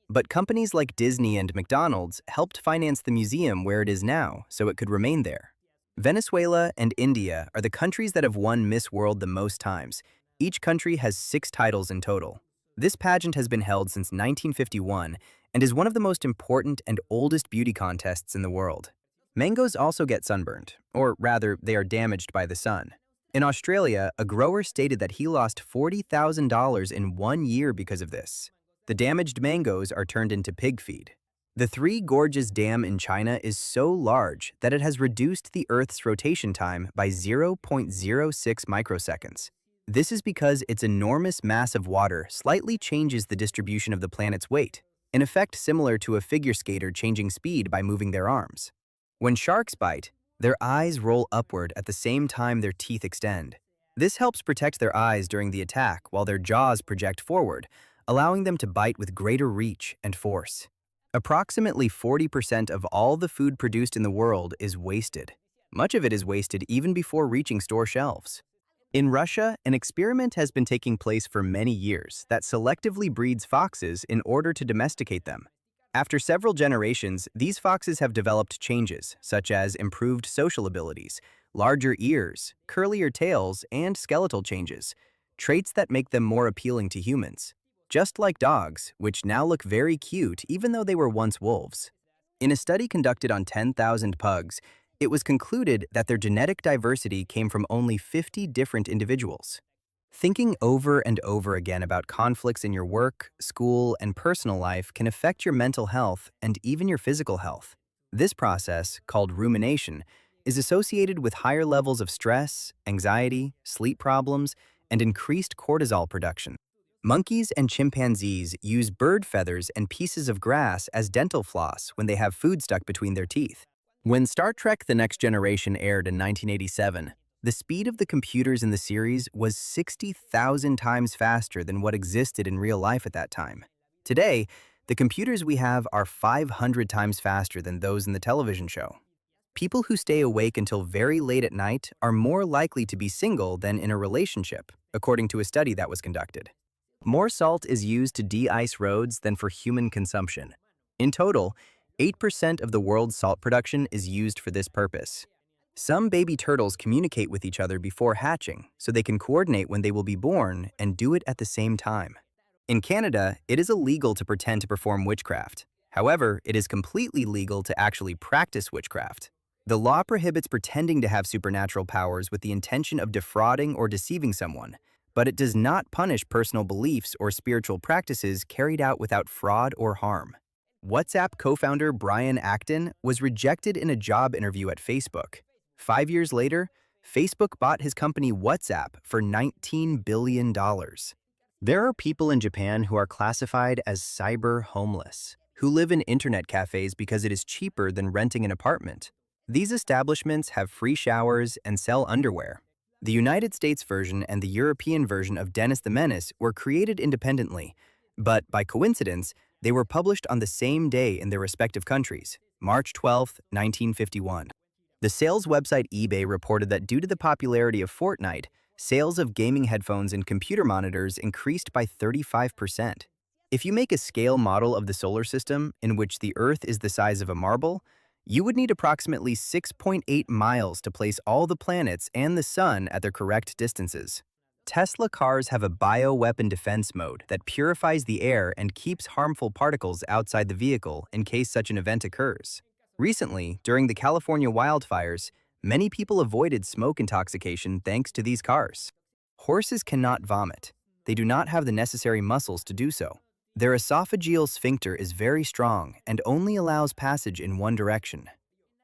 But companies like Disney and McDonald's helped finance the museum where it is now so it could remain there. Venezuela and India are the countries that have won Miss World the most times. Each country has 6 titles in total. This pageant has been held since 1951 and is one of the most important and oldest beauty contests in the world. Mangoes also get sunburned, or rather, they are damaged by the sun. In Australia, a grower stated that he lost $40,000 in 1 year because of this. The damaged mangoes are turned into pig feed. The Three Gorges Dam in China is so large that it has reduced the Earth's rotation time by 0.06 microseconds. This is because its enormous mass of water slightly changes the distribution of the planet's weight, an effect similar to a figure skater changing speed by moving their arms. When sharks bite, their eyes roll upward at the same time their teeth extend. This helps protect their eyes during the attack while their jaws project forward, allowing them to bite with greater reach and force. Approximately 40% of all the food produced in the world is wasted. Much of it is wasted even before reaching store shelves. In Russia, an experiment has been taking place for many years that selectively breeds foxes in order to domesticate them. After several generations, these foxes have developed changes, such as improved social abilities, larger ears, curlier tails, and skeletal changes, traits that make them more appealing to humans. Just like dogs, which now look very cute even though they were once wolves. In a study conducted on 10,000 pugs, it was concluded that their genetic diversity came from only 50 different individuals. Thinking over and over again about conflicts in your work, school, and personal life can affect your mental health and even your physical health. This process, called rumination, is associated with higher levels of stress, anxiety, sleep problems, and increased cortisol production. Monkeys and chimpanzees use bird feathers and pieces of grass as dental floss when they have food stuck between their teeth. When Star Trek: The Next Generation aired in 1987, the speed of the computers in the series was 60,000 times faster than what existed in real life at that time. Today, the computers we have are 500 times faster than those in the television show. People who stay awake until very late at night are more likely to be single than in a relationship, according to a study that was conducted. More salt is used to de-ice roads than for human consumption. In total, 8% of the world's salt production is used for this purpose. Some baby turtles communicate with each other before hatching, so they can coordinate when they will be born and do it at the same time. In Canada, it is illegal to pretend to perform witchcraft. However, it is completely legal to actually practice witchcraft. The law prohibits pretending to have supernatural powers with the intention of defrauding or deceiving someone, but it does not punish personal beliefs or spiritual practices carried out without fraud or harm. WhatsApp co-founder Brian Acton was rejected in a job interview at Facebook. 5 years later, Facebook bought his company WhatsApp for $19 billion. There are people in Japan who are classified as cyber homeless, who live in internet cafes because it is cheaper than renting an apartment. These establishments have free showers and sell underwear. The United States version and the European version of Dennis the Menace were created independently, but by coincidence, they were published on the same day in their respective countries, March 12, 1951. The sales website eBay reported that due to the popularity of Fortnite, sales of gaming headphones and computer monitors increased by 35%. If you make a scale model of the solar system in which the Earth is the size of a marble, you would need approximately 6.8 miles to place all the planets and the sun at their correct distances. Tesla cars have a bioweapon defense mode that purifies the air and keeps harmful particles outside the vehicle in case such an event occurs. Recently, during the California wildfires, many people avoided smoke intoxication thanks to these cars. Horses cannot vomit. They do not have the necessary muscles to do so. Their esophageal sphincter is very strong and only allows passage in one direction.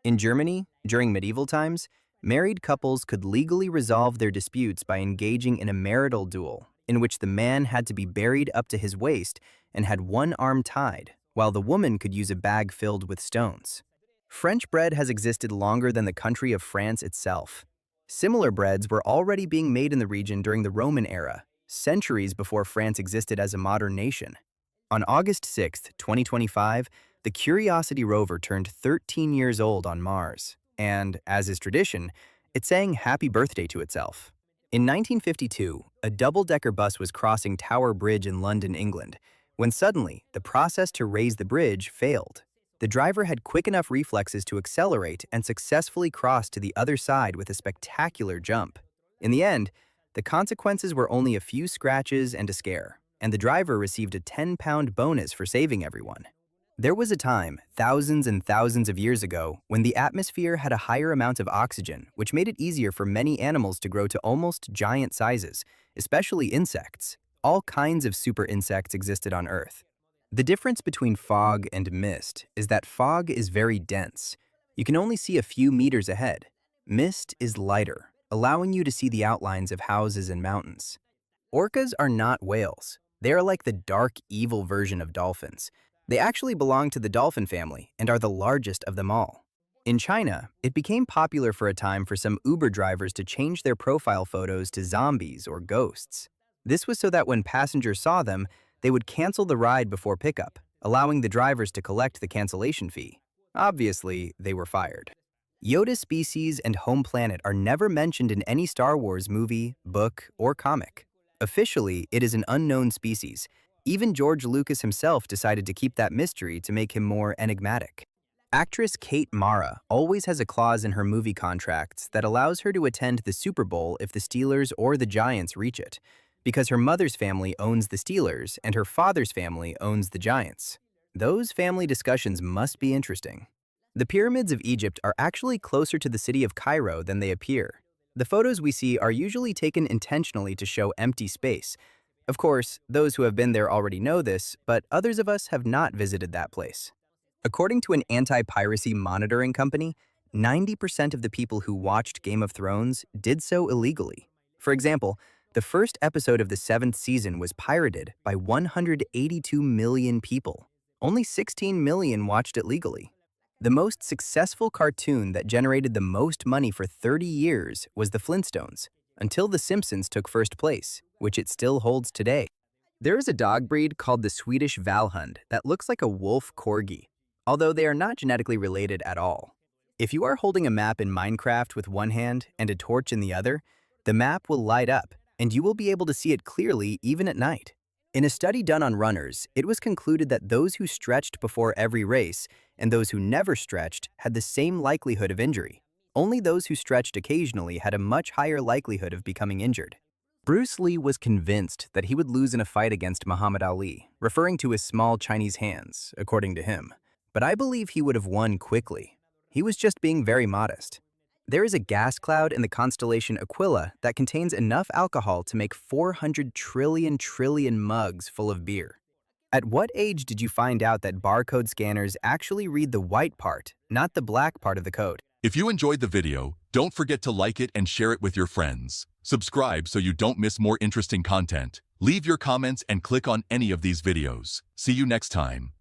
In Germany, during medieval times, married couples could legally resolve their disputes by engaging in a marital duel, in which the man had to be buried up to his waist and had one arm tied, while the woman could use a bag filled with stones. French bread has existed longer than the country of France itself. Similar breads were already being made in the region during the Roman era, centuries before France existed as a modern nation. On August 6, 2025, the Curiosity rover turned 13 years old on Mars, and, as is tradition, it sang happy birthday to itself. In 1952, a double-decker bus was crossing Tower Bridge in London, England, when suddenly the process to raise the bridge failed. The driver had quick enough reflexes to accelerate and successfully cross to the other side with a spectacular jump. In the end, the consequences were only a few scratches and a scare, and the driver received a 10-pound bonus for saving everyone. There was a time, thousands and thousands of years ago, when the atmosphere had a higher amount of oxygen, which made it easier for many animals to grow to almost giant sizes, especially insects. All kinds of super insects existed on Earth. The difference between fog and mist is that fog is very dense. You can only see a few meters ahead. Mist is lighter, allowing you to see the outlines of houses and mountains. Orcas are not whales. They are like the dark, evil version of dolphins. They actually belong to the dolphin family and are the largest of them all. In China, it became popular for a time for some Uber drivers to change their profile photos to zombies or ghosts. This was so that when passengers saw them, they would cancel the ride before pickup, allowing the drivers to collect the cancellation fee. Obviously, they were fired. Yoda species and home planet are never mentioned in any Star Wars movie, book, or comic. Officially, it is an unknown species. Even George Lucas himself decided to keep that mystery to make him more enigmatic. Actress Kate Mara always has a clause in her movie contracts that allows her to attend the Super Bowl if the Steelers or the Giants reach it, because her mother's family owns the Steelers and her father's family owns the Giants. Those family discussions must be interesting. The pyramids of Egypt are actually closer to the city of Cairo than they appear. The photos we see are usually taken intentionally to show empty space. Of course, those who have been there already know this, but others of us have not visited that place. According to an anti-piracy monitoring company, 90% of the people who watched Game of Thrones did so illegally. For example, the first episode of the 7th season was pirated by 182 million people. Only 16 million watched it legally. The most successful cartoon that generated the most money for 30 years was The Flintstones, until The Simpsons took first place, which it still holds today. There is a dog breed called the Swedish Valhund that looks like a wolf corgi, although they are not genetically related at all. If you are holding a map in Minecraft with one hand and a torch in the other, the map will light up, and you will be able to see it clearly even at night. In a study done on runners, it was concluded that those who stretched before every race and those who never stretched had the same likelihood of injury. Only those who stretched occasionally had a much higher likelihood of becoming injured. Bruce Lee was convinced that he would lose in a fight against Muhammad Ali, referring to his small Chinese hands, according to him. But I believe he would have won quickly. He was just being very modest. There is a gas cloud in the constellation Aquila that contains enough alcohol to make 400 trillion mugs full of beer. At what age did you find out that barcode scanners actually read the white part, not the black part of the code? If you enjoyed the video, don't forget to like it and share it with your friends. Subscribe so you don't miss more interesting content. Leave your comments and click on any of these videos. See you next time.